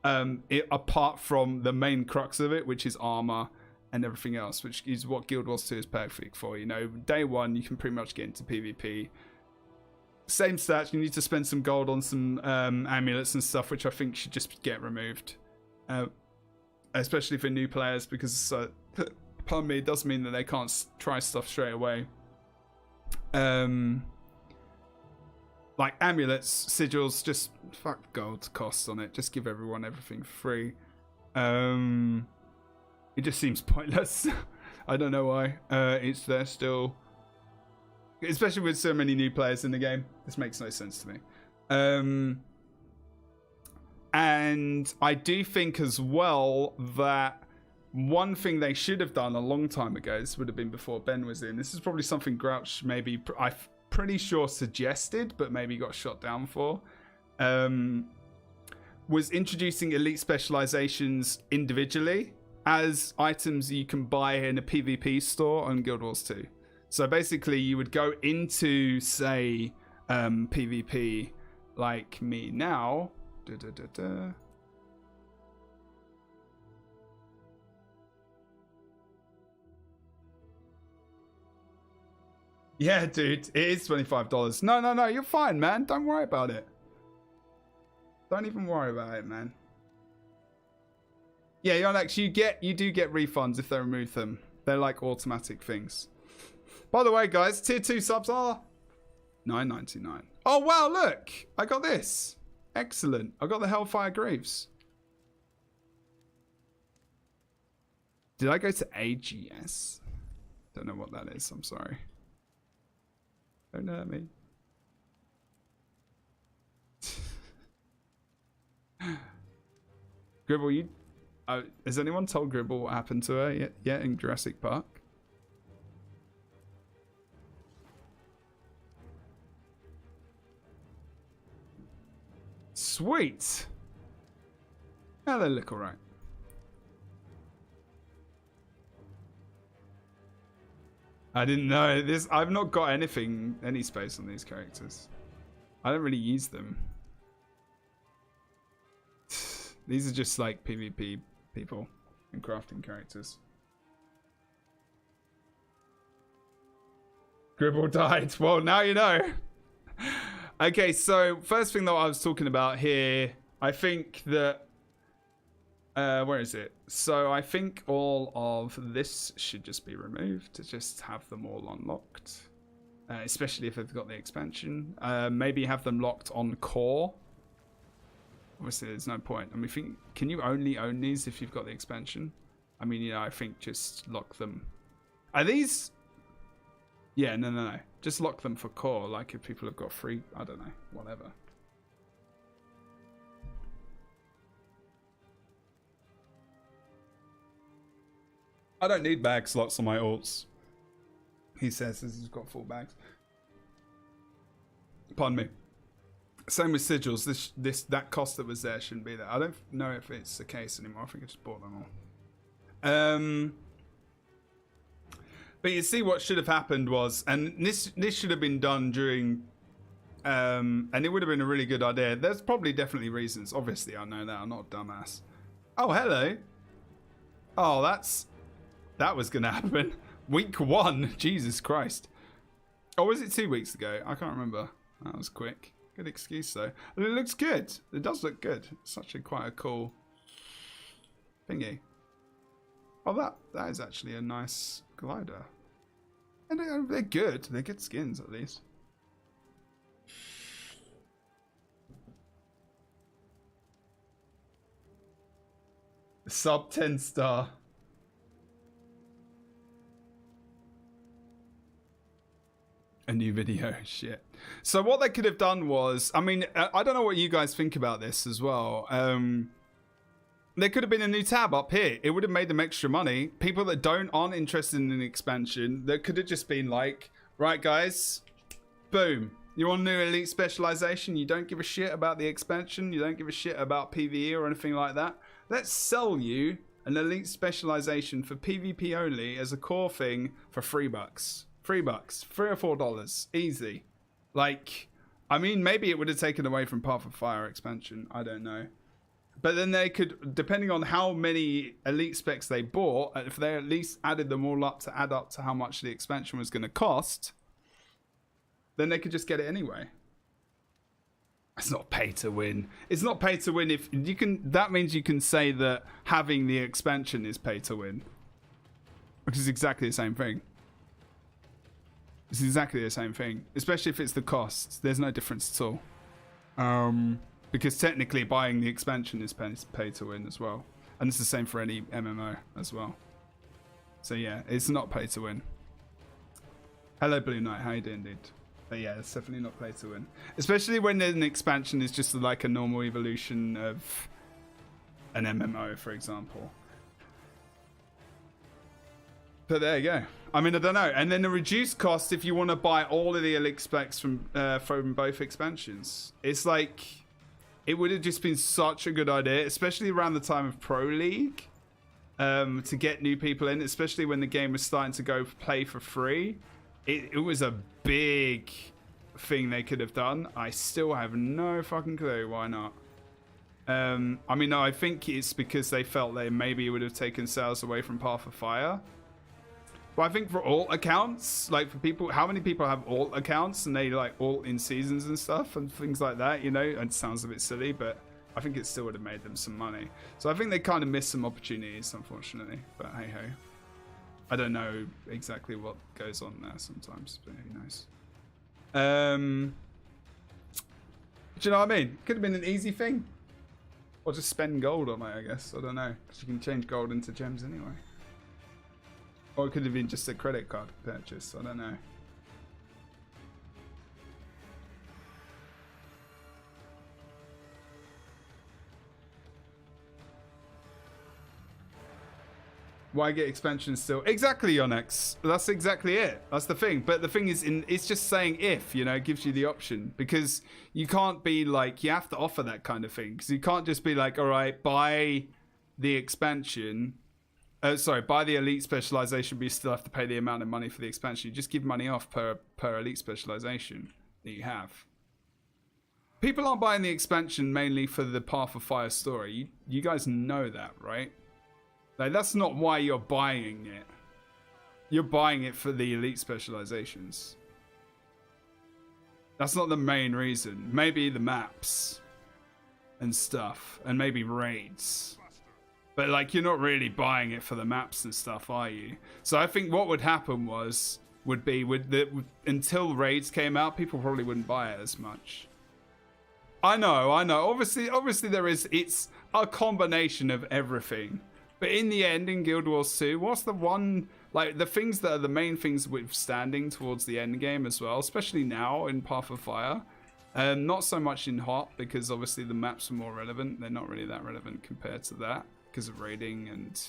apart from the main crux of it, which is armor and everything else, which is what Guild Wars 2 is perfect for. You know, day one, you can pretty much get into PvP. Same stats, you need to spend some gold on some amulets and stuff, which I think should just get removed. Especially for new players, because, pardon me, it does mean that they can't try stuff straight away. Like amulets, sigils, just fuck gold costs on it. Just give everyone everything free. It just seems pointless. I don't know why. It's there still. Especially with so many new players in the game. This makes no sense to me. And I do think as well that one thing they should have done a long time ago, this would have been before Ben was in, this is probably something Grouch maybe, I'm pretty sure suggested, but maybe got shot down for, was introducing elite specializations individually as items you can buy in a PvP store on Guild Wars 2. So basically you would go into, say, PvP like me now. Yeah, dude, it is $25. No, you're fine, man. Don't worry about it. Don't even worry about it, man. Yeah, Yonex, you do get refunds if they remove them. They're like automatic things. By the way, guys, tier 2 subs are $9.99. Oh, wow, look. I got this. Excellent. I got the Hellfire Greaves. Did I go to AGS? Don't know what that is. I'm sorry. Don't hurt me. Gribble, you... has anyone told Gribble what happened to her yet in Jurassic Park? Sweet. Oh, they look alright. I didn't know this. I've not got any space on these characters. I don't really use them. These are just like PvP people and crafting characters. Gribble died. Well, now you know. Okay, so first thing that I was talking about here, I think that... where is it? So I think all of this should just be removed to just have them all unlocked. Especially if they've got the expansion. Maybe have them locked on core. Obviously, there's no point. I mean, can you only own these if you've got the expansion? I mean, you know, I think just lock them. Are these? Yeah, no. Just lock them for core. Like if people have got free, I don't know, whatever. I don't need bag slots on my alts. He says as he's got full bags. Pardon me. Same with sigils. That cost that was there shouldn't be there. I don't know if it's the case anymore. I think I just bought them all. But you see, what should have happened was, and this should have been done during, and it would have been a really good idea. There's probably definitely reasons. Obviously, I know that. I'm not a dumbass. Oh, hello. Oh, that was gonna happen. Week 1. Jesus Christ. Or was it 2 weeks ago? I can't remember. That was quick. Good excuse though. And it looks good. It does look good. It's actually quite a cool thingy. Oh, that is actually a nice glider. And they're good. They're good skins at least. Sub 10 star. A new video, shit. So what they could have done was, I mean, I don't know what you guys think about this as well. There could have been a new tab up here. It would have made them extra money. People that aren't interested in an expansion, there could have just been like, right guys, boom. You want a new elite specialization? You don't give a shit about the expansion. You don't give a shit about PvE or anything like that. Let's sell you an elite specialization for PvP only as a core thing for $3. $3, $3 or $4, easy. Like, I mean, maybe it would have taken away from Path of Fire expansion. I don't know. But then they could, depending on how many elite specs they bought, if they at least added them all up to add up to how much the expansion was going to cost, then they could just get it anyway. It's not pay to win. It's not pay to win if you can. That means you can say that having the expansion is pay to win, which is exactly the same thing. It's exactly the same thing, especially if it's the cost. There's no difference at all. Because technically buying the expansion is pay to win as well. And it's the same for any MMO as well. So yeah, it's not pay to win. Hello Blue Knight, how you doing, dude? But yeah, it's definitely not pay to win. Especially when an expansion is just like a normal evolution of an MMO, for example. But there you go. I mean, I don't know. And then the reduced cost if you want to buy all of the elite specs from both expansions. It's like, it would have just been such a good idea, especially around the time of Pro League, to get new people in, especially when the game was starting to go play for free. It was a big thing they could have done. I still have no fucking clue why not. I mean, no, I think it's because they felt they maybe would have taken sales away from Path of Fire. But I think for alt accounts, like for people, how many people have alt accounts and they like alt in seasons and stuff and things like that, you know? It sounds a bit silly, but I think it still would have made them some money. So I think they kind of missed some opportunities, unfortunately. But hey ho. I don't know exactly what goes on there sometimes, but who knows. Do you know what I mean? Could have been an easy thing. Or just spend gold on it, I guess. I don't know. Because you can change gold into gems anyway. Or it could have been just a credit card purchase. I don't know. Why get expansions still? Exactly, Yonex. That's exactly it. That's the thing. But the thing is, it's just saying if, you know, it gives you the option. Because you can't be like, you have to offer that kind of thing. Because you can't just be like, all right, buy the expansion. Buy the elite specialization, but you still have to pay the amount of money for the expansion. You just give money off per elite specialization that you have. People aren't buying the expansion mainly for the Path of Fire story. You guys know that, right? Like, that's not why you're buying it. You're buying it for the elite specializations. That's not the main reason. Maybe the maps and stuff, and maybe raids. But like, you're not really buying it for the maps and stuff, are you? So I think what would happen would be until raids came out, people probably wouldn't buy it as much. I know. Obviously it's a combination of everything. But in the end, in Guild Wars 2, what's the one, like, the things that are the main things withstanding towards the end game as well, especially now in Path of Fire. Not so much in Hot, because obviously the maps are more relevant. They're not really that relevant compared to that, because of raiding and,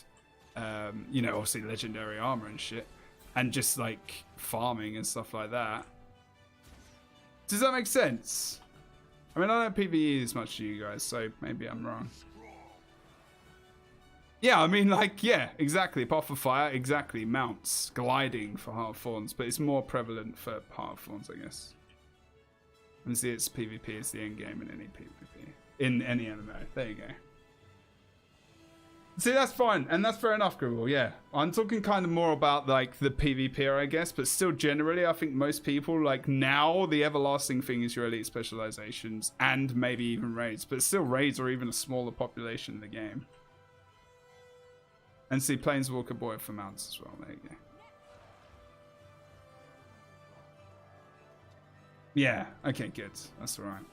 you know, obviously legendary armor and shit. And just, like, farming and stuff like that. Does that make sense? I mean, I don't PvE as much as you guys, so maybe I'm wrong. Yeah, I mean, like, yeah, exactly. Path of Fire, exactly. Mounts, gliding for Heart of Thorns, but it's more prevalent for Heart of Thorns, I guess. And see, it's PvP is the end game in any PvP. In any MMO. There you go. See, that's fine, and that's fair enough, Gribble, yeah. I'm talking kind of more about, like, the PvP, I guess, but still, generally, I think most people, like, now, the everlasting thing is your elite specializations, and maybe even raids, but still, raids are even a smaller population in the game. And see, Planeswalker Boy for mounts as well. There you go. Yeah. Okay, good. That's all right.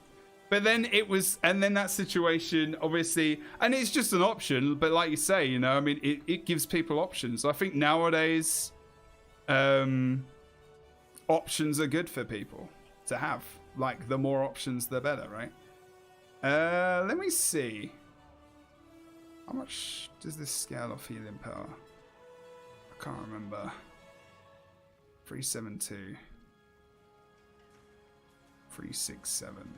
But then it was, and then that situation, obviously, and it's just an option. But like you say, you know, I mean, it gives people options. I think nowadays, options are good for people to have. Like, the more options, the better, right? Let me see. How much does this scale off healing power? I can't remember. 372. 367.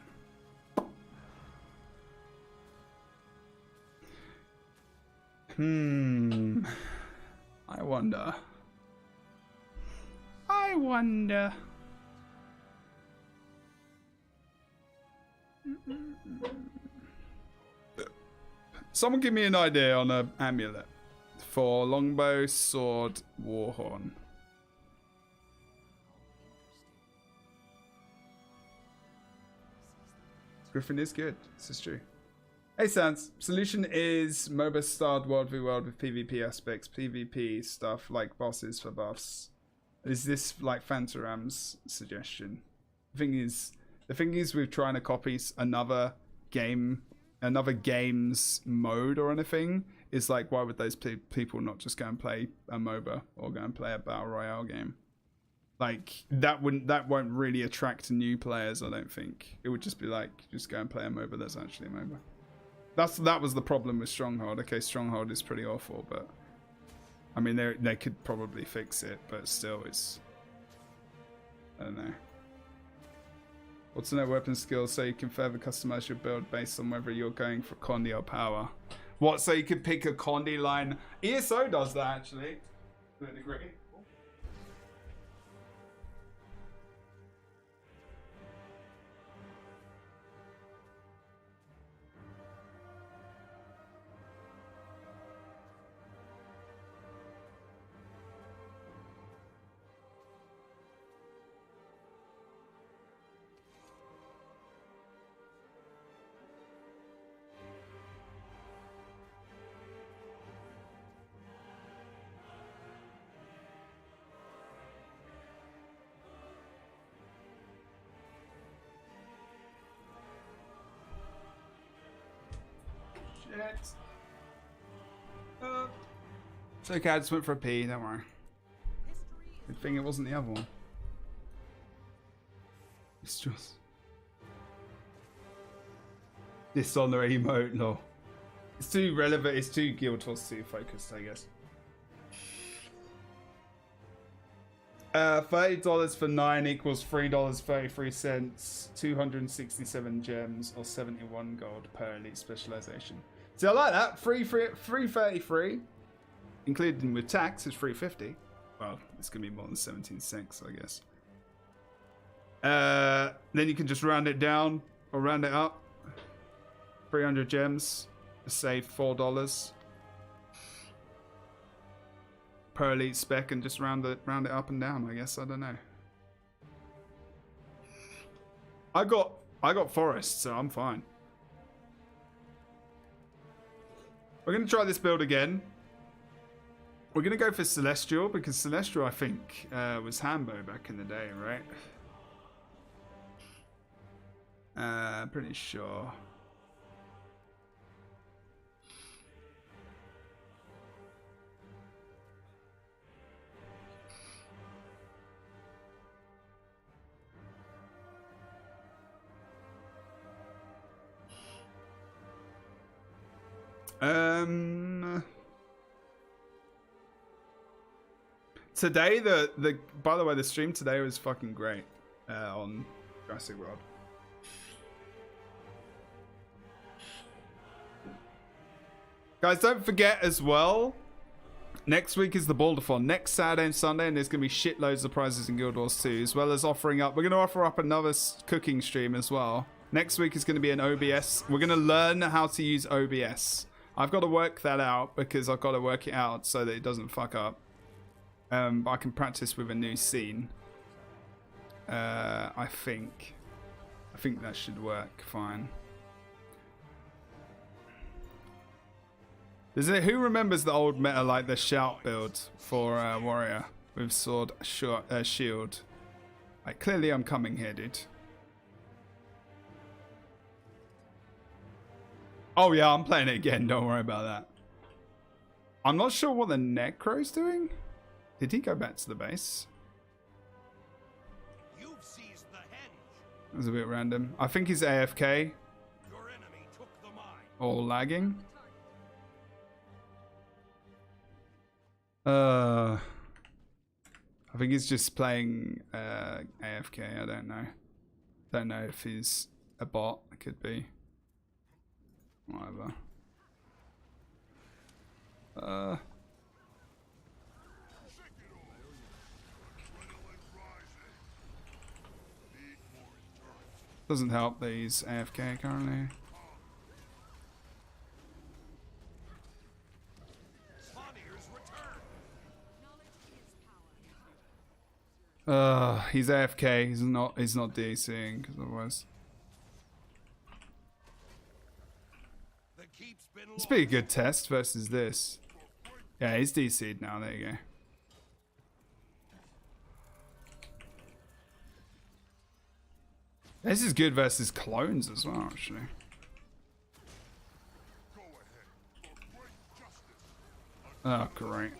I wonder. Someone give me an idea on an amulet for longbow, sword, warhorn. Griffin is good. This is true. Hey Sans, solution is MOBA starred world v world with PvP aspects, PvP stuff like bosses for buffs. Is this like Fantaram's suggestion? The thing is with trying to copy another game's mode or anything, is like, why would those people not just go and play a MOBA or go and play a battle royale game? Like, that won't really attract new players, I don't think. It would just be like, just go and play a MOBA that's actually a MOBA. That was the problem with Stronghold. Okay, Stronghold is pretty awful, but I mean, they could probably fix it, but still, it's, I don't know. Alternate weapon skills so you can further customize your build based on whether you're going for Condi or power. What, so you could pick a Condi line? ESO does that, actually, to a degree. It's okay, I just went for a pee, don't worry. Good thing it wasn't the other one. It's just Dishonor emote, no. It's too relevant, it's too Guild Wars 2 focused, I guess. $30 for 9 equals $3.33, 267 gems, or 71 gold per elite specialization. See, I like that. 333, including with tax, is 350. Well, it's gonna be more than 17 cents, I guess. Then you can just round it down or round it up. 300 gems, save $4 per elite spec, and just round it up and down, I guess. I don't know. I got Forest, so I'm fine. We're gonna try this build again. We're gonna go for Celestial, because Celestial, I think, was Hambo back in the day, right? Pretty sure. Today, the by the way, the stream today was fucking great on Jurassic World. Guys, don't forget as well, next week is the Boulder-thon. Next Saturday and Sunday, and there's going to be shitloads of prizes in Guild Wars 2, as well as offering up... We're going to offer up another cooking stream as well. Next week is going to be an OBS. We're going to learn how to use OBS. I've got to work that out, because I've got to work it out so that it doesn't fuck up. But I can practice with a new scene. I think that should work fine. Who remembers the old meta, like the shout build for warrior with sword shield? Like, clearly I'm coming here, dude. Oh yeah, I'm playing it again. Don't worry about that. I'm not sure what the Necro's doing. Did he go back to the base? You've seized the henge. That was a bit random. I think he's AFK Your enemy took the mine. or lagging. I think he's just playing AFK. I don't know. Don't know if he's a bot. It could be. Whatever. Doesn't help that he's AFK currently. He's AFK. He's not DCing, because otherwise. This would be a good test versus this. Yeah, he's DC'd now. There you go. This is good versus clones as well, actually. Oh, great.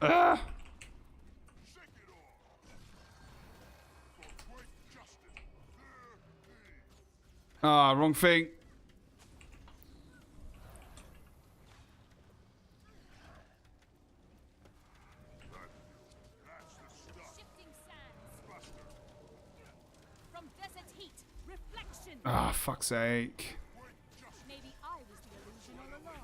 Ah! Ah, wrong thing. Ah, fuck's sake. Maybe I was the illusion all along.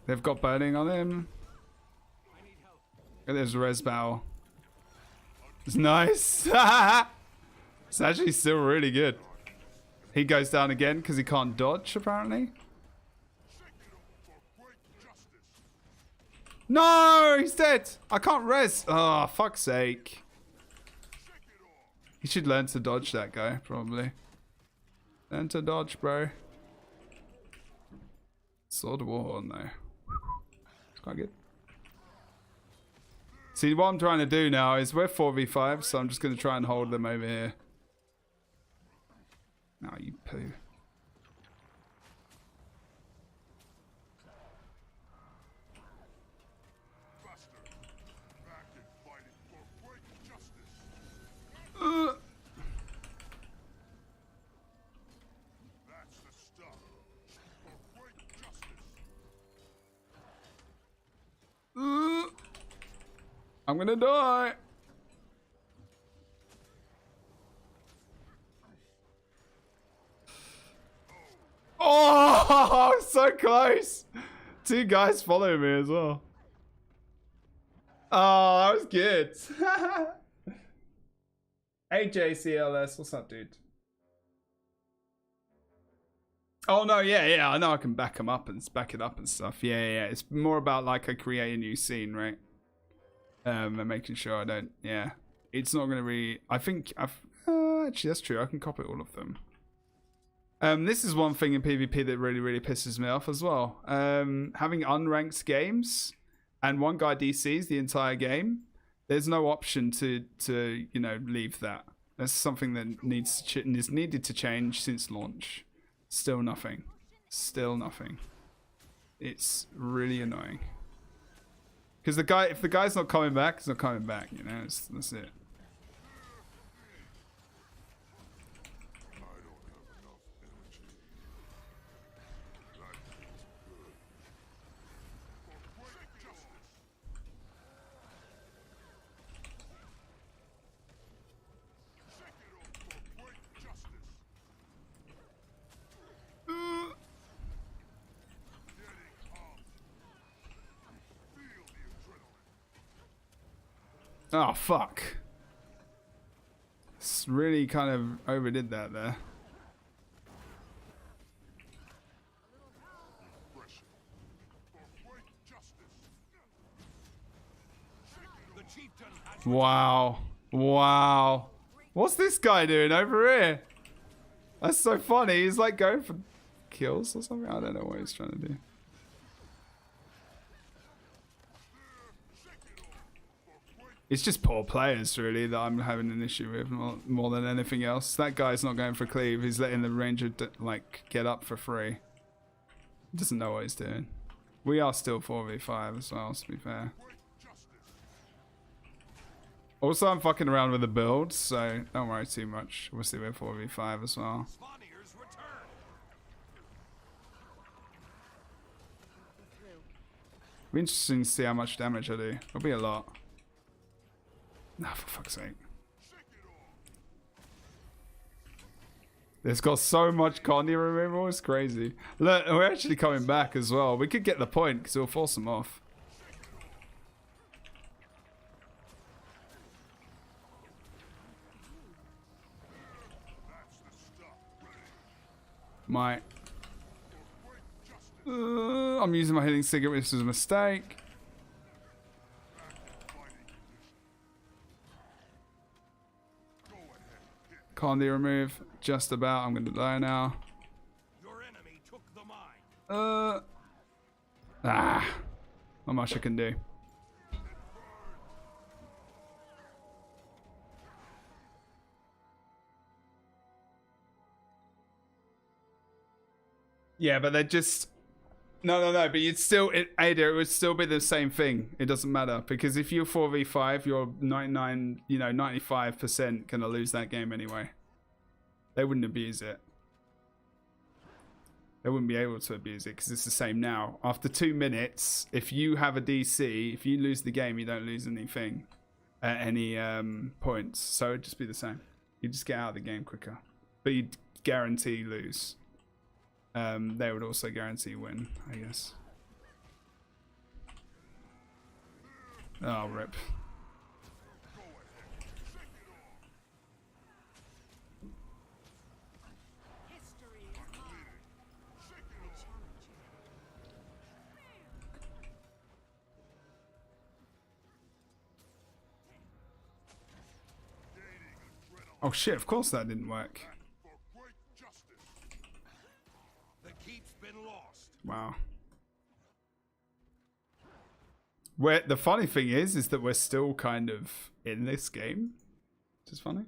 They've got burning on him. Look at this res bow. It's nice. It's actually still really good. He goes down again because he can't dodge, apparently. No, he's dead. I can't res. Oh, fuck's sake. He should learn to dodge, that guy, probably. Learn to dodge, bro. Sword of Warhorn, though. It's quite good. See, what I'm trying to do now is we're 4v5, so I'm just going to try and hold them over here. No, you poo. That's the stuff. For great justice. I'm gonna die. Oh, so close. Two guys follow me as well. Oh, that was good. Hey JCLS, what's up, dude? Oh no, yeah, I know I can back them up and back it up and stuff. Yeah. It's more about like I create a new scene, right? And making sure I don't. Yeah, it's not gonna really. I think actually that's true. I can copy all of them. This is one thing in PvP that really pisses me off as well. Having unranked games and one guy DCs the entire game. There's no option to you know, leave that. That's something that is needed to change since launch. Still nothing. Still nothing. It's really annoying. Because if the guy's not coming back, he's not coming back. You know, that's it. Oh, fuck. It's really kind of overdid that there. Impression. For great justice. The chieftain has Wow. Wow. What's this guy doing over here? That's so funny. He's like going for kills or something. I don't know what he's trying to do. It's just poor players, really, that I'm having an issue with more than anything else. That guy's not going for cleave. He's letting the ranger like get up for free. He doesn't know what he's doing. We are still 4v5 as well, to be fair. Also, I'm fucking around with the build, so don't worry too much. Obviously, we're 4v5 as well. Spawniers return. It'll be interesting to see how much damage I do. It'll be a lot. Nah, for fuck's sake. It's got so much colony removal, it's crazy. Look, we're actually coming back as well. We could get the point because it'll force them off. My... I'm using my healing cigarette, which is a mistake. Candy remove, just about. I'm gonna die now. Your enemy took the mine. Not much I can do. Yeah, but they're just... No, but you'd still... Ada, it would still be the same thing. It doesn't matter. Because if you're 4v5, you're 99, 95% gonna lose that game anyway. They wouldn't abuse it. They wouldn't be able to abuse it because it's the same now. After 2 minutes, if you have a DC, if you lose the game, you don't lose anything. Any points. So it'd just be the same. You just get out of the game quicker. But you'd guarantee lose. They would also guarantee win, I guess. Oh, rip. History is mine. I challenge you. Oh shit, of course that didn't work. For great justice. The keep's been lost. Wow. The funny thing is that we're still kind of in this game. Which is funny.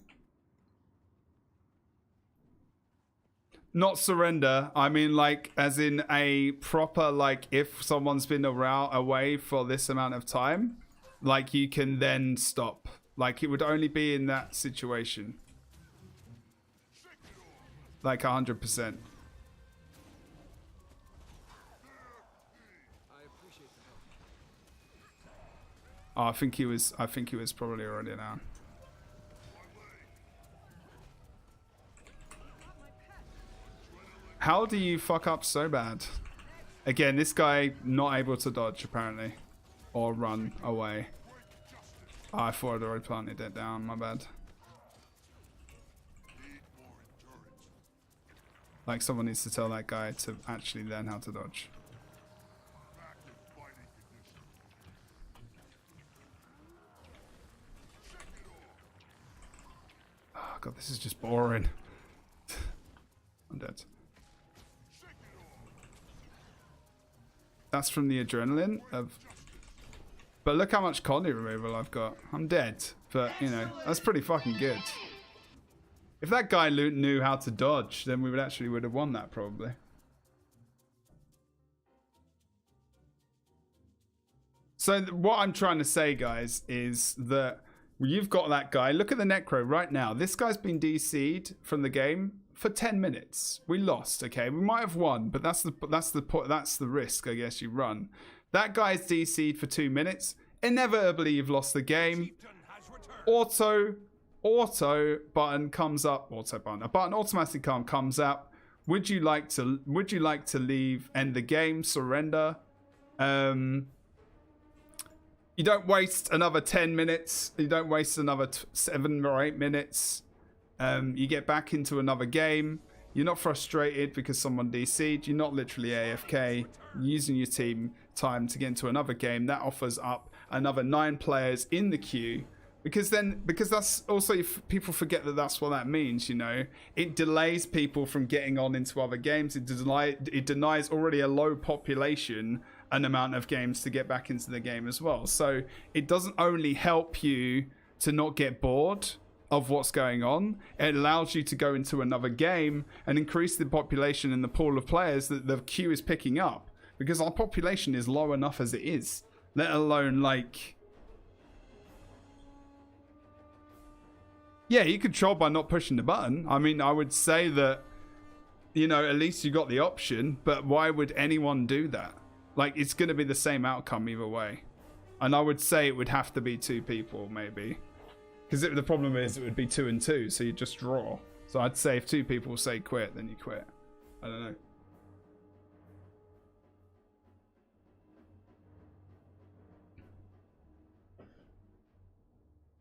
Not surrender. I mean, like, as in a proper, like, if someone's been away for this amount of time, like, you can then stop. Like, it would only be in that situation. Like, 100%. Oh, I think he was probably already down. How do you fuck up so bad? Again, this guy not able to dodge apparently. Or run away. Oh, I thought I'd already planted it down, my bad. Like someone needs to tell that guy to actually learn how to dodge. Oh god, this is just boring. I'm dead. That's from the adrenaline of... But look how much colony removal I've got. I'm dead. But, you know, that's pretty fucking good. If that guy knew how to dodge, then we would have won that probably. So what I'm trying to say, guys, is that you've got that guy. Look at the Necro right now. This guy's been DC'd from the game for 10 minutes. We lost, okay? We might have won, but that's the risk, I guess, you run. That guy's DC'd for 2 minutes. Inevitably, you've lost the game. Auto button comes up. A button automatically comes up. Would you like to leave, end the game, surrender? You don't waste another 10 minutes. You don't waste another 7 or 8 minutes. You get back into another game. You're not frustrated because someone DC'd. You're not literally AFK. You're using your team time to get into another game. That offers up another 9 players in the queue. Because that's also, if people forget that that's what that means, you know. It delays people from getting on into other games. It denies already a low population an amount of games to get back into the game as well. So it doesn't only help you to not get bored of what's going on, it allows you to go into another game and increase the population in the pool of players that the queue is picking up, because our population is low enough as it is, let alone like, yeah, you could troll by not pushing the button. I mean, I would say that, you know, at least you got the option, but why would anyone do that? Like, it's going to be the same outcome either way. And I would say it would have to be 2 people, maybe. Because the problem is it would be 2 and 2, so you just draw. So I'd say if 2 people say quit, then you quit. I don't know.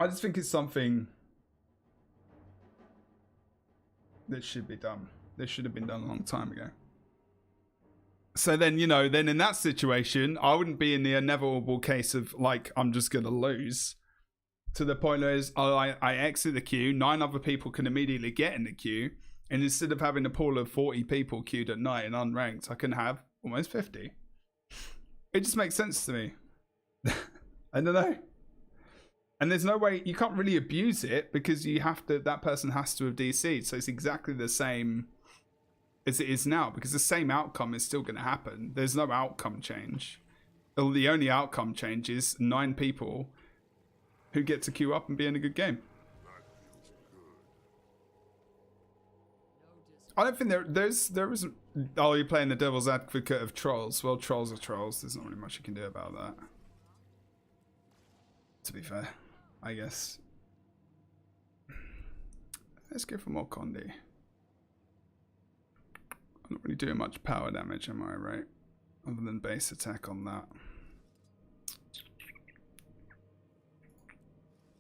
I just think it's something that should be done. This should have been done a long time ago. So then, you know, then in that situation, I wouldn't be in the inevitable case of, like, I'm just going to lose. To the point where I exit the queue, 9 other people can immediately get in the queue. And instead of having a pool of 40 people queued at night and unranked, I can have almost 50. It just makes sense to me. I don't know. And there's no way, you can't really abuse it because you have to, that person has to have DC'd. So it's exactly the same as it is now, because the same outcome is still going to happen. There's no outcome change. The only outcome change is 9 people who get to queue up and be in a good game. I don't think there isn't. Oh, you're playing the devil's advocate of trolls. Well, trolls are trolls. There's not really much you can do about that. To be fair, I guess. Let's go for more Condi. I'm not really doing much power damage, am I right? Other than base attack on that.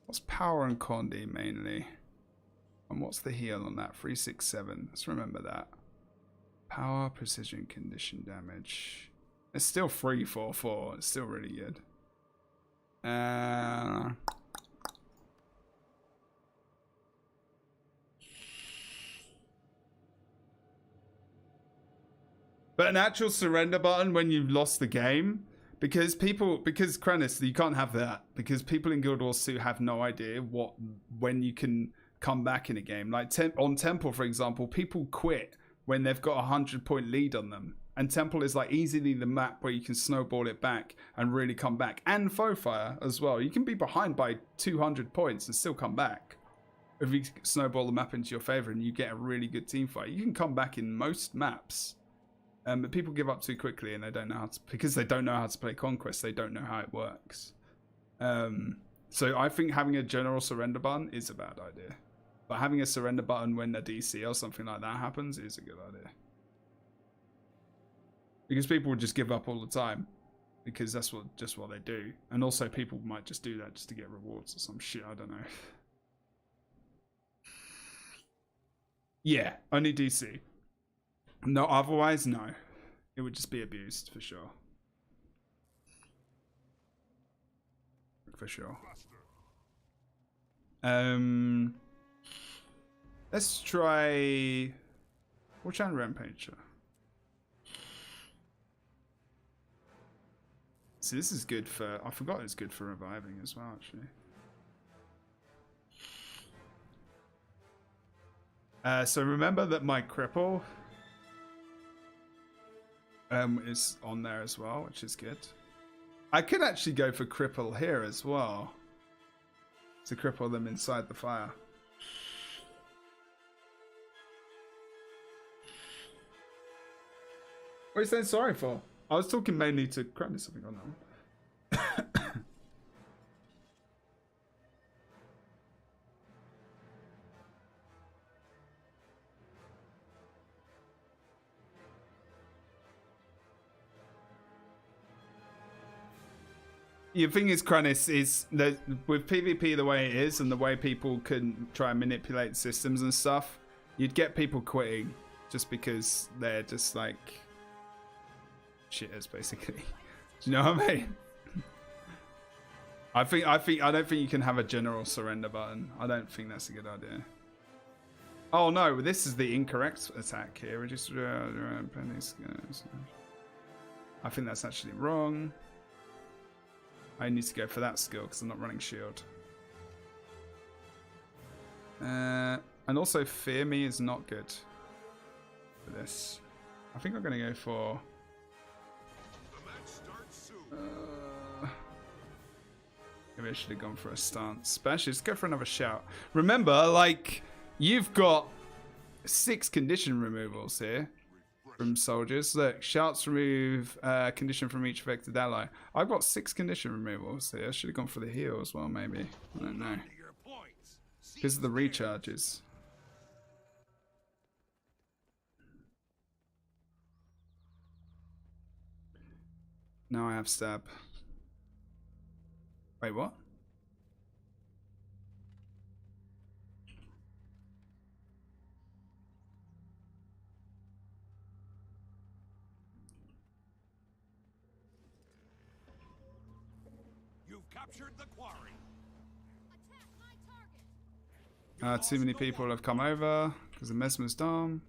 What's power and Condi mainly? And what's the heal on that? 367. Let's remember that. Power, precision, condition damage. It's still 344. It's still really good. But an actual surrender button when you've lost the game, because Krennis, you can't have that, because people in Guild Wars 2 have no idea when you can come back in a game. Like on Temple, for example, people quit when they've got a 100-point lead on them. And Temple is like easily the map where you can snowball it back and really come back. And Foe Fire as well. You can be behind by 200 points and still come back. If you snowball the map into your favor and you get a really good team fight, you can come back in most maps. But people give up too quickly and they don't know how to, because they don't know how to play Conquest, they don't know how it works. So I think having a general surrender button is a bad idea. But having a surrender button when a DC or something like that happens is a good idea. Because people would just give up all the time. Because that's just what they do. And also people might just do that just to get rewards or some shit, I don't know. Yeah, only DC. No, otherwise, no. It would just be abused, for sure. For sure. Let's try... Which one Rampager? See, this is good for... I forgot it's good for reviving as well, actually. So remember that my cripple is on there as well, which is good. I could actually go for cripple here as well, to cripple them inside the fire. What are you saying sorry for? I was talking mainly to Crummy something on that one. Your thing is, Kranis, is that with PvP the way it is and the way people can try and manipulate systems and stuff, you'd get people quitting just because they're just like shitters, basically. Do you know what I mean? I don't think you can have a general surrender button. I don't think that's a good idea. Oh no, this is the incorrect attack here. I think that's actually wrong. I need to go for that skill because I'm not running shield. And also Fear Me is not good for this. I think I'm going to go for... maybe I should have gone for a stance. But actually, let's go for another shout. Remember, like, you've got 6 condition removals here from soldiers. Look, shouts remove condition from each affected ally. I've got 6 condition removals here. I should have gone for the heal as well, maybe. I don't know. Because of the recharges. Now I have stab. Wait, what? You've captured the quarry. Attack my target. Too many people have come over because the Mesmer's down.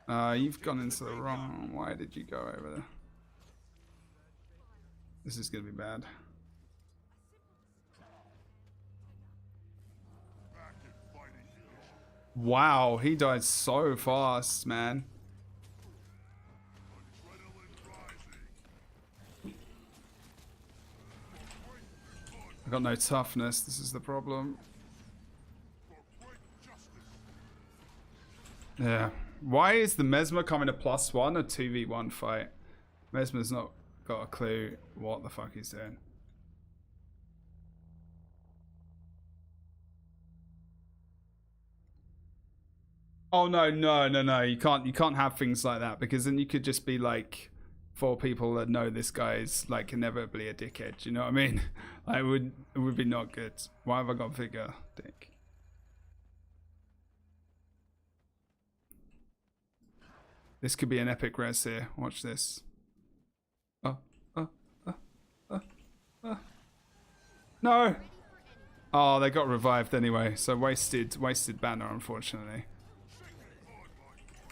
You've gone into the wrong. Why did you go over there? This is gonna be bad. Wow, he died so fast, man. I got no toughness. This is the problem. Yeah. Why is the Mesmer coming to +1 a 2v1 fight? Mesmer's not got a clue what the fuck he's doing. Oh no, no, no, no. You can't have things like that because then you could just be like 4 people that know this guy's like inevitably a dickhead. Do you know what I mean? Like, it would be not good. Why have I got Vigor? Dick. This could be an epic res here. Watch this. No! Oh, they got revived anyway, so wasted banner, unfortunately.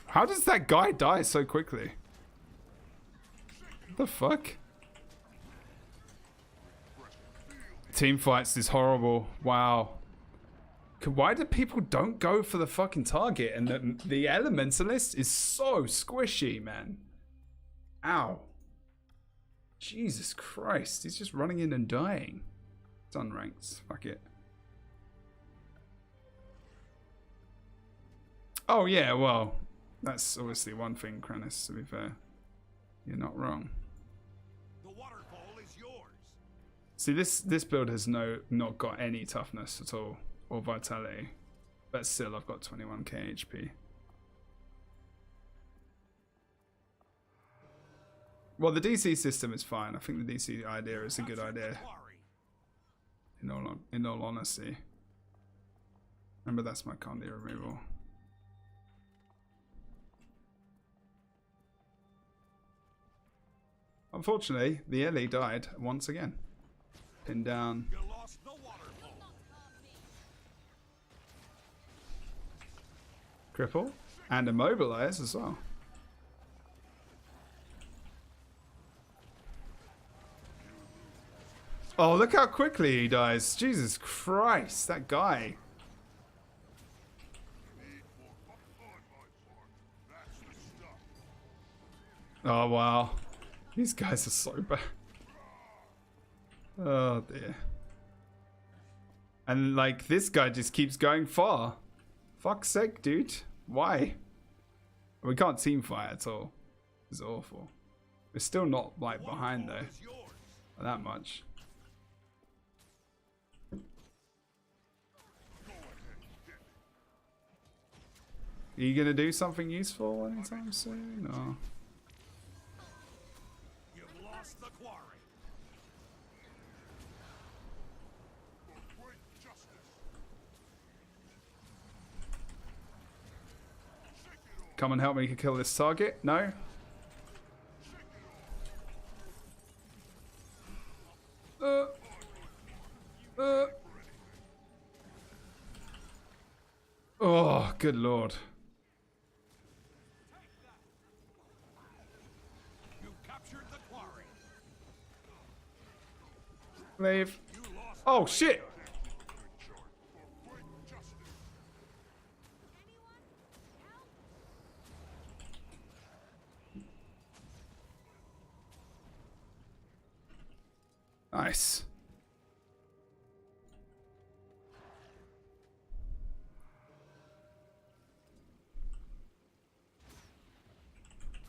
How does that guy die so quickly? What the fuck? Team fights is horrible. Wow. Why do people don't go for the fucking target? And the elementalist is so squishy, man. Ow. Jesus Christ. He's just running in and dying. It's unranked. Fuck it. Oh, yeah, well. That's obviously one thing, Kranis, to be fair. You're not wrong. The waterfall is yours. See, this build has not got any toughness at all. Or vitality. But still, I've got 21k HP. Well, the DC system is fine. I think the DC idea is a good idea. In all honesty. Remember, that's my Condi removal. Unfortunately, the Ellie died once again. Pinned down. You lost the waterfall. Cripple. And immobilize as well. Oh, look how quickly he dies. Jesus Christ, that guy. Oh, wow. These guys are so bad. Oh, dear. And, like, this guy just keeps going far. Fuck's sake, dude. Why? We can't team fight at all. It's awful. We're still not, like, behind, though. Not that much. Are you gonna do something useful anytime soon? Or? You've lost the quarry. Come and help me kill this target. No? Oh, good lord. You captured the quarry. Leave. You lost. Oh, shit. Nice.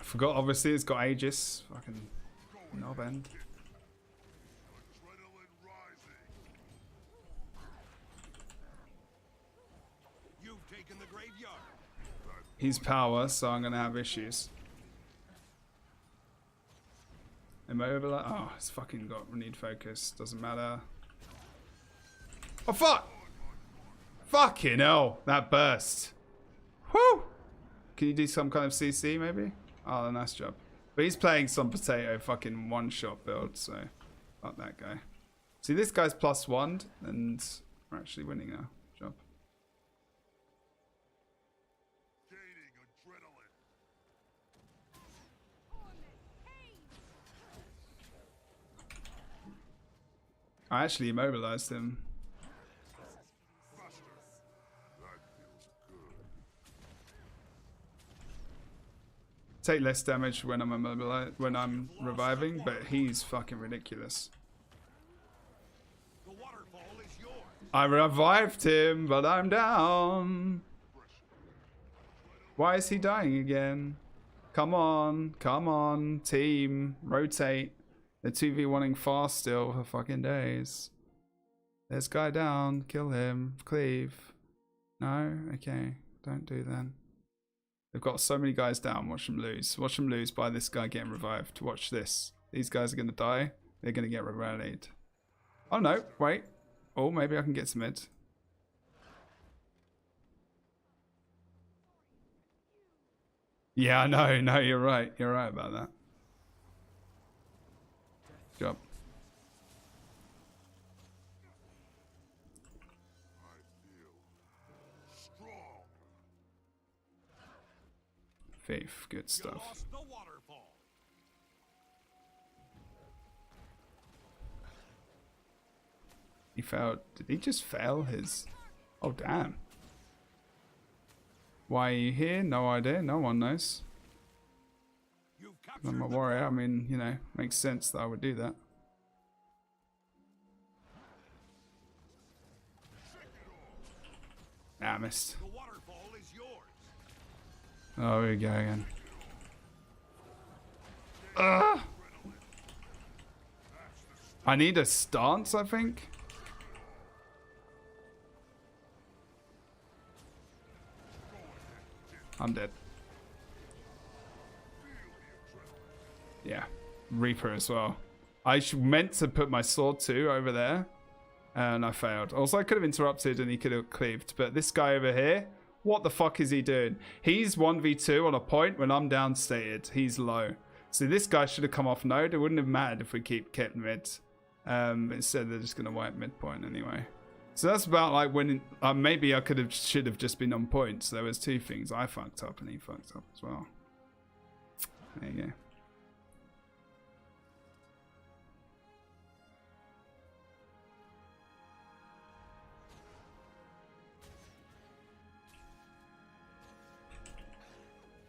I forgot, obviously, it's got Aegis. Fucking knob end. Adrenaline rising. You've taken the graveyard. He's power, so I'm gonna have issues. Immobilize. Oh, it's fucking got renewed focus. Doesn't matter. Oh, fuck! Fucking hell! That burst. Whew! Can you do some kind of CC, maybe? Oh, nice job. But he's playing some potato fucking one-shot build, so... Fuck that guy. See, this guy's +1, and we're actually winning now. Job. Gaining adrenaline. I actually immobilized him. Take less damage when I'm immobilized, when I'm reviving, but he's fucking ridiculous. The waterfall is yours. I revived him, but I'm down. Why is he dying again? Come on, team, rotate. They're 2v1ing fast still for fucking days. There's guy down, kill him, cleave. No? Okay, don't do then. They've got so many guys down, watch them lose. Watch them lose by this guy getting revived. Watch this. These guys are going to die. They're going to get rallied. Oh no, wait. Oh, maybe I can get some mid. Yeah, I know, no, you're right. You're right about that. Job. I feel strong. Faith, good You stuff. lost the waterfall. He failed. Did he just fail his... Oh, damn. Why are you here? No idea. No one knows. You've captured I'm a the warrior. I mean, you know, makes sense that I would do that. Ah, I missed. The waterfall is yours. Oh, here we go again. Ugh! I need a stance, I think. I'm dead. Yeah. Reaper as well. I meant to put my sword too over there. And I failed. Also, I could have interrupted and he could have cleaved. But this guy over here, what the fuck is he doing? He's 1v2 on a point when I'm downstated. He's low. So this guy should have come off node. It wouldn't have mattered if we kept mid. Instead, they're just going to wipe midpoint anyway. So that's about like when maybe I should have just been on point. So there was two things. I fucked up and he fucked up as well. There you go.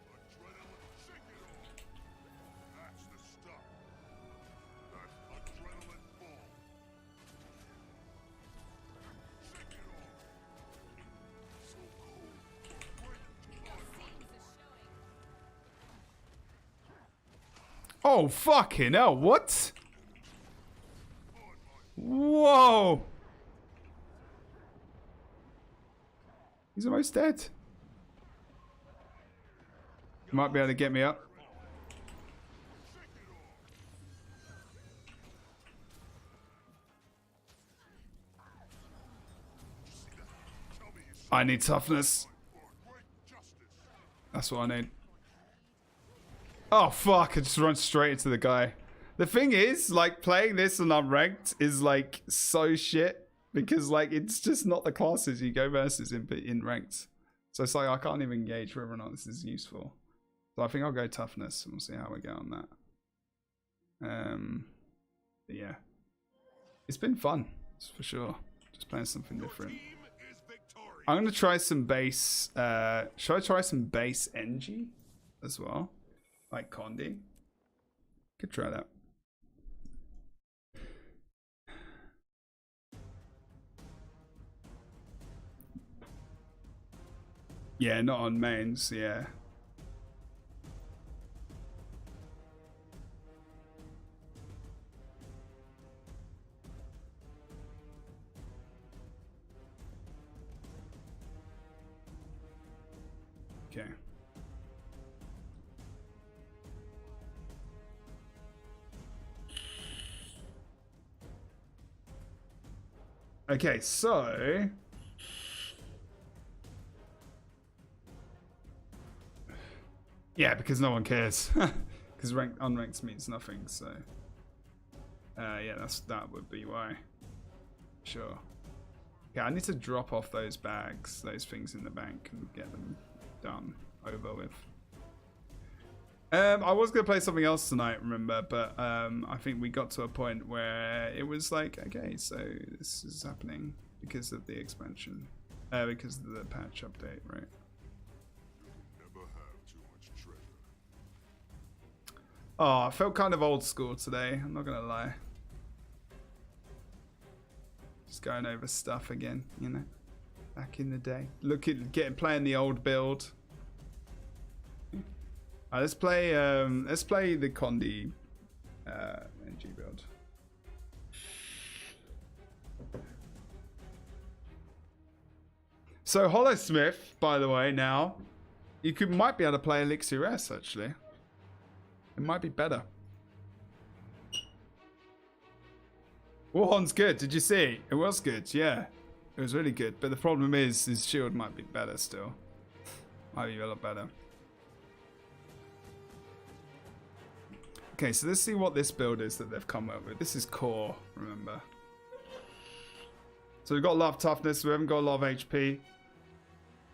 Adrenaline, shake it off. That's the stuff. That adrenaline ball. Shake it off. So cold. Oh, fucking hell. What? Whoa. He's almost dead. Might be able to get me up. I need toughness. That's what I need. Oh, fuck. I just run straight into the guy. The thing is, like, playing this on unranked is, like, so shit. Because, like, it's just not the classes you go versus in ranked. So it's like, I can't even gauge whether or not this is useful. So I think I'll go toughness and we'll see how we go on that. But yeah. It's been fun, for sure. Just playing something different. Team is victorious. I'm gonna try some base. Should I try some base NG as well, like Condi? Could try that. Yeah, not on mains. Yeah. Okay. Okay, so yeah, because no one cares. Because unranked means nothing, so yeah, that would be why. Sure. Okay, I need to drop off those bags, those things in the bank, and get them done, over with. I was going to play something else tonight, remember, but I think we got to a point where it was like, okay, so this is happening because of the expansion, because of the patch update, right? Never have too much treasure. Oh, I felt kind of old school today, I'm not going to lie. Just going over stuff again, you know, back in the day. Playing the old build. Let's play the Condi NG build. So Holosmith, by the way, now you might be able to play Elixir S actually. It might be better. Warhorn's good. Did you see? It was good. Yeah, it was really good. But the problem is his shield might be better still. Might be a lot better. Okay, so let's see what this build is that they've come up with. This is core, remember. So we've got a lot of toughness. We haven't got a lot of HP.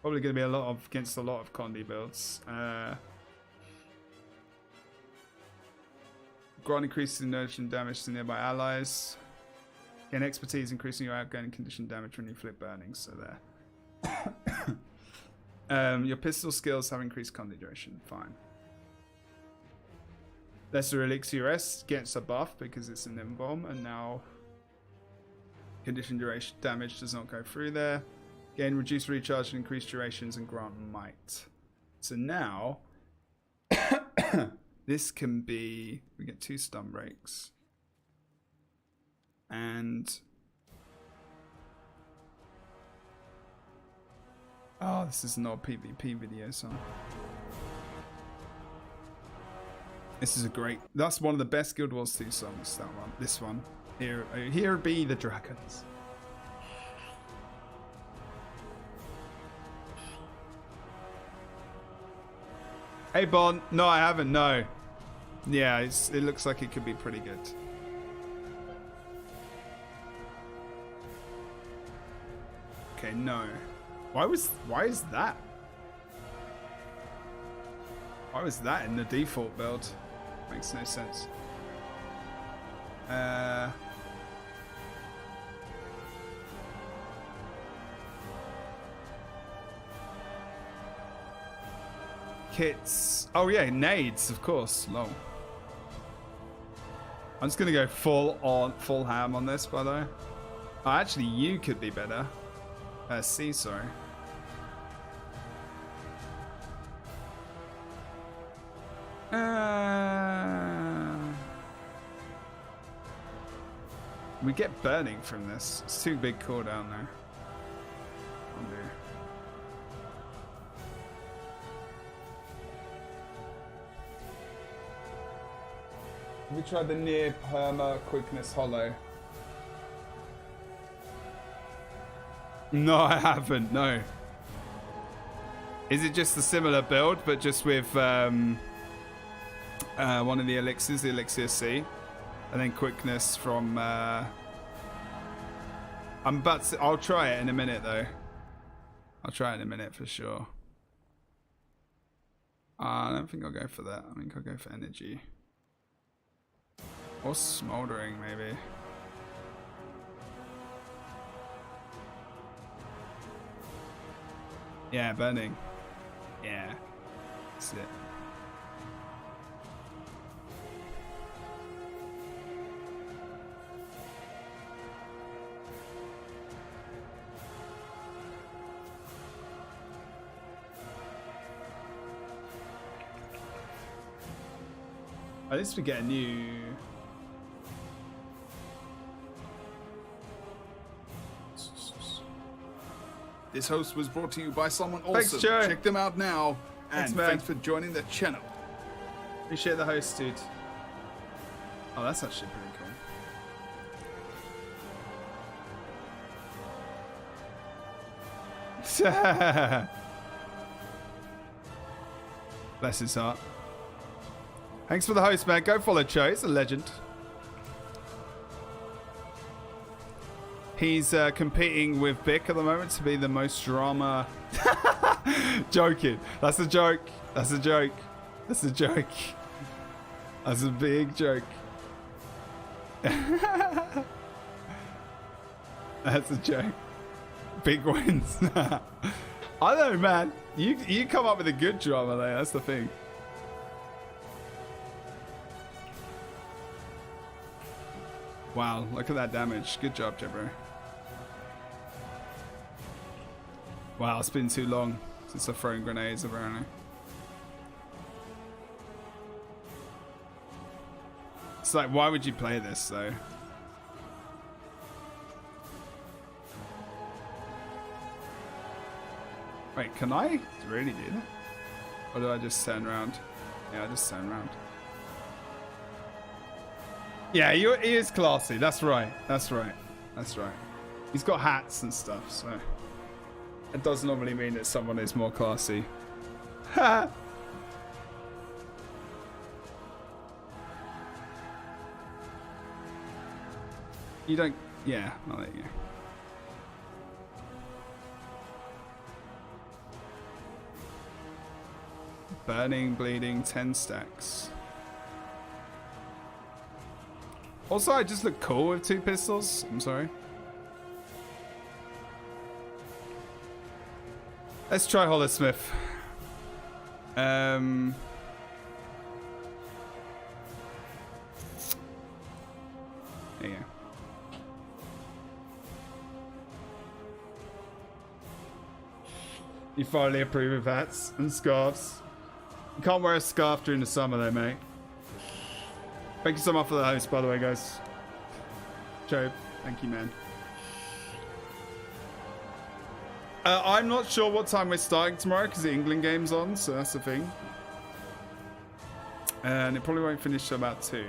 Probably going to be against a lot of Condi builds. Grind increases inertia and damage to nearby allies. Gain expertise, increasing your outgoing condition damage when you flip burnings. So there. Your pistol skills have increased Condi duration. Fine. Lesser Elixir S gets a buff because it's an M-bomb, and now condition duration damage does not go through there. Gain reduced recharge and increased durations and grant might. So now this can be, we get 2 stun breaks. And oh, this is not a PvP video, so this is a great, that's one of the best Guild Wars 2 songs, that one. This one. Here be the dragons. Hey Bon, no I haven't, no. Yeah, it looks like it could be pretty good. Okay, no. Why is that? Why was that in the default build? Makes no sense. Kits. Oh yeah, nades, of course. Lol. I'm just gonna go full ham on this, by the way. Oh, actually, you could be better. C, sorry. We get burning from this. It's too big cooldown there. Oh dear. Have we tried the near perma quickness hollow? No, I haven't. No. Is it just a similar build, but just with one of the elixirs, the elixir C, and then quickness from? I'll try it in a minute though. I'll try it in a minute for sure. I don't think I'll go for that. I think I'll go for energy or smoldering maybe. Yeah, burning. Yeah, that's it. At least we get a new. This host was brought to you by someone Thanks, awesome. Joe. Check them out now. Thanks, And man. thanks for joining the channel. Appreciate the host, dude. Oh, that's actually pretty cool. Bless his heart. Thanks for the host, man. Go follow Cho. He's a legend. He's competing with Bick at the moment to be the most drama. Joking. That's a joke. That's a joke. That's a joke. That's a big joke. That's a joke. Big wins. I don't know, man. You come up with a good drama there. That's the thing. Wow, look at that damage. Good job, Jebro. Wow, it's been too long since I've thrown grenades, apparently. It's like, why would you play this, though? Wait, can I really do that? Or do I just turn around? Yeah, I just turn around. Yeah, he is classy. That's right. That's right. That's right. He's got hats and stuff, so it does normally mean that someone is more classy. Ha! You don't. Yeah, I'll let you. Burning, bleeding, 10 stacks. Also, I just look cool with 2 pistols. I'm sorry. Let's try Holosmith. There you go. You finally approve of hats and scarves. You can't wear a scarf during the summer though, mate. Thank you so much for the host, by the way, guys. Joe, thank you, man. I'm not sure what time we're starting tomorrow because the England game's on, so that's the thing. And it probably won't finish till about 2.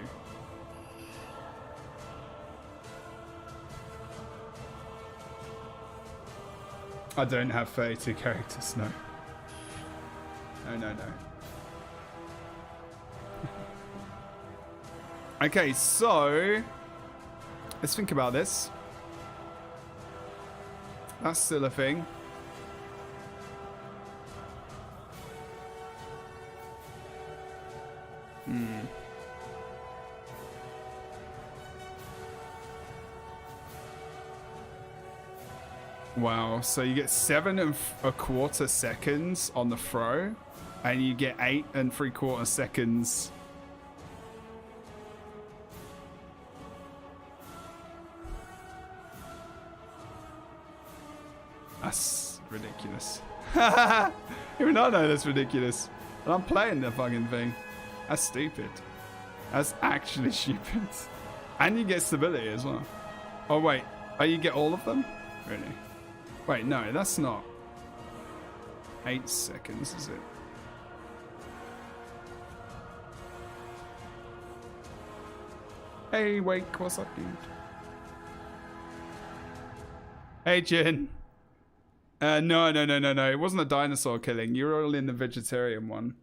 I don't have 32 characters, no. No. Okay, so let's think about this. That's still a thing. Wow, so you get 7.25 seconds on the throw, and you get 8.75 seconds. That's ridiculous. Even I know that's ridiculous. And I'm playing the fucking thing. That's stupid. That's actually stupid. And you get stability as well. Oh wait, you get all of them? Really? Wait, no, that's not 8 seconds, is it? Hey, Wake, what's up, dude? Hey, Jin. No. It wasn't a dinosaur killing. You were all in the vegetarian one.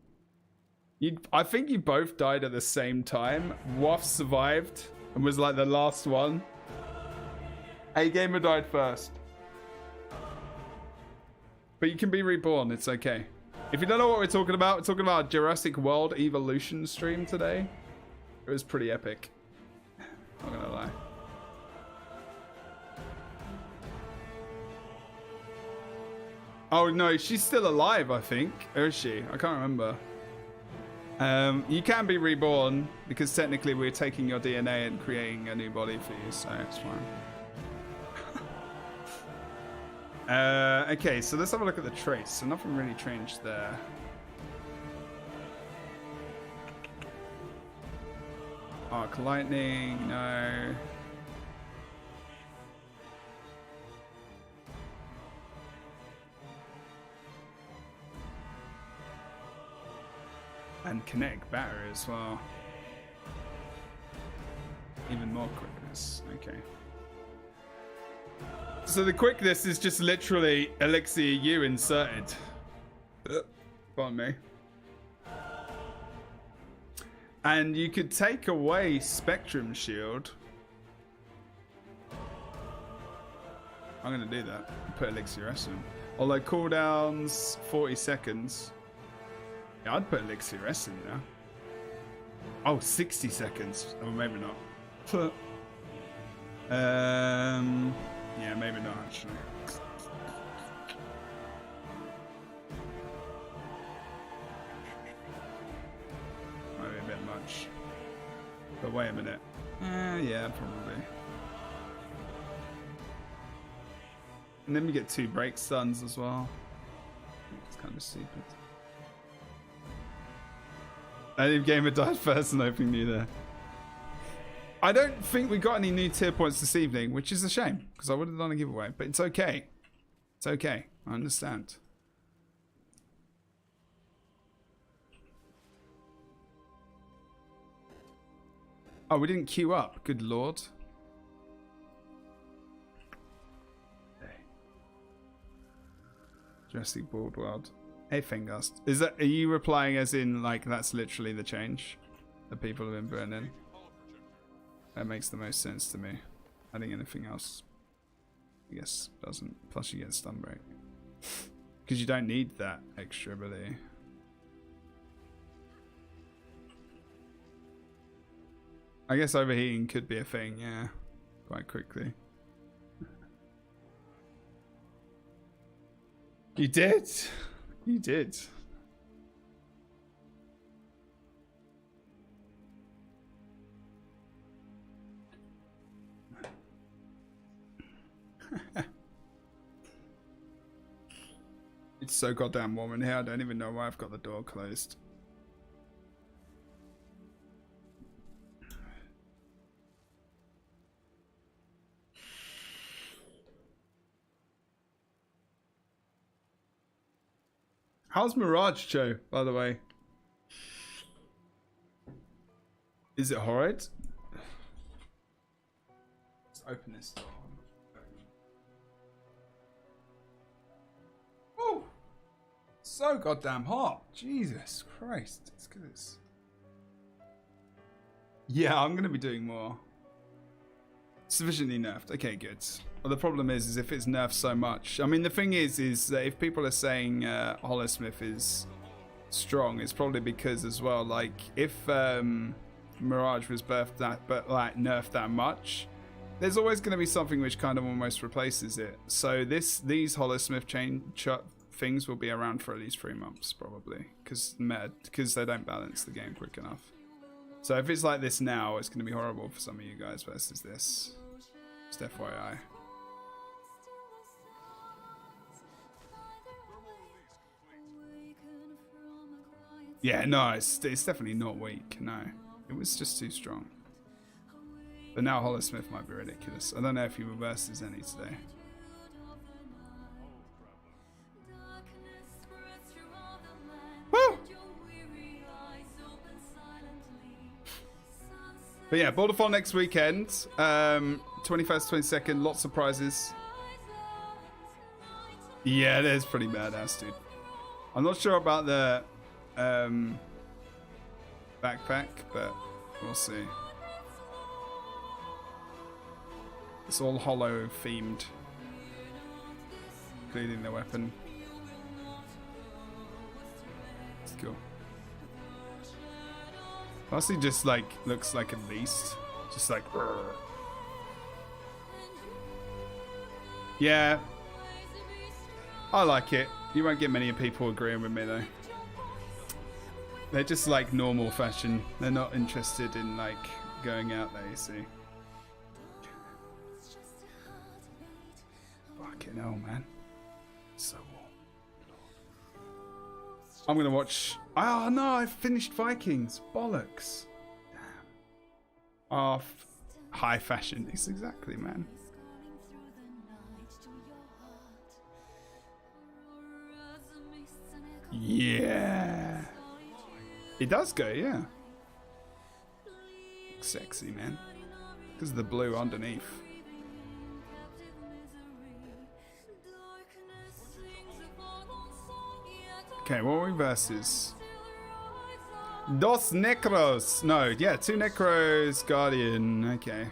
I think you both died at the same time. Waff survived and was like the last one. A-Gamer died first. But you can be reborn. It's okay. If you don't know what we're talking about a Jurassic World Evolution stream today. It was pretty epic. Not gonna lie. Oh no, she's still alive, I think. Or is she? I can't remember. You can be reborn because technically we're taking your DNA and creating a new body for you, so it's fine. Okay, so let's have a look at the traits. So nothing really changed there. Arc lightning, no. And kinetic battery as well. Even more quickness. Okay. So the quickness is just literally Elixir U inserted. Pardon me. And you could take away Spectrum Shield. I'm going to do that. Put Elixir S in. Although cooldowns 40 seconds. Yeah, I'd put Elixir S in there. Oh, 60 seconds. Oh, maybe not. Yeah, maybe not actually. Might be a bit much. But wait a minute. Yeah, probably. And then we get 2 break stuns as well. It's kind of stupid. I think Gamer died first and opening you there. I don't think we got any new tier points this evening, which is a shame, because I would have done a giveaway, but it's okay. It's okay. I understand. Oh, we didn't queue up. Good lord. Jurassic World World. Hey, Fingast. Are you replying as in, like, that's literally the change that people have been putting in? That makes the most sense to me. I think anything else, I guess, doesn't. Plus you get stun break. Because you don't need that extra ability. I guess overheating could be a thing, yeah. Quite quickly. You did! You did. It's so goddamn warm in here, I don't even know why I've got the door closed. How's Mirage, Joe, by the way? Is it horrid? Let's open this door. Oh! So goddamn hot. Jesus Christ. It's good. Yeah, I'm going to be doing more. Sufficiently nerfed. Okay, good. Well, the problem is if it's nerfed so much. I mean, the thing is that if people are saying Holosmith is strong, it's probably because as well, like, if Mirage was nerfed that much, there's always going to be something which kind of almost replaces it. So these Holosmith things will be around for at least 3 months, probably, because they don't balance the game quick enough. So if it's like this now, it's going to be horrible for some of you guys versus this. Just FYI. Yeah, no, it's definitely not weak. No, it was just too strong. But now Holosmith might be ridiculous. I don't know if he reverses any today. Woo! But yeah, Borderfall next weekend. 21st, 22nd, lots of prizes. Yeah, it is pretty badass, dude. I'm not sure about the backpack, but we'll see. It's all hollow themed, including the weapon. It's cool. Mostly just like looks like a beast, just like. Rrr. Yeah, I like it. You won't get many people agreeing with me though. They're just like normal fashion. They're not interested in like going out there, you see. Fucking hell, man. So warm. I'm gonna watch. Oh no, I finished Vikings. Bollocks. Damn. Oh, high fashion. It's exactly, man. Yeah. It does go, yeah. Sexy, man. Because of the blue underneath. Okay, what are we versus? Dos Necros. No, yeah, 2 Necros, Guardian. Okay.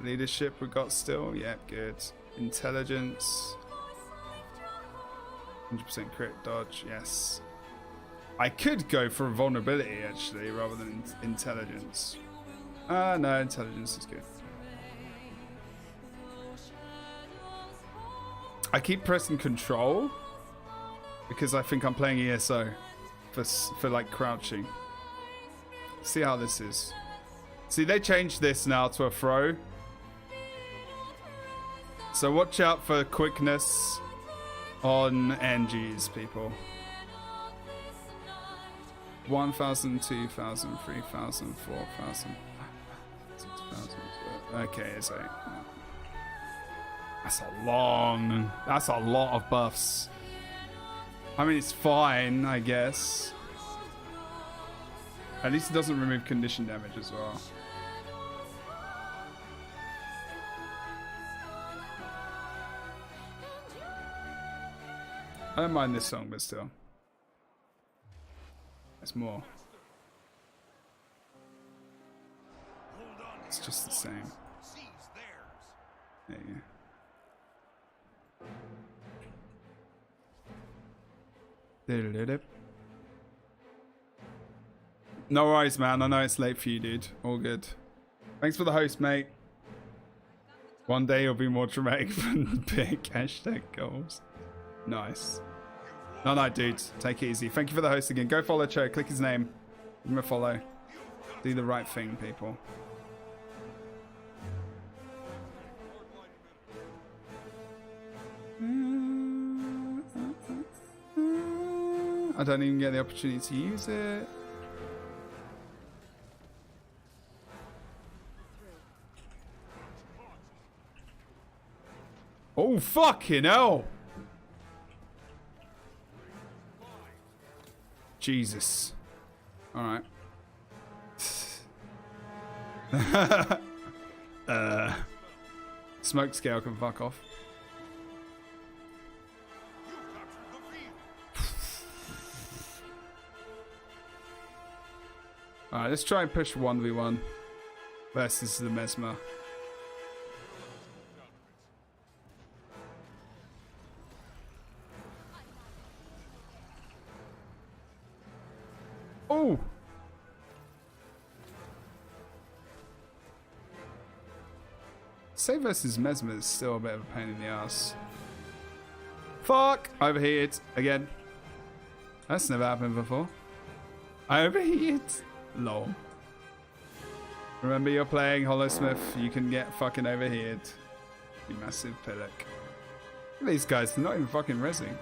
Leadership we got still. Yep, good. Intelligence. 100% crit dodge, yes. I could go for vulnerability actually, rather than intelligence. No, intelligence is good. I keep pressing control because I think I'm playing ESO for like crouching. See how this is. See, they changed this now to a throw. So watch out for quickness on NGs, people. 1,000, 2,000, 3,000, 4,000, 6,000. Okay, it's like that's a lot of buffs. I mean, it's fine, I guess. At least it doesn't remove condition damage as well. I don't mind this song, but still. There's more. It's just the same. There you go. No worries, man. I know it's late for you, dude. All good. Thanks for the host, mate. One day you'll be more dramatic than big hashtag goals. Nice. No, dude. Take it easy. Thank you for the host again. Go follow Cho. Click his name. Give him a follow. Do the right thing, people. I don't even get the opportunity to use it. Oh, fucking hell. Jesus. Alright. Smoke scale can fuck off. Alright, let's try and push 1v1 versus the Mesmer. Oh! Say versus Mesmer is still a bit of a pain in the ass. Fuck! Overheated again. That's never happened before. I overheated. Lol. Remember, you're playing Hollowsmith. You can get fucking overheated. You massive pillock. Look at these guys. They're not even fucking rezzing.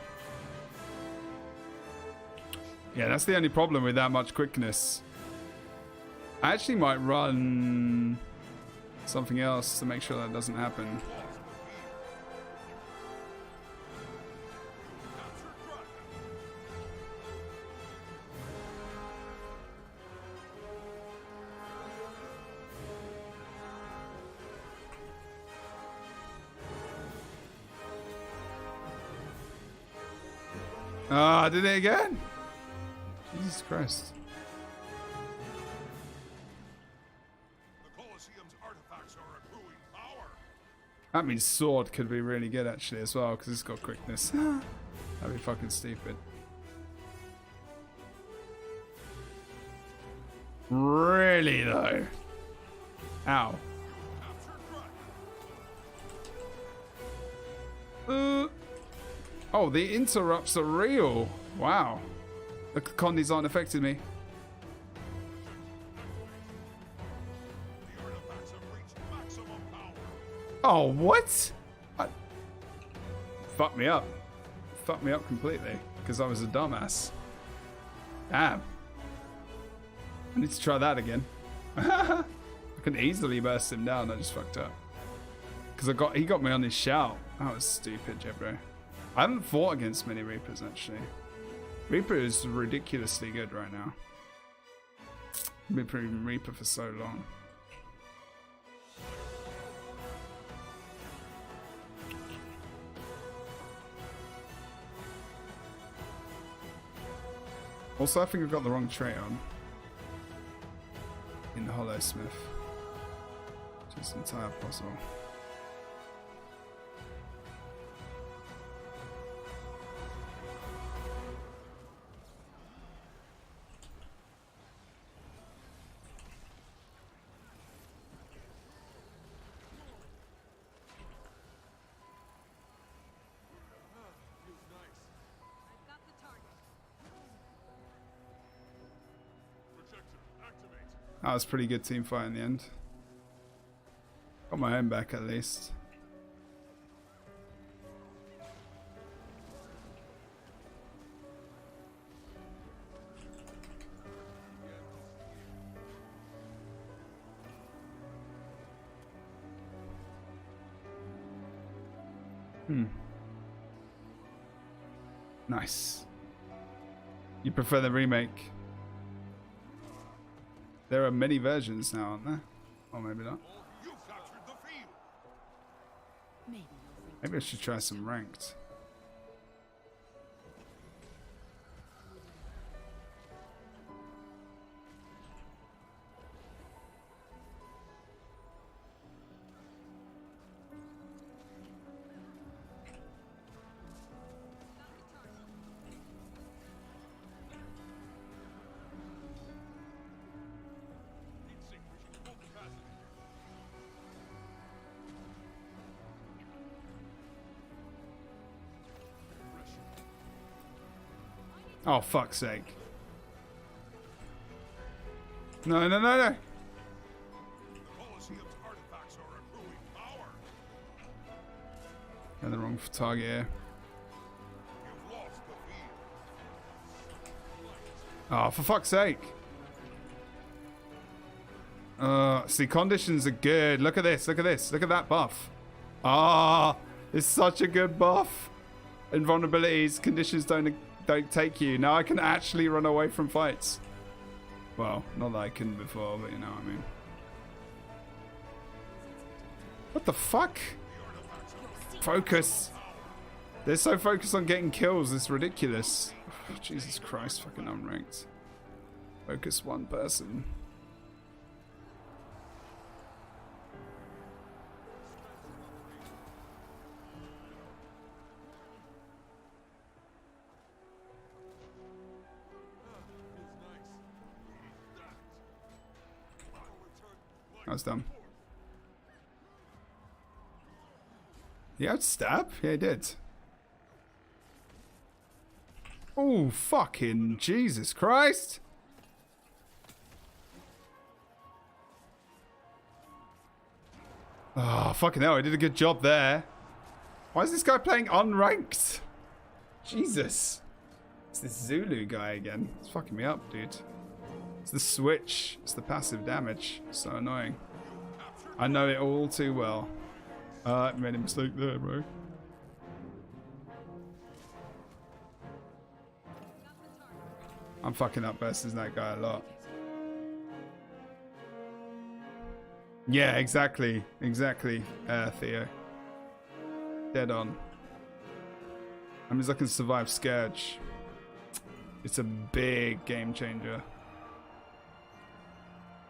Yeah, that's the only problem with that much quickness. I actually might run something else to make sure that doesn't happen. Ah, I did it again. Jesus Christ. The Colosseum's artifacts are accruing power. That means sword could be really good actually as well because it's got quickness. That'd be fucking stupid. Really though. Ow. Oh, the interrupts are real. Wow. The condies aren't affecting me. The artifacts have reached maximum power. Oh, what? Fucked me up. Fucked me up completely because I was a dumbass. Damn. I need to try that again. I can easily burst him down. I just fucked up. Because he got me on his shout. That was stupid, Jebro. I haven't fought against many Reapers, actually. Reaper is ridiculously good right now. I've been playing Reaper for so long. Also, I think I've got the wrong trait on. In the Hollow Smith. Which is entirely possible. I've got the target. Projector, activate. That was a pretty good team fight in the end. Got my own back at least. Nice. You prefer the remake? There are many versions now, aren't there? Or maybe not. You've captured the field. Maybe you'll think. Maybe I should try some ranked. Heat sink, reaching full capacity. Oh, fuck's sake. No, no, no, no. The Colosseum's artifacts are accruing power. Got the wrong target here. You've lost the field. Oh, for fuck's sake. See, conditions are good. Look at this. Look at this. Look at that buff. Ah, it's such a good buff. Invulnerabilities, conditions don't take you. Now I can actually run away from fights. Well, not that I couldn't before, but you know what I mean. What the fuck? Focus. They're so focused on getting kills. It's ridiculous. Jesus Christ, fucking unranked. Focus one person. That was dumb. He outstab? Yeah, he did. Oh, fucking Jesus Christ! Oh, fucking hell, he did a good job there. Why is this guy playing unranked? Jesus. It's this Zulu guy again. It's fucking me up, dude. It's the switch. It's the passive damage. So annoying. I know it all too well. I made a mistake there, bro. I'm fucking up versus that guy a lot. Yeah, exactly. Exactly, Theo. Dead on. That means I can survive Scourge. It's a big game changer.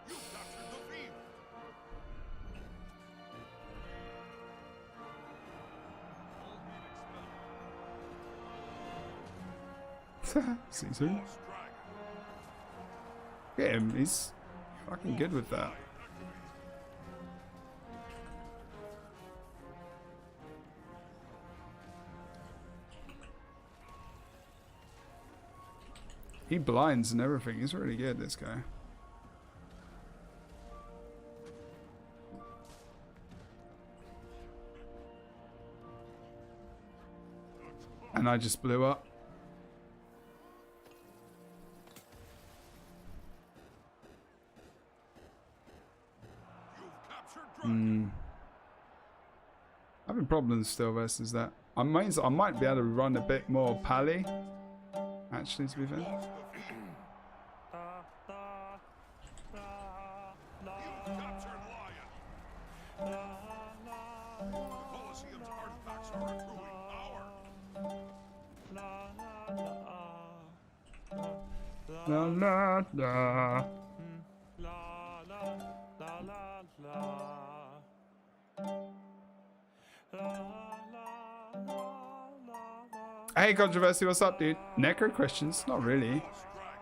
You captured the field. See soon. Lost dragon. Look at him. He's fucking good with that. He blinds and everything. He's really good, this guy. And I just blew up. You've captured dragon. Having problems still versus that. I might be able to run a bit more pally. Actually, to be fair. Lost the field. You've captured lion. The Colosseum's artifacts are accruing power. La la la. Hey, Controversy, what's up, dude? Necro questions? Not really. Lost dragon.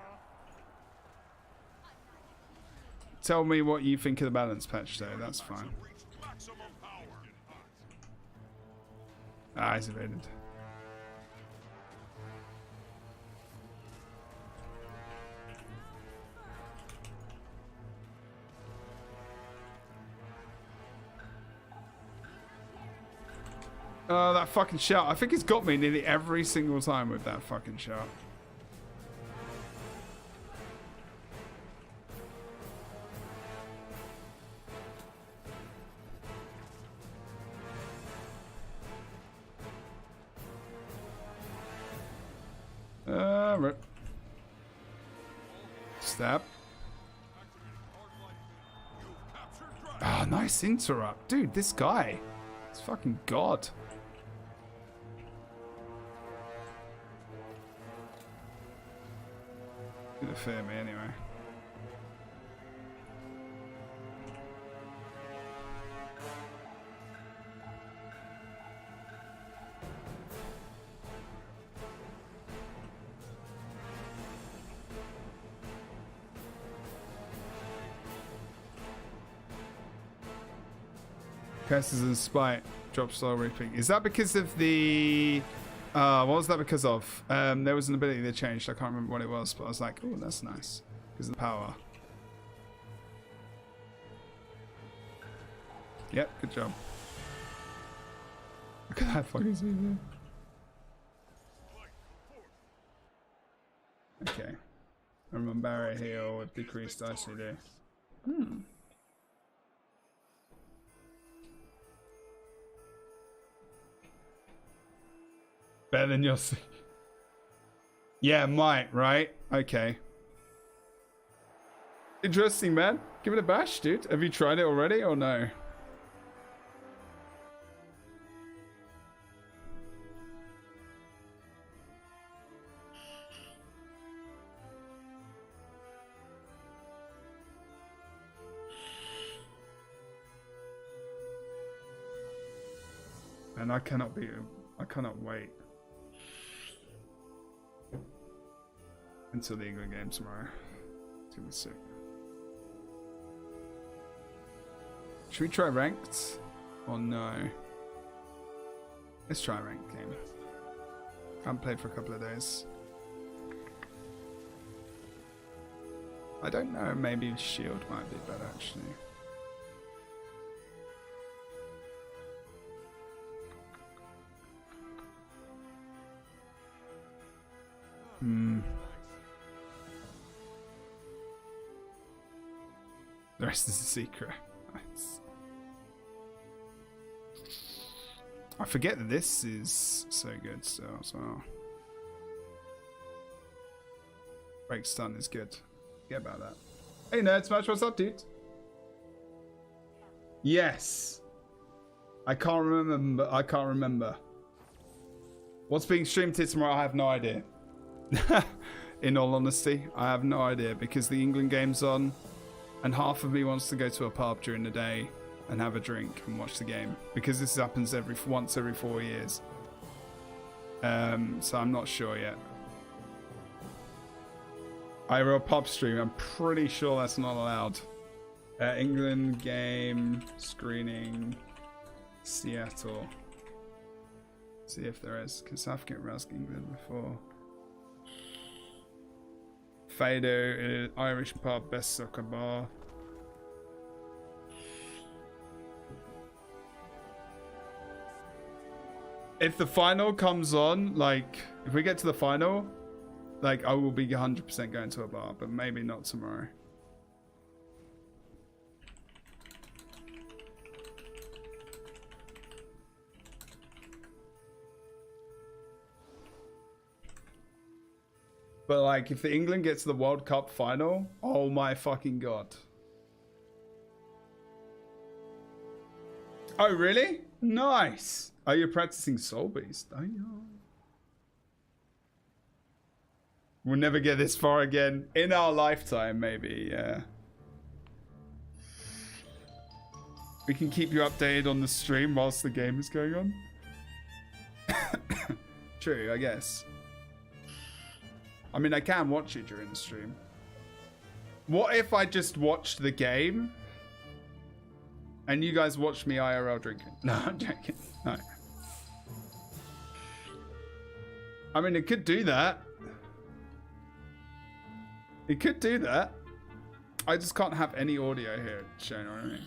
Tell me what you think of the balance patch, though. That's fine. Reached maximum power. Ah, he's evaded. Oh, that fucking shout. I think he's got me nearly every single time with that fucking shout. Right. Stab. You've captured dragon. Ah, nice interrupt. Dude, this guy. It's fucking god. Gonna fear me anyway. Curses and Spite drop soul reaping. Is that because of the what was that because of? There was an ability that changed. I can't remember what it was, but I was like, oh, that's nice. Because of the power. Yep, good job. Look at that fucking scene there. Okay. Remember barrier heal with decreased ICD. Better than your... Yeah, might, right? Okay. Interesting, man. Give it a bash, dude. Have you tried it already or no? And I cannot beat him. I cannot wait until the England game tomorrow. It's gonna be sick. Should we try ranked or no? Let's try a ranked game. I haven't played for a couple of days. I don't know, maybe Shield might be better actually. The rest is a secret. Nice. I forget that this is so good still as well. Break stun is good. Forget about that. Hey Nerd Smash, what's up, dude? Yes. I can't remember. I can't remember. What's being streamed to tomorrow? I have no idea. in all honesty. I have no idea because the England game's on and half of me wants to go to a pub during the day and have a drink and watch the game because this happens once every 4 years. So I'm not sure yet. IRL pub stream, I'm pretty sure that's not allowed. England game screening Seattle. See if there is, because South Africa asked England before. Fado, Irish pub, best soccer bar. If the final comes on, like, if we get to the final, like, I will be 100% going to a bar, but maybe not tomorrow. But, like, if the England gets to the World Cup final, oh my fucking god. Oh, really? Nice. Are you practicing Soul Beast? Oh, yeah. We'll never get this far again. In our lifetime, maybe, yeah. We can keep you updated on the stream whilst the game is going on. True, I guess. I mean, I can watch it during the stream. What if I just watched the game and you guys watched me IRL drinking? No, I'm joking. No. I mean, it could do that. It could do that. I just can't have any audio here shown on me.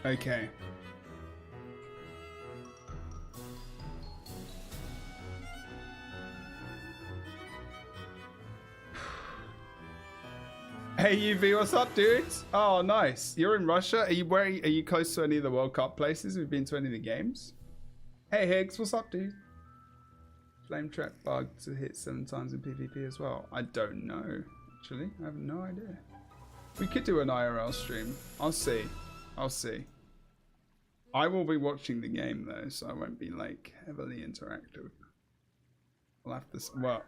Okay. Hey UV, what's up, dudes? Oh, nice. You're in Russia. Are you close to any of the World Cup places? Have you been to any of the games? Hey Higgs, what's up, dude? Flame trap bug to hit 7 times in PvP as well. I don't know. Actually, I have no idea. We could do an IRL stream. I'll see. I'll see. I will be watching the game though, so I won't be like heavily interactive. I'll have to. Well,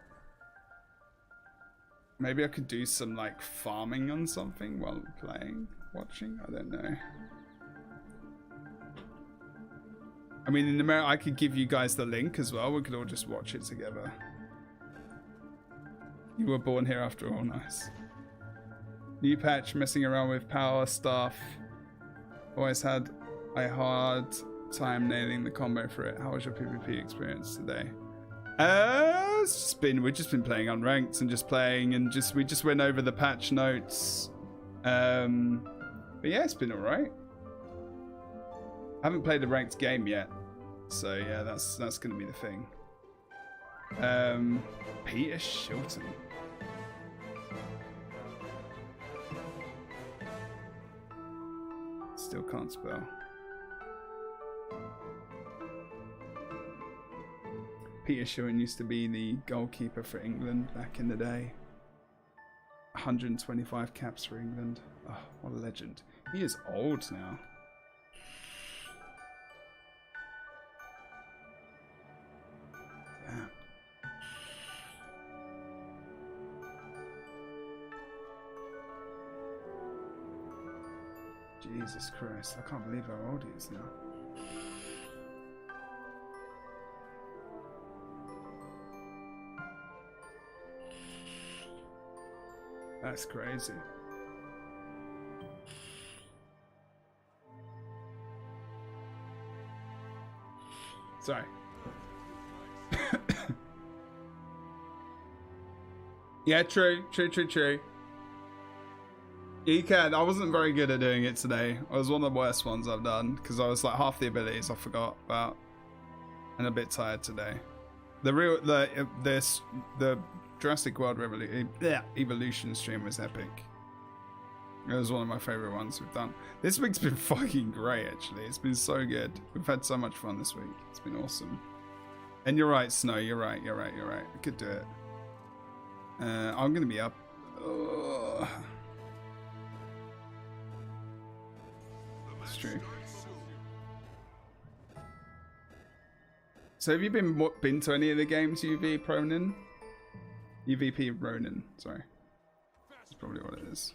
maybe I could do some like farming on something while playing, watching. I don't know. I mean, in America, I could give you guys the link as well. We could all just watch it together. You were born here after all, nice. New patch, messing around with power stuff. Always had a hard time nailing the combo for it. How was your PvP experience today? We've just been playing unranked and just playing and we just went over the patch notes. But yeah, it's been alright. I haven't played a ranked game yet, so yeah, that's gonna be the thing. Peter Shilton. Still can't spell. Peter Shilton used to be the goalkeeper for England back in the day. 125 caps for England. Oh, what a legend. He is old now. Damn. Jesus Christ, I can't believe how old he is now. That's crazy. Sorry. Yeah, true. You can. I wasn't very good at doing it today. It was one of the worst ones I've done because I was like half the abilities I forgot about, and a bit tired today. The Jurassic World Evolution stream was epic. It was one of my favorite ones we've done. This week's been fucking great, actually. It's been so good. We've had so much fun this week. It's been awesome. And you're right, Snow. You're right. I could do it. I'm gonna be up. Ugh. It's true. So have you been to any of the games, UVP Ronin? Sorry. That's probably what it is.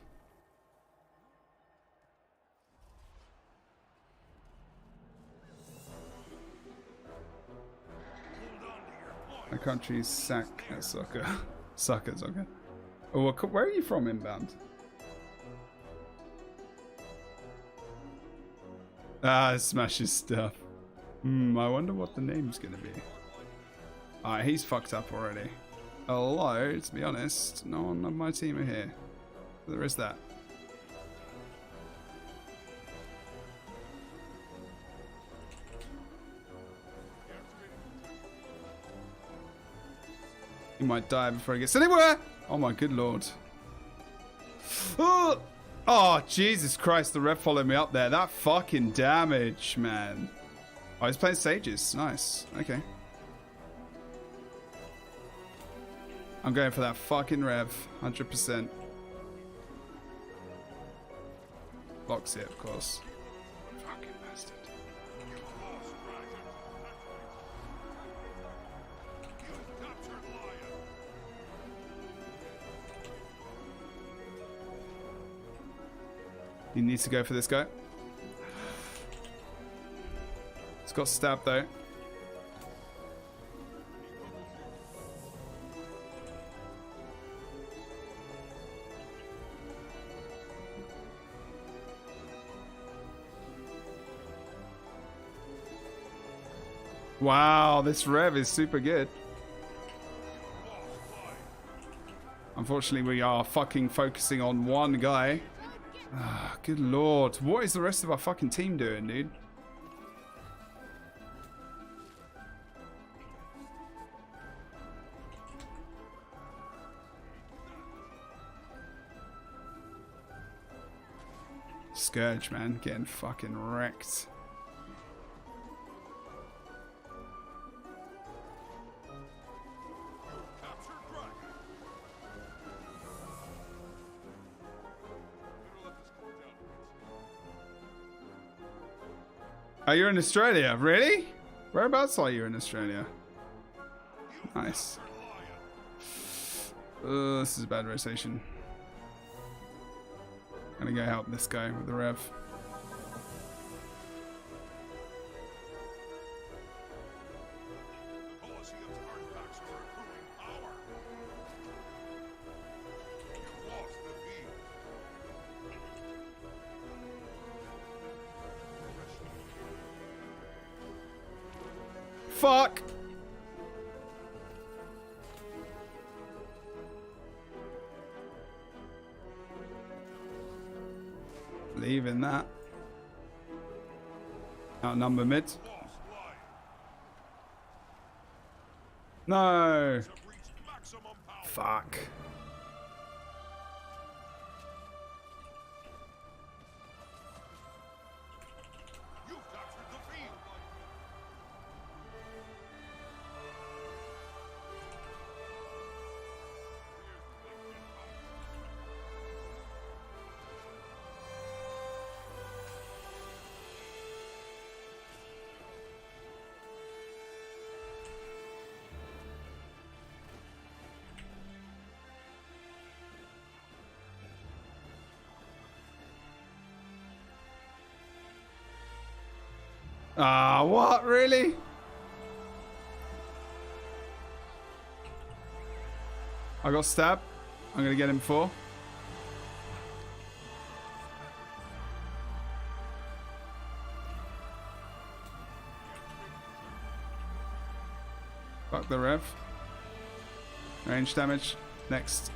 My country's sack at soccer. Suck at soccer. Oh, where are you from, Inbound? Ah, smashes stuff. I wonder what the name's gonna be. Alright, he's fucked up already. Hello, to be honest, no one on my team are here. There is that. He might die before he gets anywhere! Oh my good lord. Oh, Jesus Christ, the ref followed me up there. That fucking damage, man. Oh, he's playing Sages. Nice. Okay. I'm going for that fucking rev. 100%. Blocks it, of course. Fucking bastard. He needs to go for this guy. It's got stabbed though. Wow, this rev is super good. Unfortunately, we are fucking focusing on one guy. Ah, good lord. What is the rest of our fucking team doing, dude? Scourge, man. Getting fucking wrecked. Oh, you're in Australia? Really? Whereabouts are you in Australia? Nice. This is a bad rotation. I'm gonna go help this guy with the rev. Fuck! Leaving that. Outnumber mid. No! Fuck. Ah, what? Really? I got stabbed. I'm gonna get him 4. Fuck the rev. Range damage. Next.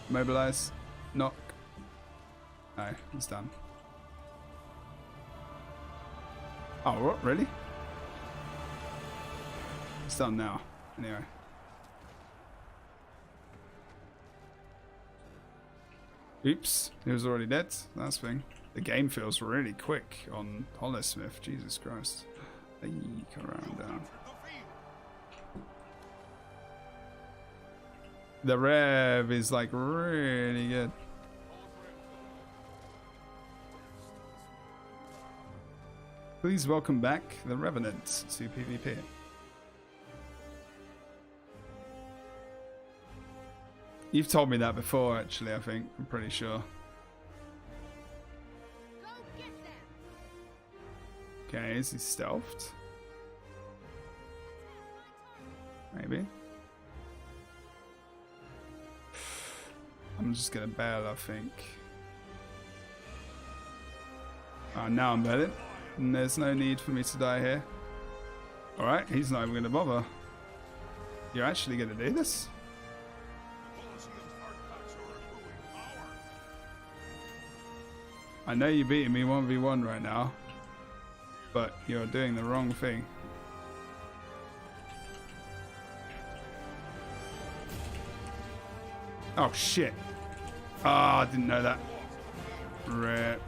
Mobilize. Knock. No, he's done. Oh, what? Really? It's done now. Anyway. Oops. He was already dead. That's the thing. The game feels really quick on Holosmith. Jesus Christ. Hey, come around down. The rev is like really good. Please welcome back the Revenant to PvP. You've told me that before, actually, I think. I'm pretty sure. Go get them. Okay, is he stealthed? Maybe. I'm just gonna bail, I think. Oh, now I'm bailing. And there's no need for me to die here. Alright, he's not even gonna bother. You're actually gonna do this? I know you're beating me 1v1 right now, but you're doing the wrong thing. Oh shit. Ah, I didn't know that. Rip.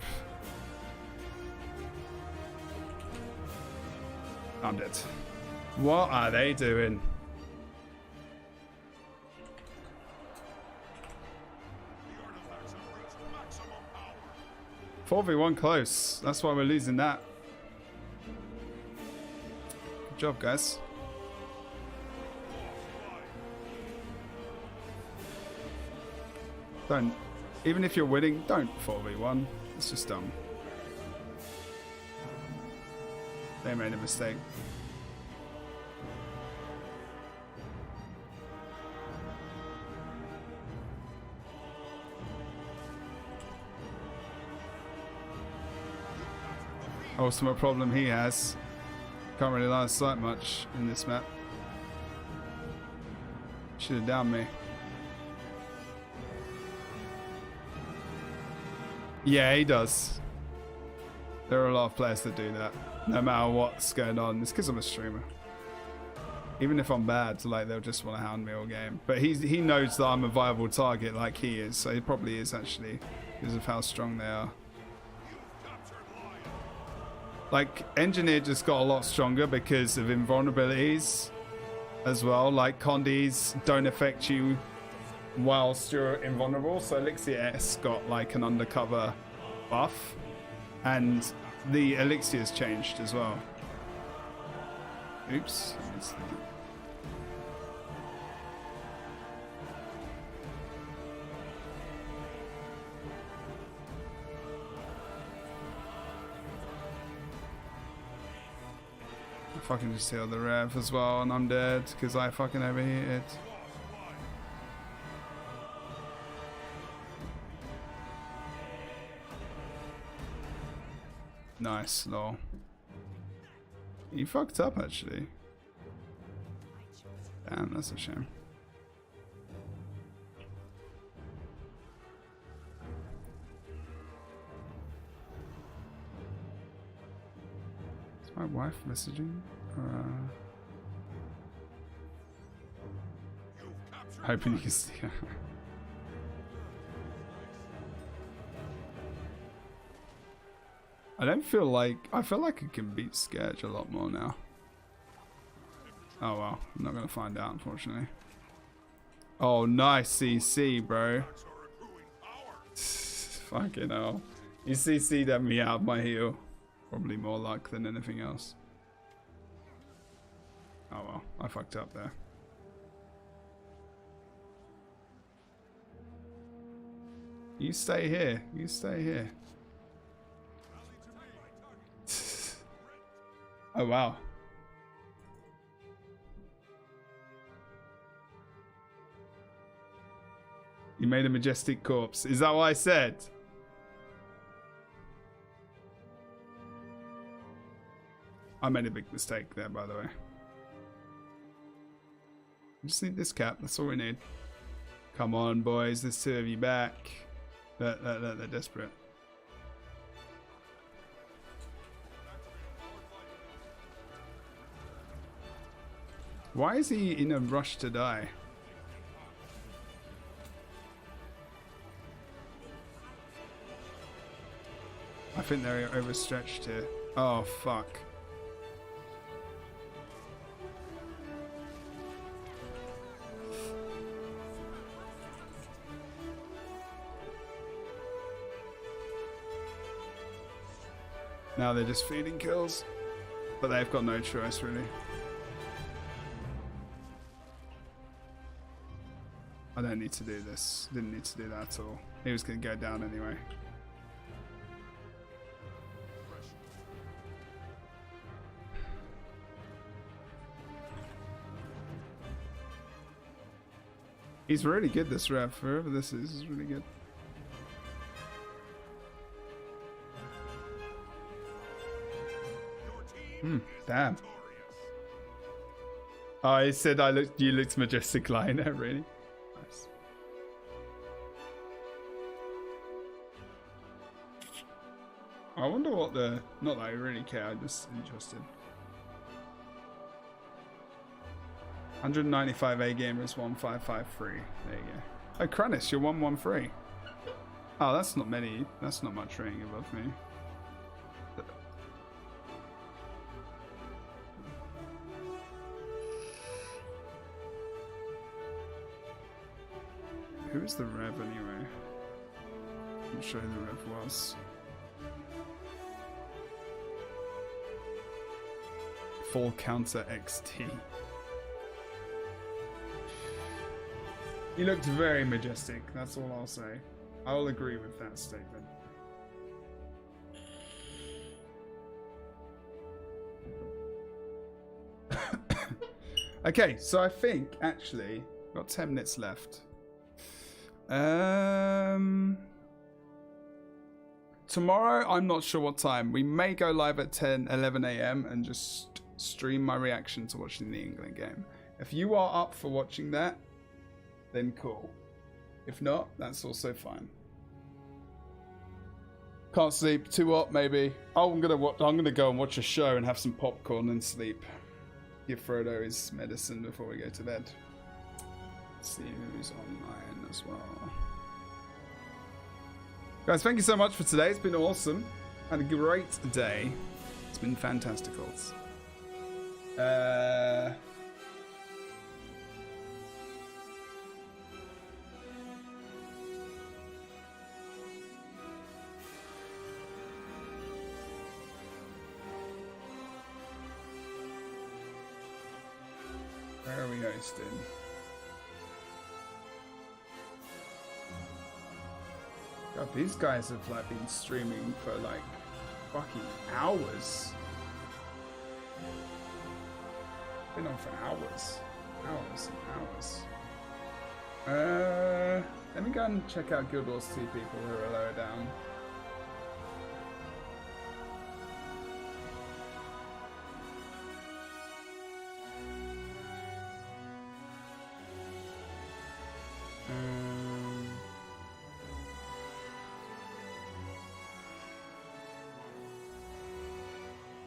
I'm dead. What are they doing? The artifacts have reached maximum power. 4v1 close. That's why we're losing that. Good job, guys. Don't. Even if you're winning, don't 4v1. It's just dumb. They made a mistake. Ultimate problem he has. Can't really line of sight much in this map. Should have downed me. Yeah, he does. There are a lot of players that do that. No matter what's going on. It's because I'm a streamer. Even if I'm bad, like, they'll just want to hound me all game. But he knows that I'm a viable target like he is. So he probably is actually, because of how strong they are. Like, Engineer just got a lot stronger because of invulnerabilities as well. Like, Condis don't affect you whilst you're invulnerable. So Elixir S got like an undercover buff. And the Elixir's changed as well. Oops. I fucking just healed the rev as well and I'm dead because I fucking overheated. Nice, lol. You fucked up actually. Damn, that's a shame. Is my wife messaging? Hoping you can see her. I don't feel like... I feel like I can beat Scourge a lot more now. Oh well, I'm not going to find out unfortunately. Oh, nice CC, bro. Fucking hell. You CC'd at me out of my heel. Probably more luck than anything else. Oh well, I fucked up there. You stay here. You stay here. Oh wow. You made a majestic corpse. Is that what I said? I made a big mistake there, by the way. We just need this cap. That's all we need. Come on, boys. There's two of you back. They're desperate. Why is he in a rush to die? I think they're overstretched here. Oh, fuck. Now they're just feeding kills. But they've got no choice, really. I don't need to do this. Didn't need to do that at all. He was going to go down anyway. He's really good, this ref. Whoever this is really good. Damn. Oh, I said you looked majestic liner, really? Nice. I wonder what the... Not that I really care, I'm just interested. 195 A gamers 1553. There you go. Oh, Kranis, you're 113. Oh, that's not many. That's not much rating above me. Who is the Rev anyway? I'm sure the Rev was. Full counter XT. He looked very majestic, that's all I'll say. I'll agree with that statement. Okay, so I think actually we've got 10 minutes left. Tomorrow, I'm not sure what time. We may go live at 11 a.m. and just stream my reaction to watching the England game. If you are up for watching that, then cool. If not, that's also fine. Can't sleep. Too hot, maybe. Oh, I'm gonna go and watch a show and have some popcorn and sleep. Give Frodo his medicine before we go to bed. Let's see who's online as well. Guys, thank you so much for today. It's been awesome. Had a great day. It's been fantastical. Where are we hosting? God, these guys have like been streaming for like fucking hours. Been on for hours. Hours and hours. Let me go and check out Guild Wars 2 people who are lower down.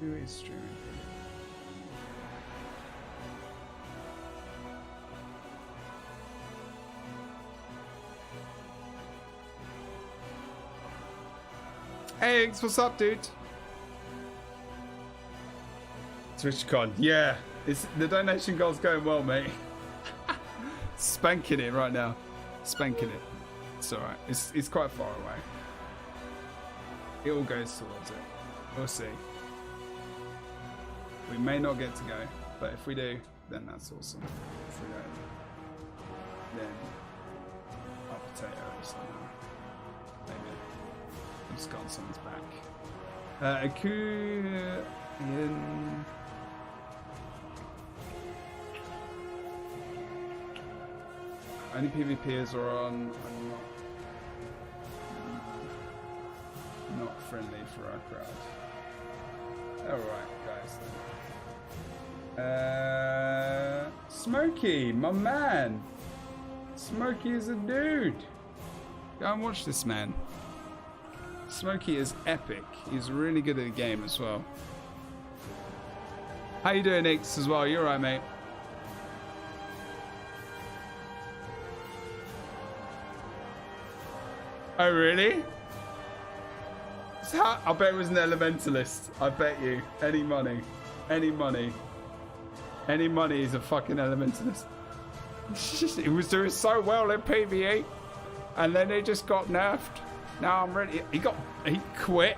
Who is streaming? Hey, Iggs, what's up, dude? TwitchCon, yeah. The donation goal's going well, mate. Spanking it right now. Spanking it. It's alright. It's quite far away. It all goes towards it. We'll see. We may not get to go, but if we do, then that's awesome. If we don't, then hot potato somehow. Maybe. I'm just got someone's back. Aku in. Any PvPers are on. I'm not friendly for our crowd. Alright, guys. Then. Smokey, my man. Smokey is a dude. Go and watch this man. Smokey is epic. He's really good at the game as well. How you doing, Ix, as well? You alright, mate? Oh, really? I bet it was an elementalist. I bet you. Any money. Any money. Any money is a fucking elementalist. It was doing so well in PvE. And then it just got nerfed. Now I'm ready. He quit.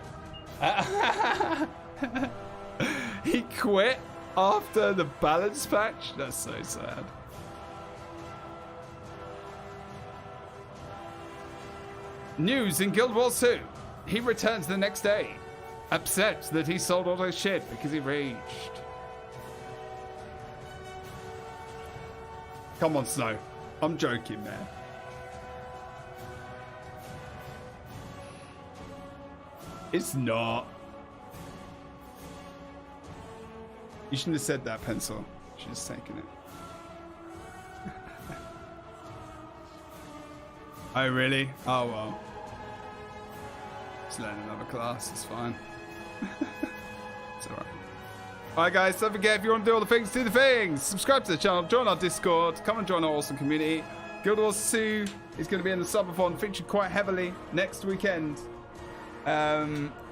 He quit after the balance patch. That's so sad. News in Guild Wars 2. He returns the next day, upset that he sold all his shit because he raged. Come on, Snow. I'm joking, man. It's not. You shouldn't have said that, Pencil. You should have taken it. Oh, really? Oh, well. Just learn another class. It's fine. It's alright. Alright, guys. Don't forget, if you want to do all the things, do the things. Subscribe to the channel. Join our Discord. Come and join our awesome community. Guild Wars 2 is going to be in the subathon, featured quite heavily next weekend.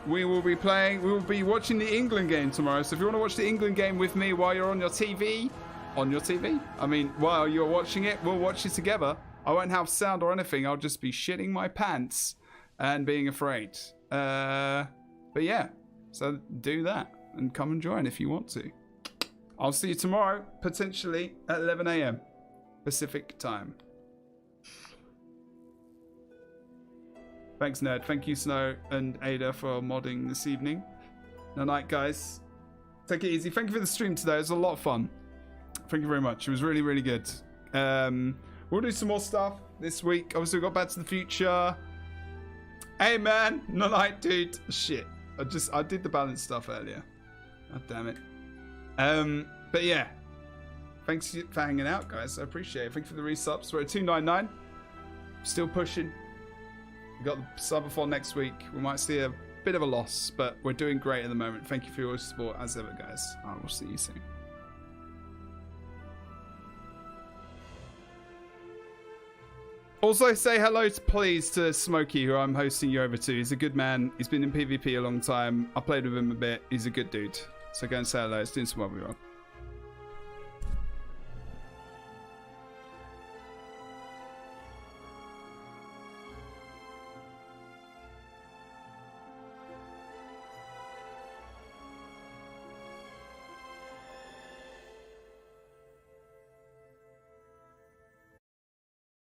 We will be watching the England game tomorrow. So if you want to watch the England game with me while you're on your TV, I mean, while you're watching it, we'll watch it together. I won't have sound or anything. I'll just be shitting my pants and being afraid. But yeah, so do that and come and join if you want to. I'll see you tomorrow, potentially at 11 a.m. Pacific time. Thanks, Nerd. Thank you, Snow and Ada, for modding this evening. Good night, guys. Take it easy. Thank you for the stream today. It was a lot of fun. Thank you very much. It was really, really good. We'll do some more stuff this week. Obviously, we've got Back to the Future. Hey, man. No night, dude. Shit. I did the balance stuff earlier. God damn it. But yeah. Thanks for hanging out, guys. I appreciate it. Thank you for the resubs. We're at 299. Still pushing. We've got the subathon next week. We might see a bit of a loss, but we're doing great at the moment. Thank you for your support as ever, guys. I will see you soon. Also, say hello, please, to Smokey, who I'm hosting you over to. He's a good man. He's been in PvP a long time. I played with him a bit. He's a good dude. So go and say hello. It's doing some well.